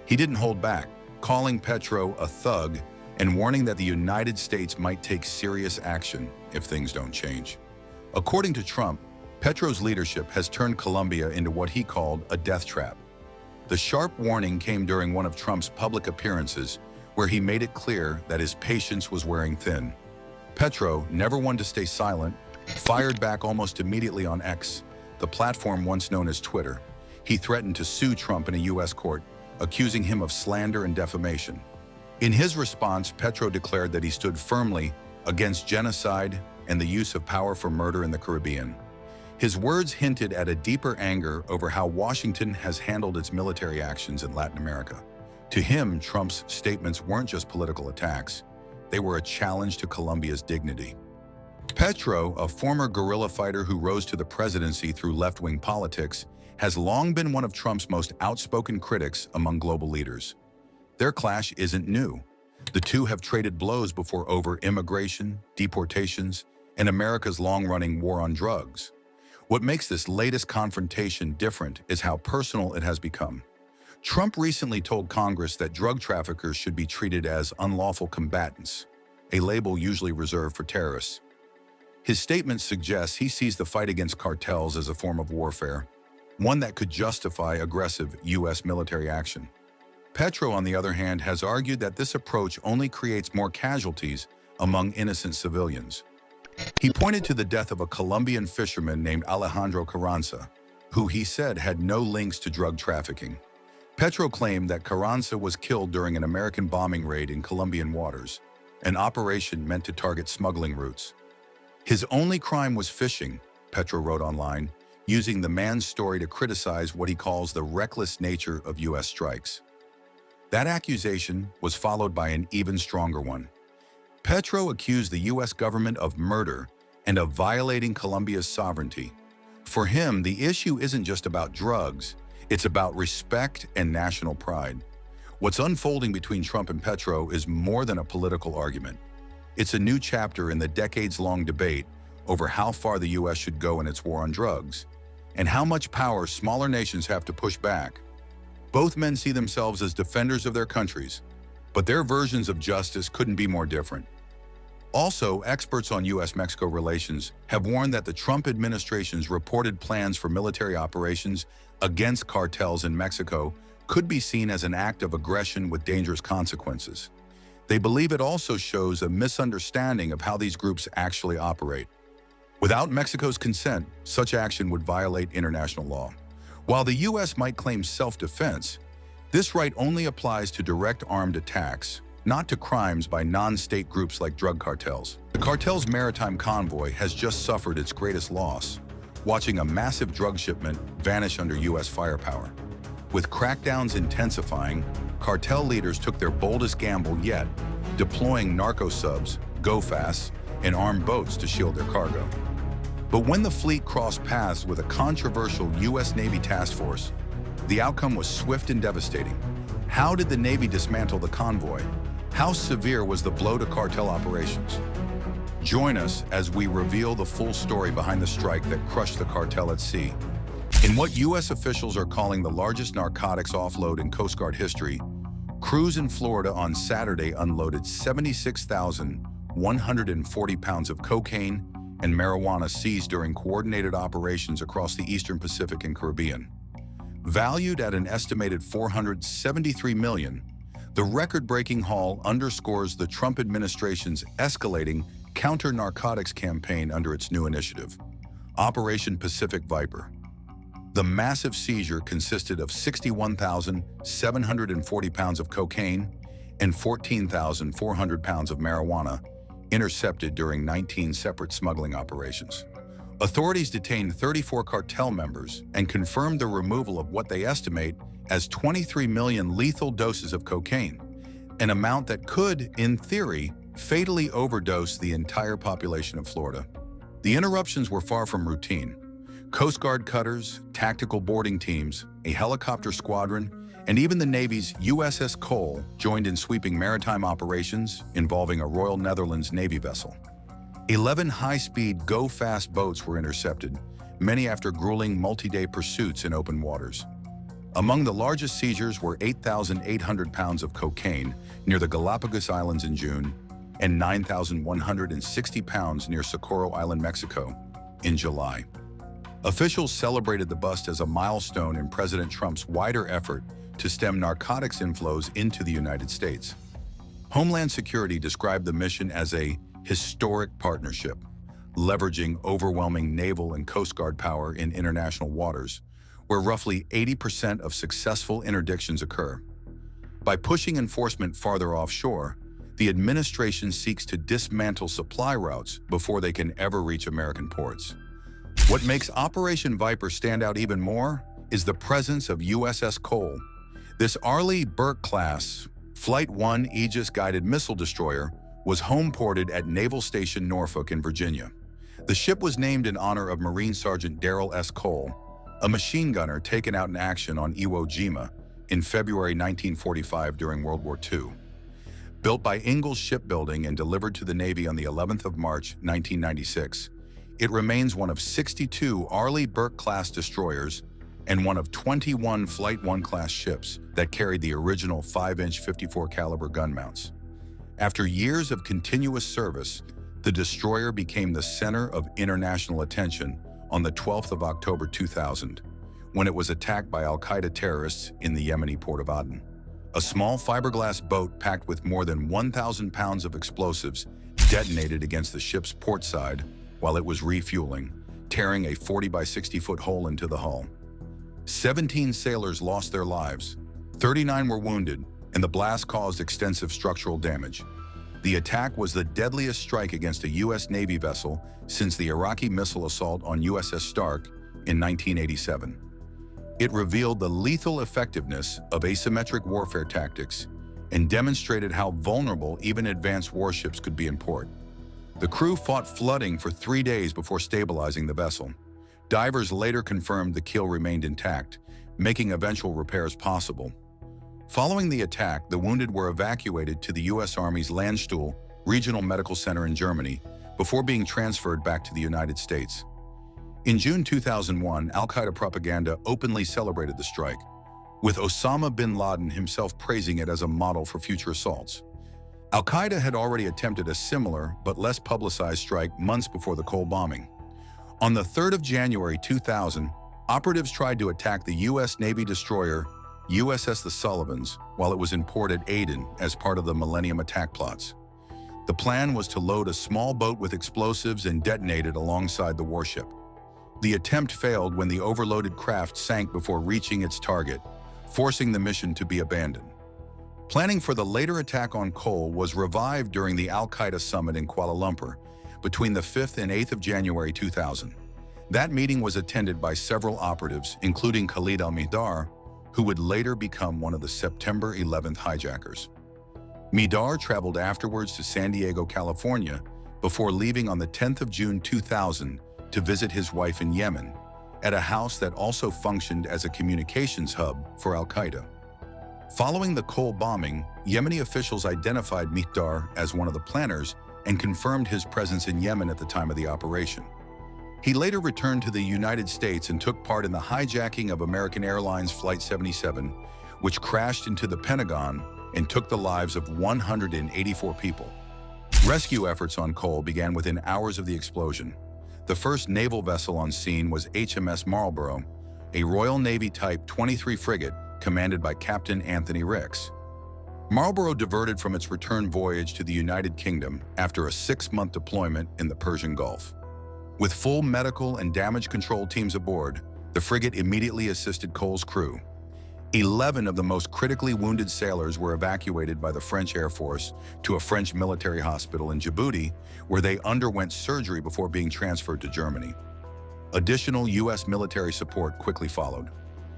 He didn't hold back, calling Petro a thug and warning that the United States might take serious action if things don't change. According to Trump, Petro's leadership has turned Colombia into what he called a death trap. The sharp warning came during one of Trump's public appearances, where he made it clear that his patience was wearing thin. Petro, never one to stay silent, fired back almost immediately on X, the platform once known as Twitter. He threatened to sue Trump in a U.S. court, accusing him of slander and defamation. In his response, Petro declared that he stood firmly against genocide and the use of power for murder in the Caribbean. His words hinted at a deeper anger over how Washington has handled its military actions in Latin America. To him, Trump's statements weren't just political attacks. They were a challenge to Colombia's dignity. Petro, a former guerrilla fighter who rose to the presidency through left-wing politics, has long been one of Trump's most outspoken critics among global leaders. Their clash isn't new. The two have traded blows before over immigration, deportations, and America's long-running war on drugs. What makes this latest confrontation different is how personal it has become. Trump recently told Congress that drug traffickers should be treated as unlawful combatants, a label usually reserved for terrorists. His statement suggests he sees the fight against cartels as a form of warfare, one that could justify aggressive U.S. military action. Petro, on the other hand, has argued that this approach only creates more casualties among innocent civilians. He pointed to the death of a Colombian fisherman named Alejandro Carranza, who he said had no links to drug trafficking. Petro claimed that Carranza was killed during an American bombing raid in Colombian waters, an operation meant to target smuggling routes. His only crime was fishing, Petro wrote online, using the man's story to criticize what he calls the reckless nature of U.S. strikes. That accusation was followed by an even stronger one. Petro accused the U.S. government of murder and of violating Colombia's sovereignty. For him, the issue isn't just about drugs, it's about respect and national pride. What's unfolding between Trump and Petro is more than a political argument. It's a new chapter in the decades-long debate over how far the U.S. should go in its war on drugs, and how much power smaller nations have to push back. Both men see themselves as defenders of their countries, but their versions of justice couldn't be more different. Also, experts on U.S.-Mexico relations have warned that the Trump administration's reported plans for military operations against cartels in Mexico could be seen as an act of aggression with dangerous consequences. They believe it also shows a misunderstanding of how these groups actually operate. Without Mexico's consent, such action would violate international law. While the U.S. might claim self-defense, this right only applies to direct armed attacks, not to crimes by non-state groups like drug cartels. The cartel's maritime convoy has just suffered its greatest loss, watching a massive drug shipment vanish under U.S. firepower. With crackdowns intensifying, cartel leaders took their boldest gamble yet, deploying narco subs, go-fasts, and armed boats to shield their cargo. But when the fleet crossed paths with a controversial U.S. Navy task force, the outcome was swift and devastating. How did the Navy dismantle the convoy? How severe was the blow to cartel operations? Join us as we reveal the full story behind the strike that crushed the cartel at sea. In what U.S. officials are calling the largest narcotics offload in Coast Guard history, crews in Florida on Saturday unloaded 76,140 pounds of cocaine and marijuana seized during coordinated operations across the Eastern Pacific and Caribbean. Valued at an estimated $473 million, the record-breaking haul underscores the Trump administration's escalating counter-narcotics campaign under its new initiative, Operation Pacific Viper. The massive seizure consisted of 61,740 pounds of cocaine and 14,400 pounds of marijuana intercepted during 19 separate smuggling operations. Authorities detained 34 cartel members and confirmed the removal of what they estimate as 23 million lethal doses of cocaine, an amount that could, in theory, fatally overdose the entire population of Florida. The interruptions were far from routine. Coast Guard cutters, tactical boarding teams, a helicopter squadron, and even the Navy's USS Cole joined in sweeping maritime operations involving a Royal Netherlands Navy vessel. 11 high-speed, go-fast boats were intercepted, many after grueling multi-day pursuits in open waters. Among the largest seizures were 8,800 pounds of cocaine near the Galapagos Islands in June and 9,160 pounds near Socorro Island, Mexico, in July. Officials celebrated the bust as a milestone in President Trump's wider effort to stem narcotics inflows into the United States. Homeland Security described the mission as a historic partnership, leveraging overwhelming naval and Coast Guard power in international waters, where roughly 80% of successful interdictions occur. By pushing enforcement farther offshore, the administration seeks to dismantle supply routes before they can ever reach American ports. What makes Operation Viper stand out even more is the presence of USS Cole. This Arleigh Burke-class Flight 1 Aegis-guided missile destroyer was home-ported at Naval Station Norfolk in Virginia. The ship was named in honor of Marine Sergeant Darrell S. Cole, a machine gunner taken out in action on Iwo Jima in February 1945 during World War II. Built by Ingalls Shipbuilding and delivered to the Navy on the 11th of March, 1996, it remains one of 62 Arleigh Burke-class destroyers and one of 21 Flight 1 class ships that carried the original 5-inch 54 caliber gun mounts. After years of continuous service, the destroyer became the center of international attention on the 12th of October 2000, when it was attacked by Al-Qaeda terrorists in the Yemeni port of Aden. A small fiberglass boat packed with more than 1,000 pounds of explosives detonated against the ship's port side while it was refueling, tearing a 40 by 60-foot hole into the hull. 17 sailors lost their lives, 39 were wounded, and the blast caused extensive structural damage. The attack was the deadliest strike against a U.S. Navy vessel since the Iraqi missile assault on USS Stark in 1987. It revealed the lethal effectiveness of asymmetric warfare tactics and demonstrated how vulnerable even advanced warships could be in port. The crew fought flooding for 3 days before stabilizing the vessel. Divers later confirmed the keel remained intact, making eventual repairs possible. Following the attack, the wounded were evacuated to the U.S. Army's Landstuhl Regional Medical Center in Germany before being transferred back to the United States. In June 2001, Al-Qaeda propaganda openly celebrated the strike, with Osama bin Laden himself praising it as a model for future assaults. Al-Qaeda had already attempted a similar but less publicized strike months before the Cole bombing. On the 3rd of January 2000, operatives tried to attack the U.S. Navy destroyer USS The Sullivans while it was in port at Aden as part of the Millennium attack plots. The plan was to load a small boat with explosives and detonate it alongside the warship. The attempt failed when the overloaded craft sank before reaching its target, forcing the mission to be abandoned. Planning for the later attack on Cole was revived during the Al-Qaeda summit in Kuala Lumpur between the 5th and 8th of January 2000. That meeting was attended by several operatives, including Khalid al-Mihdhar, who would later become one of the September 11th hijackers. Mihdhar traveled afterwards to San Diego, California, before leaving on the 10th of June 2000 to visit his wife in Yemen, at a house that also functioned as a communications hub for Al-Qaeda. Following the Cole bombing, Yemeni officials identified Mihdhar as one of the planners and confirmed his presence in Yemen at the time of the operation. He later returned to the United States and took part in the hijacking of American Airlines Flight 77, which crashed into the Pentagon and took the lives of 184 people. Rescue efforts on Cole began within hours of the explosion. The first naval vessel on scene was HMS Marlborough, a Royal Navy Type 23 frigate commanded by Captain Anthony Ricks. Marlborough diverted from its return voyage to the United Kingdom after a 6-month deployment in the Persian Gulf. With full medical and damage control teams aboard, the frigate immediately assisted Cole's crew. 11 of the most critically wounded sailors were evacuated by the French Air Force to a French military hospital in Djibouti, where they underwent surgery before being transferred to Germany. Additional U.S. military support quickly followed.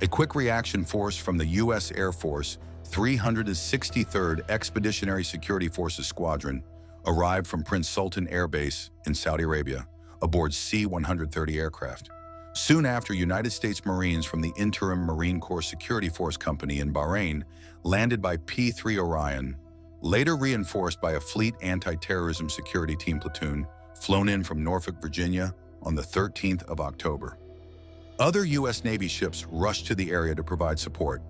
A quick reaction force from the U.S. Air Force 363rd Expeditionary Security Forces Squadron arrived from Prince Sultan Air Base in Saudi Arabia aboard C-130 aircraft. Soon after, United States Marines from the Interim Marine Corps Security Force Company in Bahrain landed by P-3 Orion, later reinforced by a fleet anti-terrorism security team platoon flown in from Norfolk, Virginia on the 13th of October. Other U.S. Navy ships rushed to the area to provide support.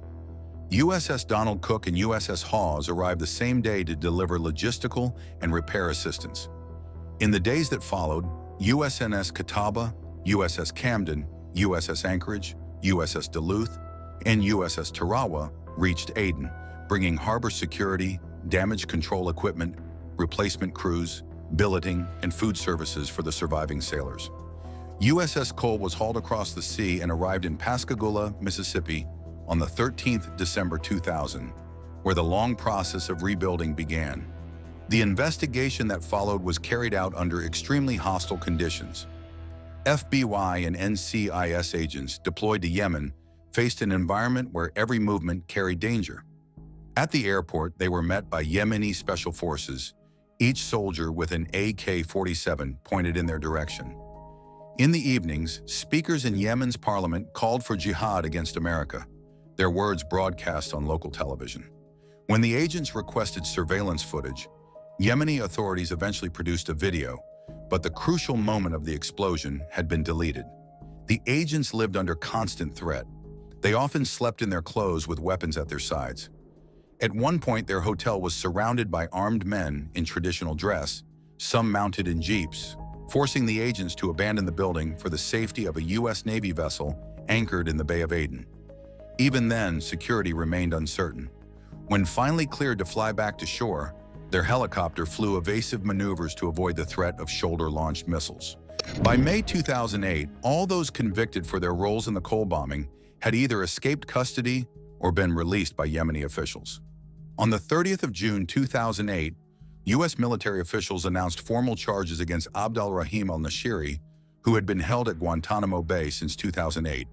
USS Donald Cook and USS Hawes arrived the same day to deliver logistical and repair assistance. In the days that followed, USNS Catawba, USS Camden, USS Anchorage, USS Duluth, and USS Tarawa reached Aden, bringing harbor security, damage control equipment, replacement crews, billeting, and food services for the surviving sailors. USS Cole was hauled across the sea and arrived in Pascagoula, Mississippi on the 13th December 2000, where the long process of rebuilding began. The investigation that followed was carried out under extremely hostile conditions. FBI and NCIS agents deployed to Yemen faced an environment where every movement carried danger. At the airport, they were met by Yemeni special forces, each soldier with an AK-47 pointed in their direction. In the evenings, speakers in Yemen's parliament called for jihad against America, their words broadcast on local television. When the agents requested surveillance footage, Yemeni authorities eventually produced a video, but the crucial moment of the explosion had been deleted. The agents lived under constant threat. They often slept in their clothes with weapons at their sides. At one point, their hotel was surrounded by armed men in traditional dress, some mounted in jeeps, forcing the agents to abandon the building for the safety of a U.S. Navy vessel anchored in the Bay of Aden. Even then, security remained uncertain. When finally cleared to fly back to shore, their helicopter flew evasive maneuvers to avoid the threat of shoulder-launched missiles. By May 2008, all those convicted for their roles in the Cole bombing had either escaped custody or been released by Yemeni officials. On the 30th of June 2008, U.S. military officials announced formal charges against Abd al-Rahim al-Nashiri, who had been held at Guantanamo Bay since 2008.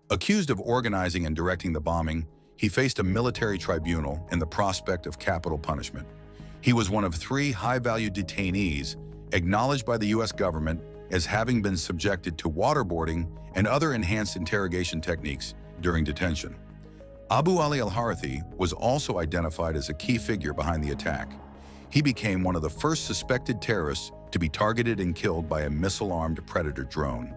Accused of organizing and directing the bombing, he faced a military tribunal and the prospect of capital punishment. He was one of 3 high-value detainees acknowledged by the U.S. government as having been subjected to waterboarding and other enhanced interrogation techniques during detention. Abu Ali al-Harathi was also identified as a key figure behind the attack. He became one of the first suspected terrorists to be targeted and killed by a missile-armed Predator drone.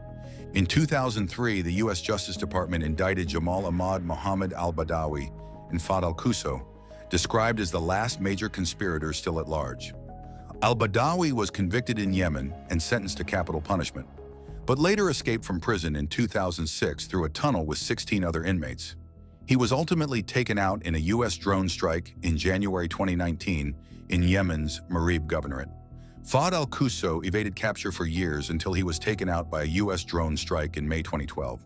In 2003, the U.S. Justice Department indicted Jamal Ahmad Mohammed al-Badawi and Fahd al-Qusso, described as the last major conspirator still at large. Al-Badawi was convicted in Yemen and sentenced to capital punishment, but later escaped from prison in 2006 through a tunnel with 16 other inmates. He was ultimately taken out in a U.S. drone strike in January 2019 in Yemen's Marib Governorate. Fahd al-Qusso evaded capture for years until he was taken out by a U.S. drone strike in May 2012.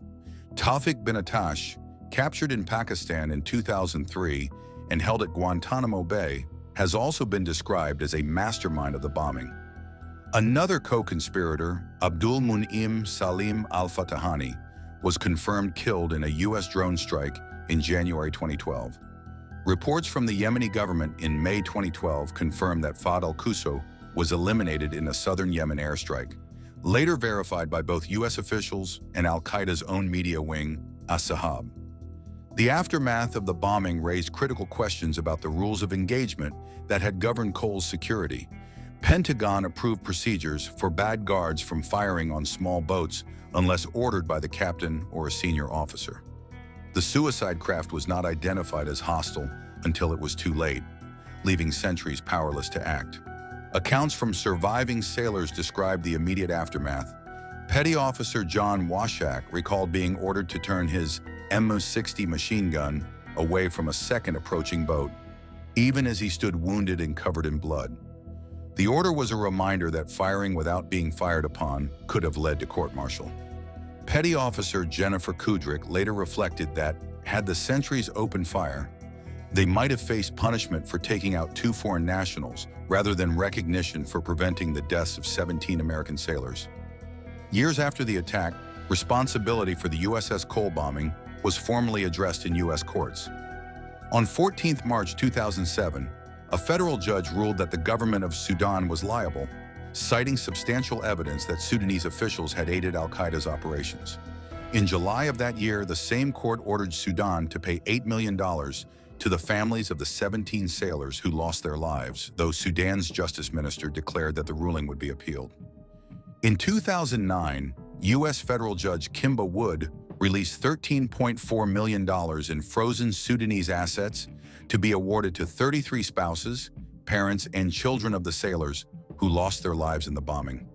Tawfiq bin Attash, captured in Pakistan in 2003 and held at Guantanamo Bay, has also been described as a mastermind of the bombing. Another co-conspirator, Abdul Munim Salim al-Fatahani, was confirmed killed in a U.S. drone strike in January 2012. Reports from the Yemeni government in May 2012 confirmed that Fahd al-Qusso was eliminated in a southern Yemen airstrike, later verified by both U.S. officials and al-Qaeda's own media wing, As-Sahab. The aftermath of the bombing raised critical questions about the rules of engagement that had governed Cole's security. Pentagon-approved procedures forbade guards from firing on small boats unless ordered by the captain or a senior officer. The suicide craft was not identified as hostile until it was too late, leaving sentries powerless to act. Accounts from surviving sailors described the immediate aftermath. Petty Officer John Washak recalled being ordered to turn his M60 machine gun away from a second approaching boat, even as he stood wounded and covered in blood. The order was a reminder that firing without being fired upon could have led to court-martial. Petty Officer Jennifer Kudrick later reflected that, had the sentries opened fire, they might have faced punishment for taking out 2 foreign nationals rather than recognition for preventing the deaths of 17 American sailors. Years after the attack, responsibility for the USS Cole bombing was formally addressed in U.S. courts. On 14 March 2007, a federal judge ruled that the government of Sudan was liable, citing substantial evidence that Sudanese officials had aided al-Qaeda's operations. In July of that year, the same court ordered Sudan to pay $8 million to the families of the 17 sailors who lost their lives, though Sudan's justice minister declared that the ruling would be appealed. In 2009, U.S. federal judge Kimba Wood released $13.4 million in frozen Sudanese assets to be awarded to 33 spouses, parents, and children of the sailors who lost their lives in the bombing.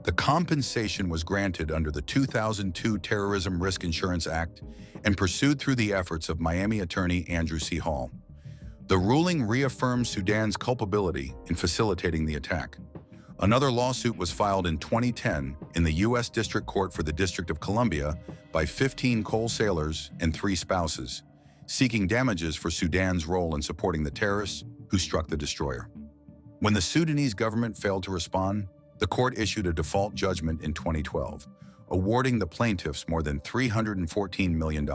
The compensation was granted under the 2002 Terrorism Risk Insurance Act and pursued through the efforts of Miami attorney Andrew C. Hall. The ruling reaffirmed Sudan's culpability in facilitating the attack. Another lawsuit was filed in 2010 in the U.S. District Court for the District of Columbia by 15 Cole sailors and 3 spouses, seeking damages for Sudan's role in supporting the terrorists who struck the destroyer. When the Sudanese government failed to respond, the court issued a default judgment in 2012, awarding the plaintiffs more than $314 million.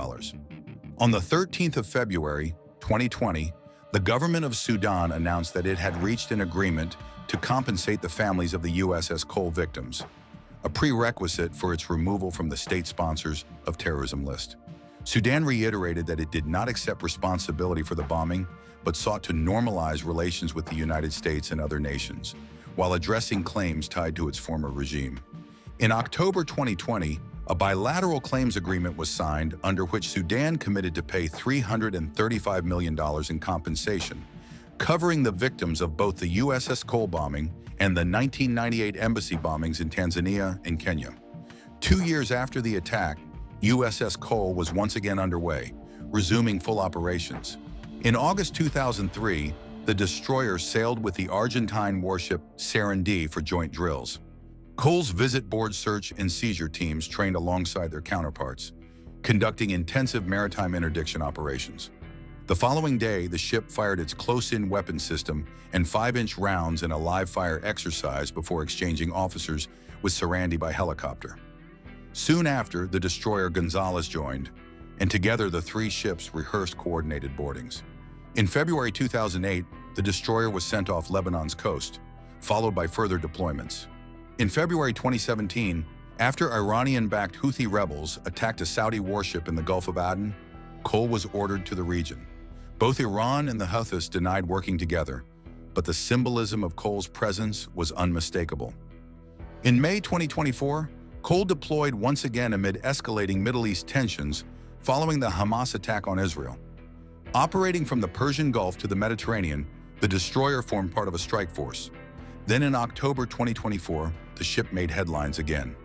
On the 13th of February, 2020, the government of Sudan announced that it had reached an agreement to compensate the families of the USS Cole victims, a prerequisite for its removal from the state sponsors of terrorism list. Sudan reiterated that it did not accept responsibility for the bombing, but sought to normalize relations with the United States and other nations, while addressing claims tied to its former regime. In October 2020, a bilateral claims agreement was signed under which Sudan committed to pay $335 million in compensation, covering the victims of both the USS Cole bombing and the 1998 embassy bombings in Tanzania and Kenya. 2 years after the attack, USS Cole was once again underway, resuming full operations. In August 2003, the destroyer sailed with the Argentine warship Sarandí for joint drills. Cole's visit board search and seizure teams trained alongside their counterparts, conducting intensive maritime interdiction operations. The following day, the ship fired its close-in weapon system and 5-inch rounds in a live-fire exercise before exchanging officers with Sarandí by helicopter. Soon after, the destroyer Gonzales joined, and together the 3 ships rehearsed coordinated boardings. In February 2008, the destroyer was sent off Lebanon's coast, followed by further deployments. In February 2017, after Iranian-backed Houthi rebels attacked a Saudi warship in the Gulf of Aden, Cole was ordered to the region. Both Iran and the Houthis denied working together, but the symbolism of Cole's presence was unmistakable. In May 2024, Cole deployed once again amid escalating Middle East tensions following the Hamas attack on Israel. Operating from the Persian Gulf to the Mediterranean, the destroyer formed part of a strike force. Then in October 2024, the ship made headlines again.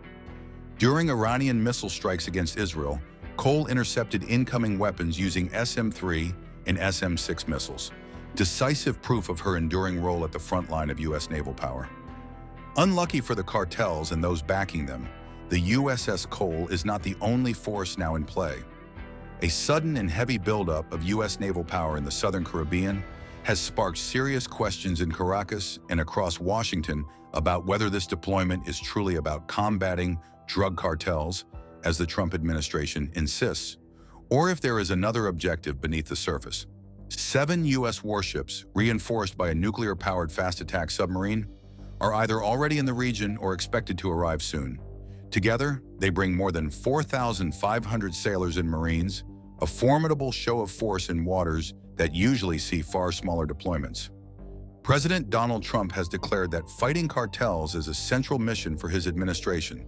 During Iranian missile strikes against Israel, Cole intercepted incoming weapons using SM-3 and SM-6 missiles, decisive proof of her enduring role at the front line of U.S. naval power. Unlucky for the cartels and those backing them, the USS Cole is not the only force now in play. A sudden and heavy buildup of U.S. naval power in the southern Caribbean has sparked serious questions in Caracas and across Washington about whether this deployment is truly about combating drug cartels, as the Trump administration insists, or if there is another objective beneath the surface. 7 U.S. warships, reinforced by a nuclear-powered fast-attack submarine, are either already in the region or expected to arrive soon. Together, they bring more than 4,500 sailors and Marines, a formidable show of force in waters that usually see far smaller deployments. President Donald Trump has declared that fighting cartels is a central mission for his administration,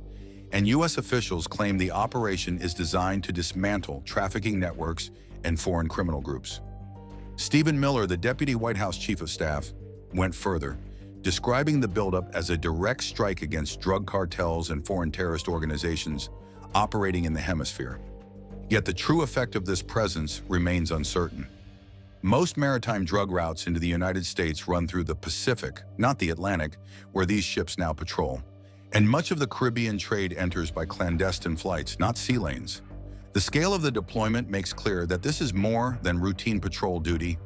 and U.S. officials claim the operation is designed to dismantle trafficking networks and foreign criminal groups. Stephen Miller, the Deputy White House Chief of Staff, went further, describing the buildup as a direct strike against drug cartels and foreign terrorist organizations operating in the hemisphere. Yet the true effect of this presence remains uncertain. Most maritime drug routes into the United States run through the Pacific, not the Atlantic, where these ships now patrol. And much of the Caribbean trade enters by clandestine flights, not sea lanes. The scale of the deployment makes clear that this is more than routine patrol duty.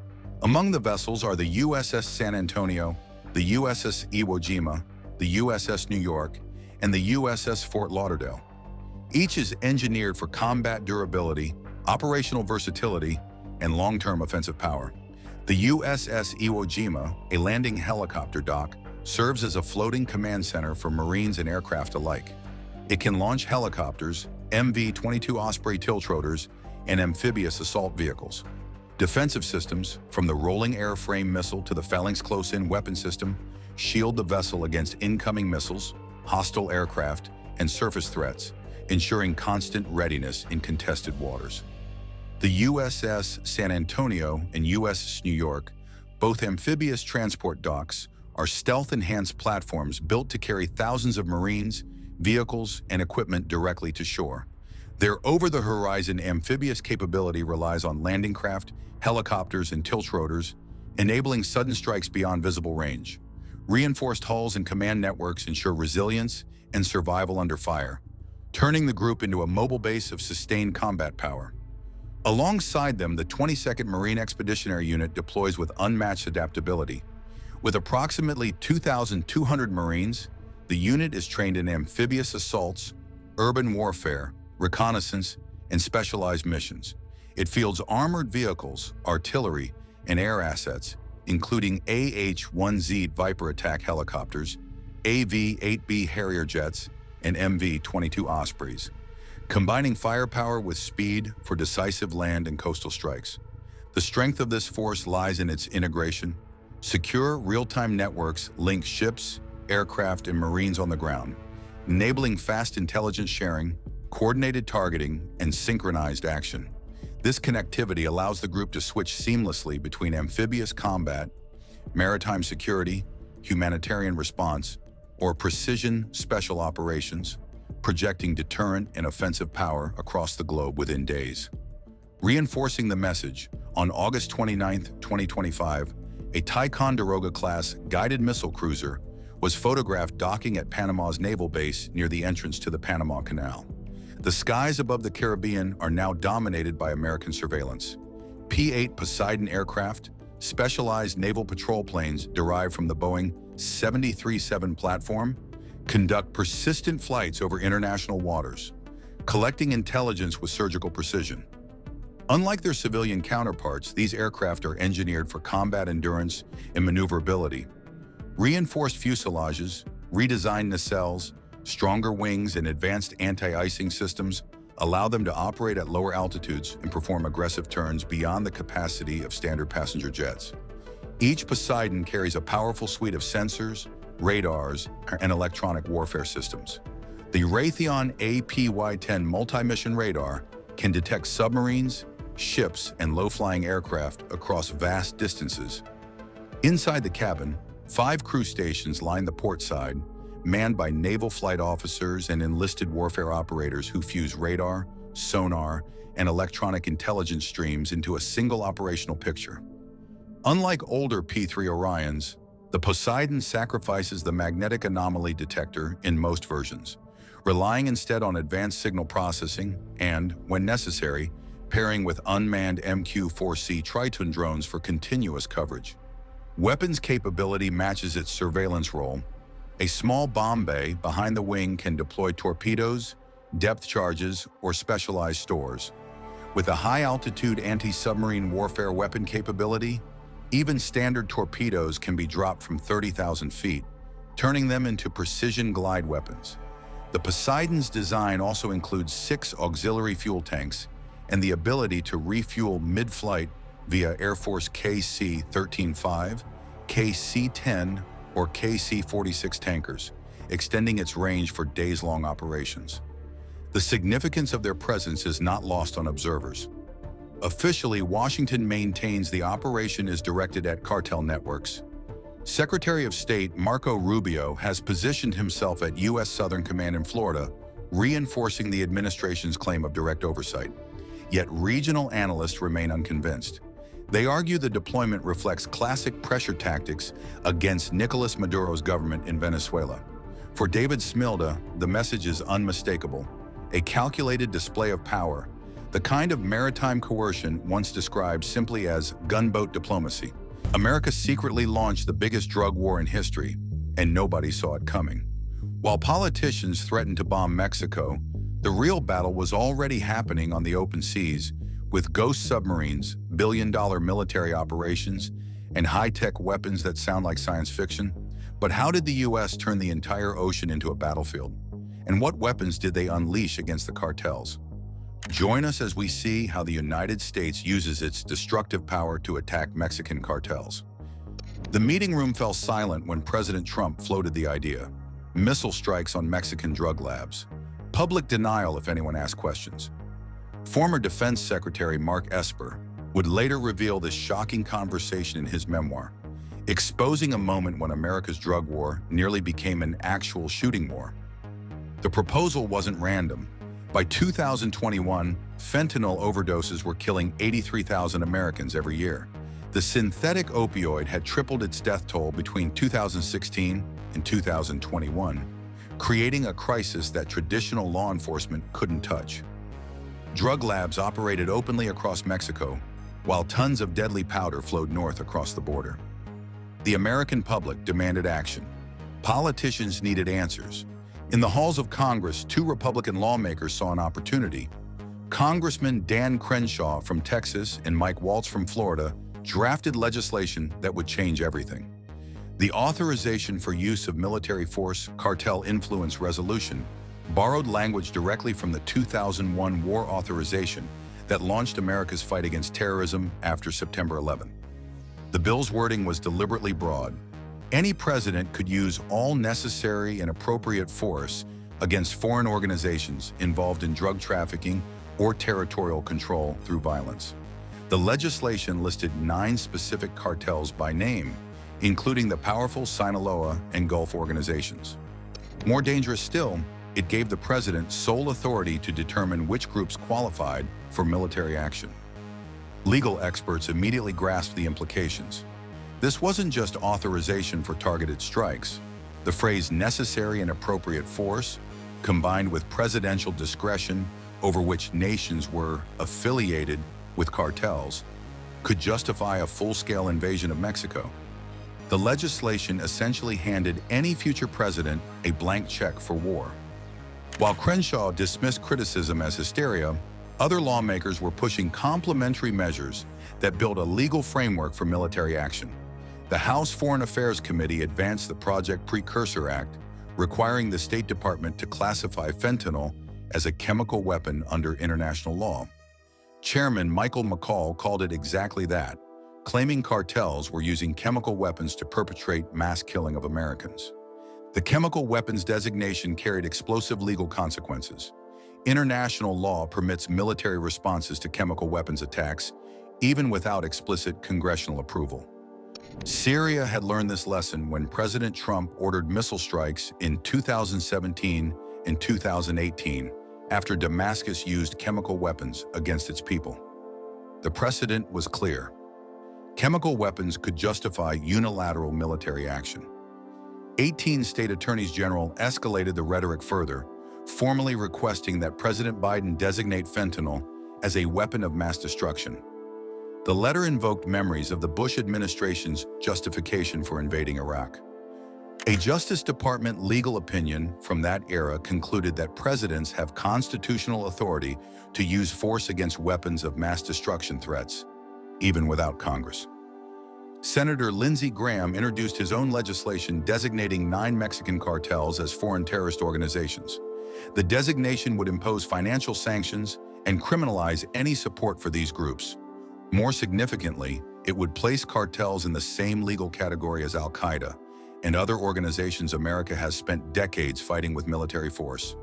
Among the vessels are the USS San Antonio, the USS Iwo Jima, the USS New York, and the USS Fort Lauderdale. Each is engineered for combat durability, operational versatility, and long-term offensive power. The USS Iwo Jima, a landing helicopter dock, serves as a floating command center for Marines and aircraft alike. It can launch helicopters, MV-22 Osprey tiltrotors, and amphibious assault vehicles. Defensive systems, from the rolling airframe missile to the Phalanx close-in weapon system, shield the vessel against incoming missiles, hostile aircraft, and surface threats, ensuring constant readiness in contested waters. The USS San Antonio and USS New York, both amphibious transport docks, are stealth-enhanced platforms built to carry thousands of Marines, vehicles, and equipment directly to shore. Their over-the-horizon amphibious capability relies on landing craft, helicopters, and tiltrotors, enabling sudden strikes beyond visible range. Reinforced hulls and command networks ensure resilience and survival under fire, turning the group into a mobile base of sustained combat power. Alongside them, the 22nd Marine Expeditionary Unit deploys with unmatched adaptability. With approximately 2,200 Marines, the unit is trained in amphibious assaults, urban warfare, reconnaissance, and specialized missions. It fields armored vehicles, artillery, and air assets, including AH-1Z Viper attack helicopters, AV-8B Harrier jets, and MV-22 Ospreys, combining firepower with speed for decisive land and coastal strikes. The strength of this force lies in its integration. Secure, real-time networks link ships, aircraft, and Marines on the ground, enabling fast intelligence sharing, coordinated targeting, and synchronized action. This connectivity allows the group to switch seamlessly between amphibious combat, maritime security, humanitarian response, or precision special operations, projecting deterrent and offensive power across the globe within days. Reinforcing the message, on August 29, 2025, a Ticonderoga-class guided missile cruiser was photographed docking at Panama's naval base near the entrance to the Panama Canal. The skies above the Caribbean are now dominated by American surveillance. P-8 Poseidon aircraft, specialized naval patrol planes derived from the Boeing 737 platform, conduct persistent flights over international waters, collecting intelligence with surgical precision. Unlike their civilian counterparts, these aircraft are engineered for combat endurance and maneuverability. Reinforced fuselages, redesigned nacelles, stronger wings, and advanced anti-icing systems allow them to operate at lower altitudes and perform aggressive turns beyond the capacity of standard passenger jets. Each Poseidon carries a powerful suite of sensors, radars, and electronic warfare systems. The Raytheon APY-10 multi-mission radar can detect submarines, ships, and low-flying aircraft across vast distances. Inside the cabin, 5 crew stations line the port side, manned by naval flight officers and enlisted warfare operators who fuse radar, sonar, and electronic intelligence streams into a single operational picture. Unlike older P-3 Orions, the Poseidon sacrifices the magnetic anomaly detector in most versions, relying instead on advanced signal processing and, when necessary, pairing with unmanned MQ-4C Triton drones for continuous coverage. Weapons capability matches its surveillance role. A small bomb bay behind the wing can deploy torpedoes, depth charges, or specialized stores. With a high-altitude anti-submarine warfare weapon capability, even standard torpedoes can be dropped from 30,000 feet, turning them into precision glide weapons. The Poseidon's design also includes 6 auxiliary fuel tanks and the ability to refuel mid-flight via Air Force KC-13-5, KC-10, or KC-46 tankers, extending its range for days-long operations. The significance of their presence is not lost on observers. Officially, Washington maintains the operation is directed at cartel networks. Secretary of State Marco Rubio has positioned himself at U.S. Southern Command in Florida, reinforcing the administration's claim of direct oversight. Yet regional analysts remain unconvinced. They argue the deployment reflects classic pressure tactics against Nicolas Maduro's government in Venezuela. For David Smilda, the message is unmistakable: a calculated display of power, the kind of maritime coercion once described simply as gunboat diplomacy. America secretly launched the biggest drug war in history, and nobody saw it coming. While politicians threatened to bomb Mexico, the real battle was already happening on the open seas, with ghost submarines, billion-dollar military operations, and high-tech weapons that sound like science fiction. But how did the U.S. turn the entire ocean into a battlefield? And what weapons did they unleash against the cartels? Join us as we see how the United States uses its destructive power to attack Mexican cartels. The meeting room fell silent when President Trump floated the idea: missile strikes on Mexican drug labs. Public denial if anyone asked questions. Former Defense Secretary Mark Esper would later reveal this shocking conversation in his memoir, exposing a moment when America's drug war nearly became an actual shooting war. The proposal wasn't random. By 2021, fentanyl overdoses were killing 83,000 Americans every year. The synthetic opioid had tripled its death toll between 2016 and 2021, creating a crisis that traditional law enforcement couldn't touch. Drug labs operated openly across Mexico, while tons of deadly powder flowed north across the border. The American public demanded action. Politicians needed answers. In the halls of Congress, 2 Republican lawmakers saw an opportunity. Congressman Dan Crenshaw from Texas and Mike Waltz from Florida drafted legislation that would change everything. The Authorization for Use of Military Force Cartel Influence Resolution borrowed language directly from the 2001 War Authorization that launched America's fight against terrorism after September 11. The bill's wording was deliberately broad. Any president could use all necessary and appropriate force against foreign organizations involved in drug trafficking or territorial control through violence. The legislation listed 9 specific cartels by name, including the powerful Sinaloa and Gulf organizations. More dangerous still, it gave the president sole authority to determine which groups qualified for military action. Legal experts immediately grasped the implications. This wasn't just authorization for targeted strikes. The phrase necessary and appropriate force, combined with presidential discretion over which nations were affiliated with cartels, could justify a full-scale invasion of Mexico. The legislation essentially handed any future president a blank check for war. While Crenshaw dismissed criticism as hysteria, other lawmakers were pushing complementary measures that built a legal framework for military action. The House Foreign Affairs Committee advanced the Project Precursor Act, requiring the State Department to classify fentanyl as a chemical weapon under international law. Chairman Michael McCall called it exactly that, claiming cartels were using chemical weapons to perpetrate mass killing of Americans. The chemical weapons designation carried explosive legal consequences. International law permits military responses to chemical weapons attacks, even without explicit congressional approval. Syria had learned this lesson when President Trump ordered missile strikes in 2017 and 2018 after Damascus used chemical weapons against its people. The precedent was clear. Chemical weapons could justify unilateral military action. 18 state attorneys general escalated the rhetoric further, formally requesting that President Biden designate fentanyl as a weapon of mass destruction. The letter invoked memories of the Bush administration's justification for invading Iraq. A Justice Department legal opinion from that era concluded that presidents have constitutional authority to use force against weapons of mass destruction threats, even without Congress. Senator Lindsey Graham introduced his own legislation designating 9 Mexican cartels as foreign terrorist organizations. The designation would impose financial sanctions and criminalize any support for these groups. More significantly, it would place cartels in the same legal category as Al-Qaeda and other organizations America has spent decades fighting with military force.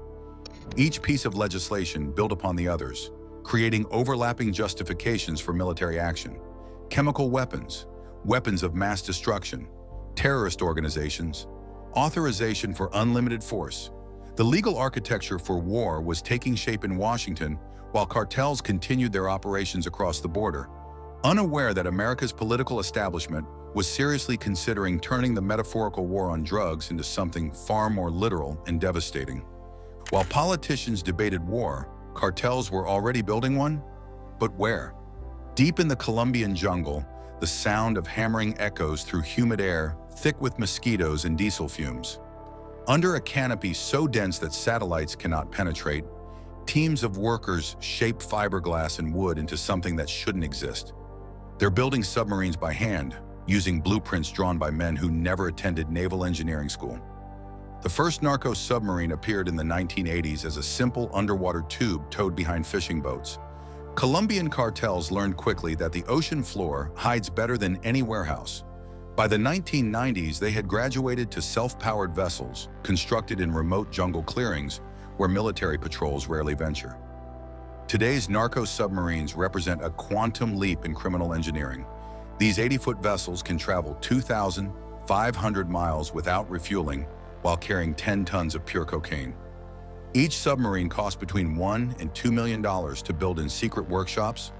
Each piece of legislation built upon the others, creating overlapping justifications for military action. Chemical weapons, weapons of mass destruction, terrorist organizations, authorization for unlimited force. The legal architecture for war was taking shape in Washington while cartels continued their operations across the border, unaware that America's political establishment was seriously considering turning the metaphorical war on drugs into something far more literal and devastating. While politicians debated war, cartels were already building one? But where? Deep in the Colombian jungle, the sound of hammering echoes through humid air, thick with mosquitoes and diesel fumes. Under a canopy so dense that satellites cannot penetrate, teams of workers shape fiberglass and wood into something that shouldn't exist. They're building submarines by hand, using blueprints drawn by men who never attended naval engineering school. The first narco submarine appeared in the 1980s as a simple underwater tube towed behind fishing boats. Colombian cartels learned quickly that the ocean floor hides better than any warehouse. By the 1990s, they had graduated to self-powered vessels, constructed in remote jungle clearings where military patrols rarely venture. Today's narco submarines represent a quantum leap in criminal engineering. These 80-foot vessels can travel 2,500 miles without refueling while carrying 10 tons of pure cocaine. Each submarine costs between $1 and $2 million to build in secret workshops,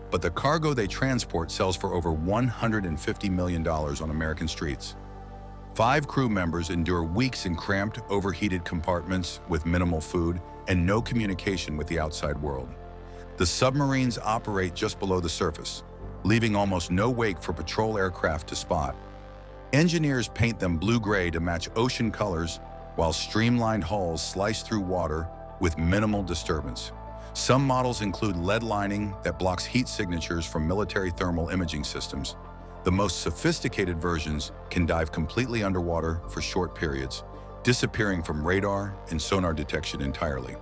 but the cargo they transport sells for over $150 million on American streets. 5 crew members endure weeks in cramped, overheated compartments with minimal food and no communication with the outside world. The submarines operate just below the surface, leaving almost no wake for patrol aircraft to spot. Engineers paint them blue-gray to match ocean colors, while streamlined hulls slice through water with minimal disturbance. Some models include lead lining that blocks heat signatures from military thermal imaging systems. The most sophisticated versions can dive completely underwater for short periods, disappearing from radar and sonar detection entirely.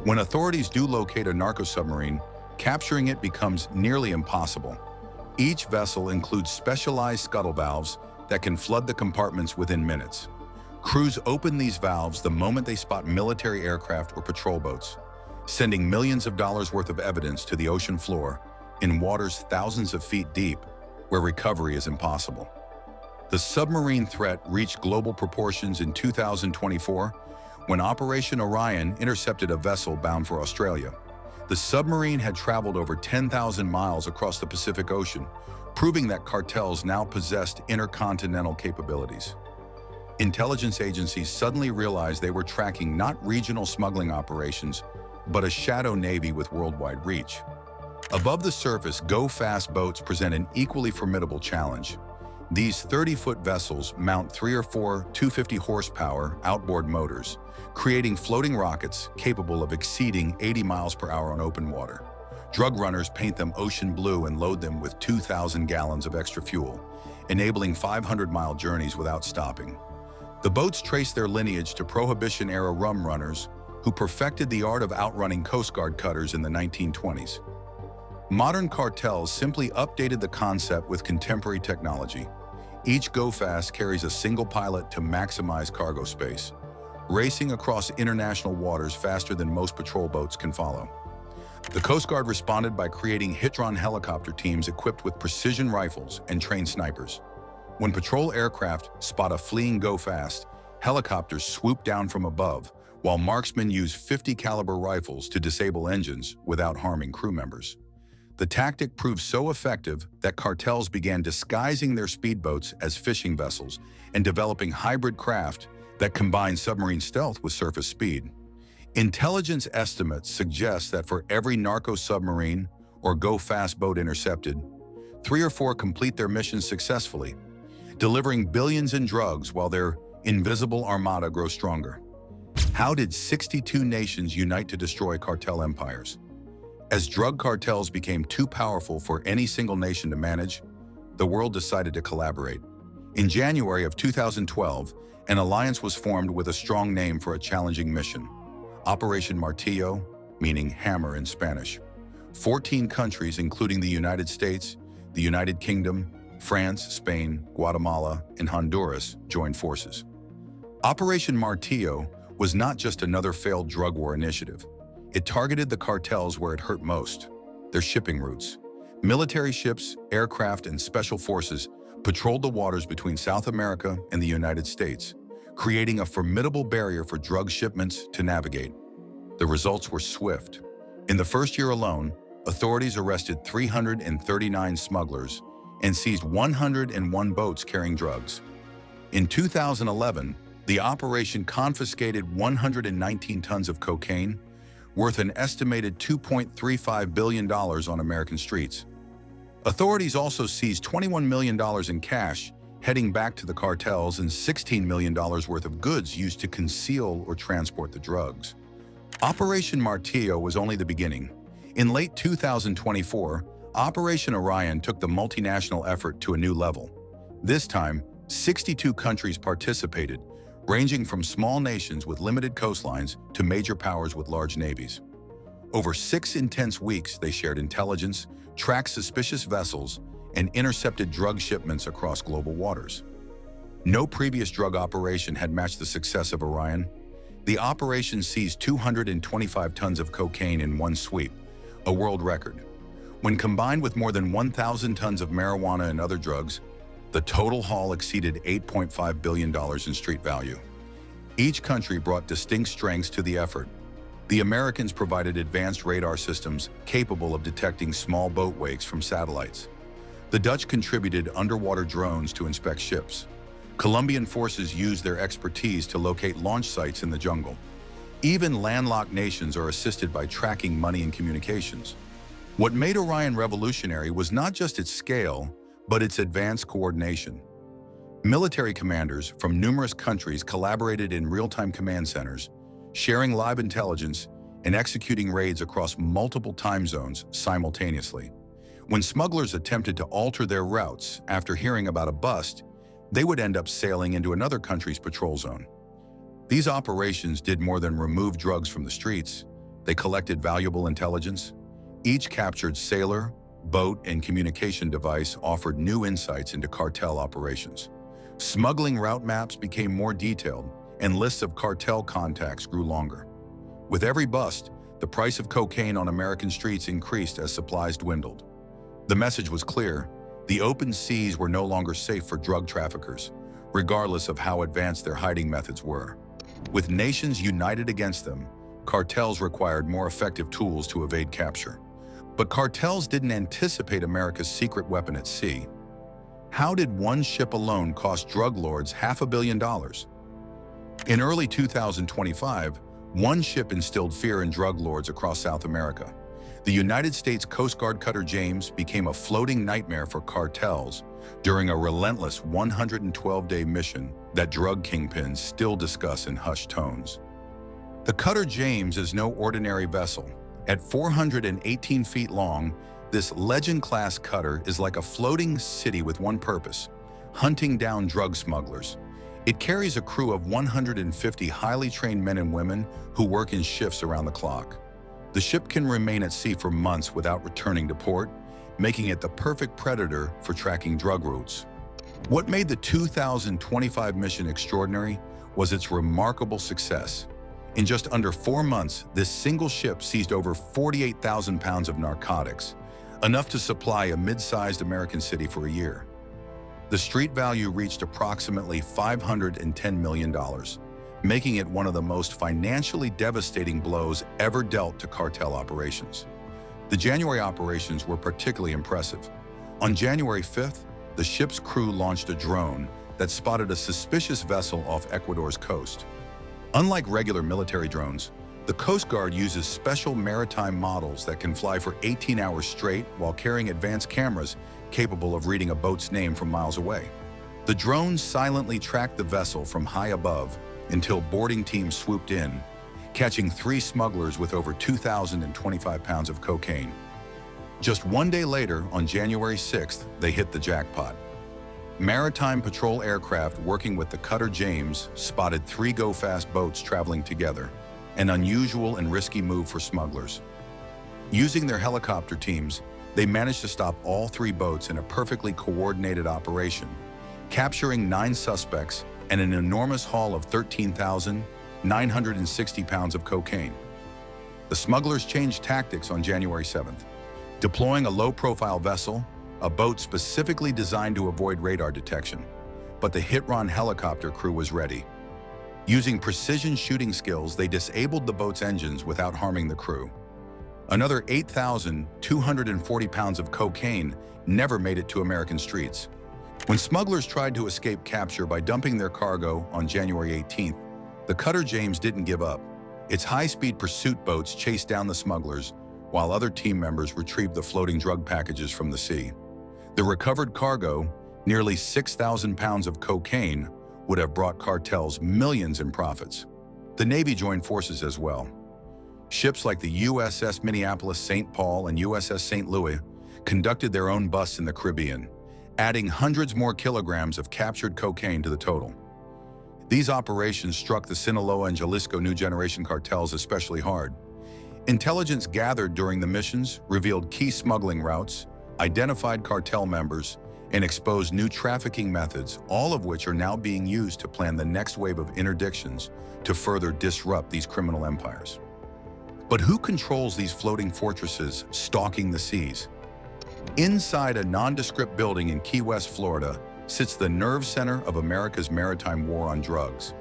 When authorities do locate a narco submarine, capturing it becomes nearly impossible. Each vessel includes specialized scuttle valves that can flood the compartments within minutes. Crews open these valves the moment they spot military aircraft or patrol boats, sending millions of dollars worth of evidence to the ocean floor in waters thousands of feet deep, where recovery is impossible. The submarine threat reached global proportions in 2024 when Operation Orion intercepted a vessel bound for Australia. The submarine had traveled over 10,000 miles across the Pacific Ocean, proving that cartels now possessed intercontinental capabilities. Intelligence agencies suddenly realized they were tracking not regional smuggling operations, but a shadow navy with worldwide reach. Above the surface, go-fast boats present an equally formidable challenge. These 30-foot vessels mount 3 or 4 250-horsepower outboard motors, creating floating rockets capable of exceeding 80 miles per hour on open water. Drug runners paint them ocean blue and load them with 2,000 gallons of extra fuel, enabling 500-mile journeys without stopping. The boats trace their lineage to Prohibition-era rum runners who perfected the art of outrunning Coast Guard cutters in the 1920s. Modern cartels simply updated the concept with contemporary technology. Each go-fast carries a single pilot to maximize cargo space, racing across international waters faster than most patrol boats can follow. The Coast Guard responded by creating hit-run helicopter teams equipped with precision rifles and trained snipers. When patrol aircraft spot a fleeing go-fast, helicopters swoop down from above, while marksmen use 50-caliber rifles to disable engines without harming crew members. The tactic proved so effective that cartels began disguising their speedboats as fishing vessels and developing hybrid craft that combine submarine stealth with surface speed. Intelligence estimates suggest that for every narco-submarine or go-fast boat intercepted, 3 or 4 complete their missions successfully, delivering billions in drugs while their invisible armada grows stronger. How did 62 nations unite to destroy cartel empires? As drug cartels became too powerful for any single nation to manage, the world decided to collaborate. In January of 2012, an alliance was formed with a strong name for a challenging mission: Operation Martillo, meaning hammer in Spanish. 14 countries, including the United States, the United Kingdom, France, Spain, Guatemala, and Honduras, joined forces. Operation Martillo was not just another failed drug war initiative. It targeted the cartels where it hurt most: their shipping routes. Military ships, aircraft, and special forces patrolled the waters between South America and the United States, creating a formidable barrier for drug shipments to navigate. The results were swift. In the first year alone, authorities arrested 339 smugglers and seized 101 boats carrying drugs. In 2011, the operation confiscated 119 tons of cocaine, worth an estimated $2.35 billion on American streets. Authorities also seized $21 million in cash heading back to the cartels and $16 million worth of goods used to conceal or transport the drugs. Operation Martillo was only the beginning. In late 2024, Operation Orion took the multinational effort to a new level. This time, 62 countries participated, ranging from small nations with limited coastlines to major powers with large navies. Over 6 intense weeks, they shared intelligence, tracked suspicious vessels, and intercepted drug shipments across global waters. No previous drug operation had matched the success of Orion. The operation seized 225 tons of cocaine in one sweep, a world record. When combined with more than 1,000 tons of marijuana and other drugs, the total haul exceeded $8.5 billion in street value. Each country brought distinct strengths to the effort. The Americans provided advanced radar systems capable of detecting small boat wakes from satellites. The Dutch contributed underwater drones to inspect ships. Colombian forces used their expertise to locate launch sites in the jungle. Even landlocked nations are assisted by tracking money and communications. What made Orion revolutionary was not just its scale, but its advanced coordination. Military commanders from numerous countries collaborated in real-time command centers, sharing live intelligence and executing raids across multiple time zones simultaneously. When smugglers attempted to alter their routes after hearing about a bust, they would end up sailing into another country's patrol zone. These operations did more than remove drugs from the streets. They collected valuable intelligence. Each captured sailor, boat, and communication device offered new insights into cartel operations. Smuggling route maps became more detailed, and lists of cartel contacts grew longer. With every bust, the price of cocaine on American streets increased as supplies dwindled. The message was clear: the open seas were no longer safe for drug traffickers, regardless of how advanced their hiding methods were. With nations united against them, cartels required more effective tools to evade capture. But cartels didn't anticipate America's secret weapon at sea. How did one ship alone cost drug lords $500 million? In early 2025, one ship instilled fear in drug lords across South America. The United States Coast Guard cutter James became a floating nightmare for cartels during a relentless 112-day mission that drug kingpins still discuss in hushed tones. The cutter James is no ordinary vessel. At 418 feet long, this legend-class cutter is like a floating city with one purpose: hunting down drug smugglers. It carries a crew of 150 highly trained men and women who work in shifts around the clock. The ship can remain at sea for months without returning to port, making it the perfect predator for tracking drug routes. What made the 2025 mission extraordinary was its remarkable success. In just under 4 months, this single ship seized over 48,000 pounds of narcotics, enough to supply a mid-sized American city for a year. The street value reached approximately $510 million, making it one of the most financially devastating blows ever dealt to cartel operations. The January operations were particularly impressive. On January 5th, the ship's crew launched a drone that spotted a suspicious vessel off Ecuador's coast. Unlike regular military drones, The Coast Guard uses special maritime models that can fly for 18 hours straight while carrying advanced cameras capable of reading a boat's name from miles away. The drones silently tracked the vessel from high above until boarding teams swooped in, catching 3 smugglers with over 2,025 pounds of cocaine. Just one day later, on January 6th, they hit the jackpot. Maritime patrol aircraft working with the cutter James spotted 3 go-fast boats traveling together, an unusual and risky move for smugglers. Using their helicopter teams, they managed to stop all 3 boats in a perfectly coordinated operation, capturing 9 suspects and an enormous haul of 13,960 pounds of cocaine. The smugglers changed tactics on January 7th, deploying a low-profile vessel, a boat specifically designed to avoid radar detection. But the hit-run helicopter crew was ready. Using precision shooting skills, they disabled the boat's engines without harming the crew. Another 8,240 pounds of cocaine never made it to American streets. When smugglers tried to escape capture by dumping their cargo on January 18th, the cutter James didn't give up. Its high-speed pursuit boats chased down the smugglers, while other team members retrieved the floating drug packages from the sea. The recovered cargo, nearly 6,000 pounds of cocaine, would have brought cartels millions in profits. The Navy joined forces as well. Ships like the USS Minneapolis St. Paul and USS St. Louis conducted their own busts in the Caribbean, adding hundreds more kilograms of captured cocaine to the total. These operations struck the Sinaloa and Jalisco New Generation cartels especially hard. Intelligence gathered during the missions revealed key smuggling routes, identified cartel members, and exposed new trafficking methods, all of which are now being used to plan the next wave of interdictions to further disrupt these criminal empires. But who controls these floating fortresses stalking the seas? Inside a nondescript building in Key West, Florida, sits the nerve center of America's maritime war on drugs.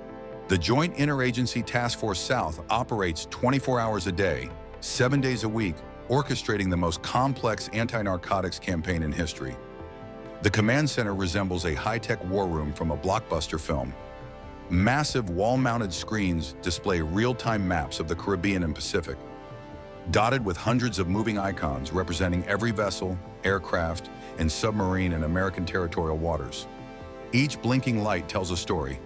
The Joint Interagency Task Force South operates 24 hours a day, 7 days a week, orchestrating the most complex anti-narcotics campaign in history. The command center resembles a high-tech war room from a blockbuster film. Massive wall-mounted screens display real-time maps of the Caribbean and Pacific, dotted with hundreds of moving icons representing every vessel, aircraft, and submarine in American territorial waters. Each blinking light tells a story.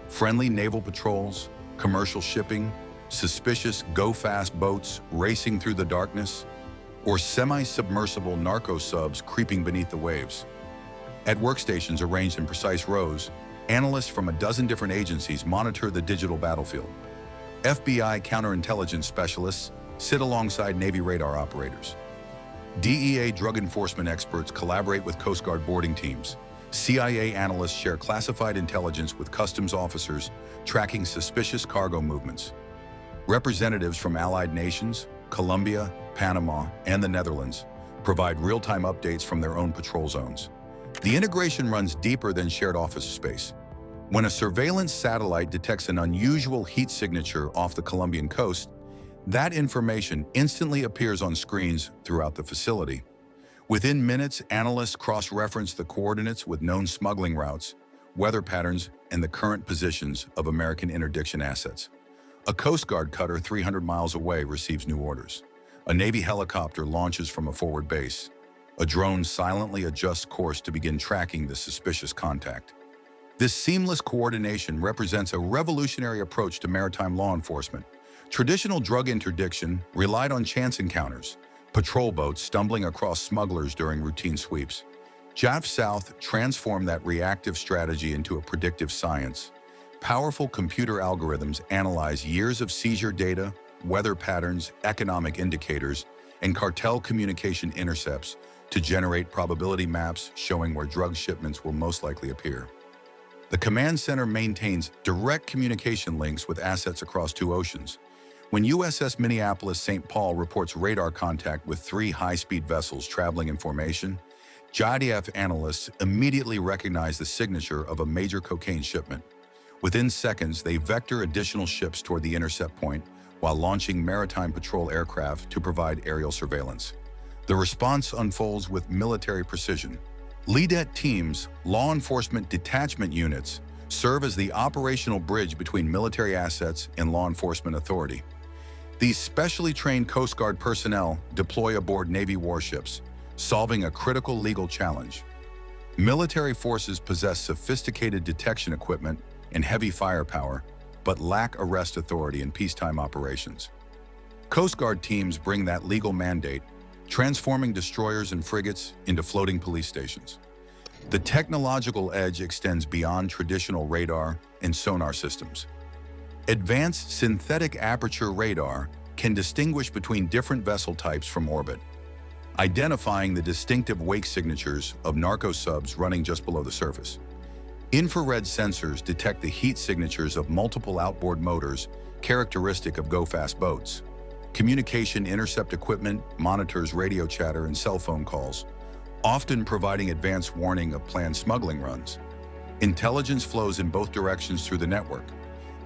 Friendly naval patrols, commercial shipping, suspicious go-fast boats racing through the darkness, or semi-submersible narco subs creeping beneath the waves. At workstations arranged in precise rows, analysts from a dozen different agencies monitor the digital battlefield. FBI counterintelligence specialists sit alongside Navy radar operators. DEA drug enforcement experts collaborate with Coast Guard boarding teams. CIA analysts share classified intelligence with customs officers tracking suspicious cargo movements. Representatives from allied nations, Colombia, Panama, and the Netherlands provide real-time updates from their own patrol zones. The integration runs deeper than shared office space. When a surveillance satellite detects an unusual heat signature off the Colombian coast, that information instantly appears on screens throughout the facility. Within minutes, analysts cross-reference the coordinates with known smuggling routes, weather patterns, and the current positions of American interdiction assets. A Coast Guard cutter 300 miles away receives new orders. A Navy helicopter launches from a forward base. A drone silently adjusts course to begin tracking the suspicious contact. This seamless coordination represents a revolutionary approach to maritime law enforcement. Traditional drug interdiction relied on chance encounters, patrol boats stumbling across smugglers during routine sweeps. JAF South transformed that reactive strategy into a predictive science. Powerful computer algorithms analyze years of seizure data, weather patterns, economic indicators, and cartel communication intercepts to generate probability maps showing where drug shipments will most likely appear. The command center maintains direct communication links with assets across 2 oceans. When USS Minneapolis St. Paul reports radar contact with 3 high-speed vessels traveling in formation, JIDF analysts immediately recognize the signature of a major cocaine shipment. Within seconds, they vector additional ships toward the intercept point while launching maritime patrol aircraft to provide aerial surveillance. The response unfolds with military precision. LEDET teams, law enforcement detachment units, serve as the operational bridge between military assets and law enforcement authority. These specially trained Coast Guard personnel deploy aboard Navy warships, solving a critical legal challenge. Military forces possess sophisticated detection equipment and heavy firepower, but lack arrest authority in peacetime operations. Coast Guard teams bring that legal mandate, transforming destroyers and frigates into floating police stations. The technological edge extends beyond traditional radar and sonar systems. Advanced synthetic aperture radar can distinguish between different vessel types from orbit, identifying the distinctive wake signatures of narco subs running just below the surface. Infrared sensors detect the heat signatures of multiple outboard motors characteristic of go-fast boats. Communication intercept equipment monitors radio chatter and cell phone calls, often providing advance warning of planned smuggling runs. Intelligence flows in both directions through the network.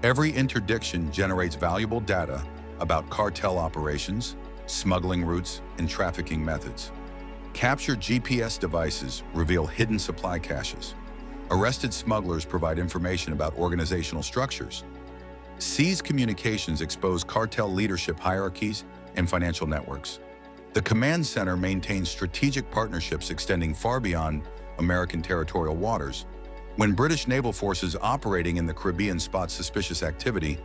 Every interdiction generates valuable data about cartel operations, smuggling routes, and trafficking methods. Captured GPS devices reveal hidden supply caches. Arrested smugglers provide information about organizational structures. Seized communications expose cartel leadership hierarchies and financial networks. The command center maintains strategic partnerships extending far beyond American territorial waters. When British naval forces operating in the Caribbean spot suspicious activity,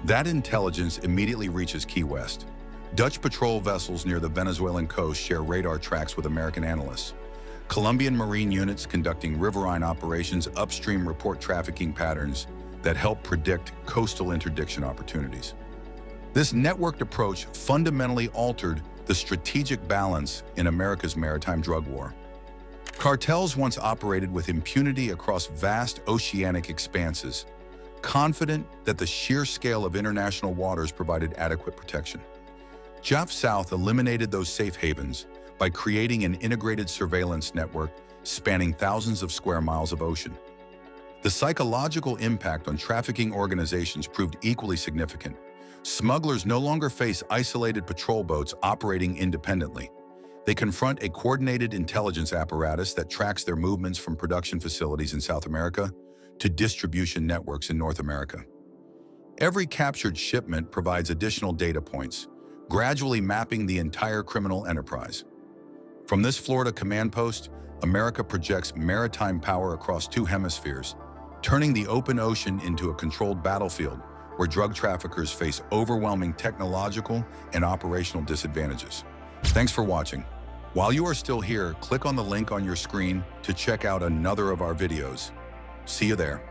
that intelligence immediately reaches Key West. Dutch patrol vessels near the Venezuelan coast share radar tracks with American analysts. Colombian Marine units conducting riverine operations upstream report trafficking patterns that help predict coastal interdiction opportunities. This networked approach fundamentally altered the strategic balance in America's maritime drug war. Cartels once operated with impunity across vast oceanic expanses, confident that the sheer scale of international waters provided adequate protection. JAF South eliminated those safe havens by creating an integrated surveillance network spanning thousands of square miles of ocean. The psychological impact on trafficking organizations proved equally significant. Smugglers no longer face isolated patrol boats operating independently. They confront a coordinated intelligence apparatus that tracks their movements from production facilities in South America to distribution networks in North America. Every captured shipment provides additional data points, gradually mapping the entire criminal enterprise. From this Florida command post, America projects maritime power across two hemispheres, turning the open ocean into a controlled battlefield where drug traffickers face overwhelming technological and operational disadvantages. Thanks for watching. While you are still here, click on the link on your screen to check out another of our videos. See you there.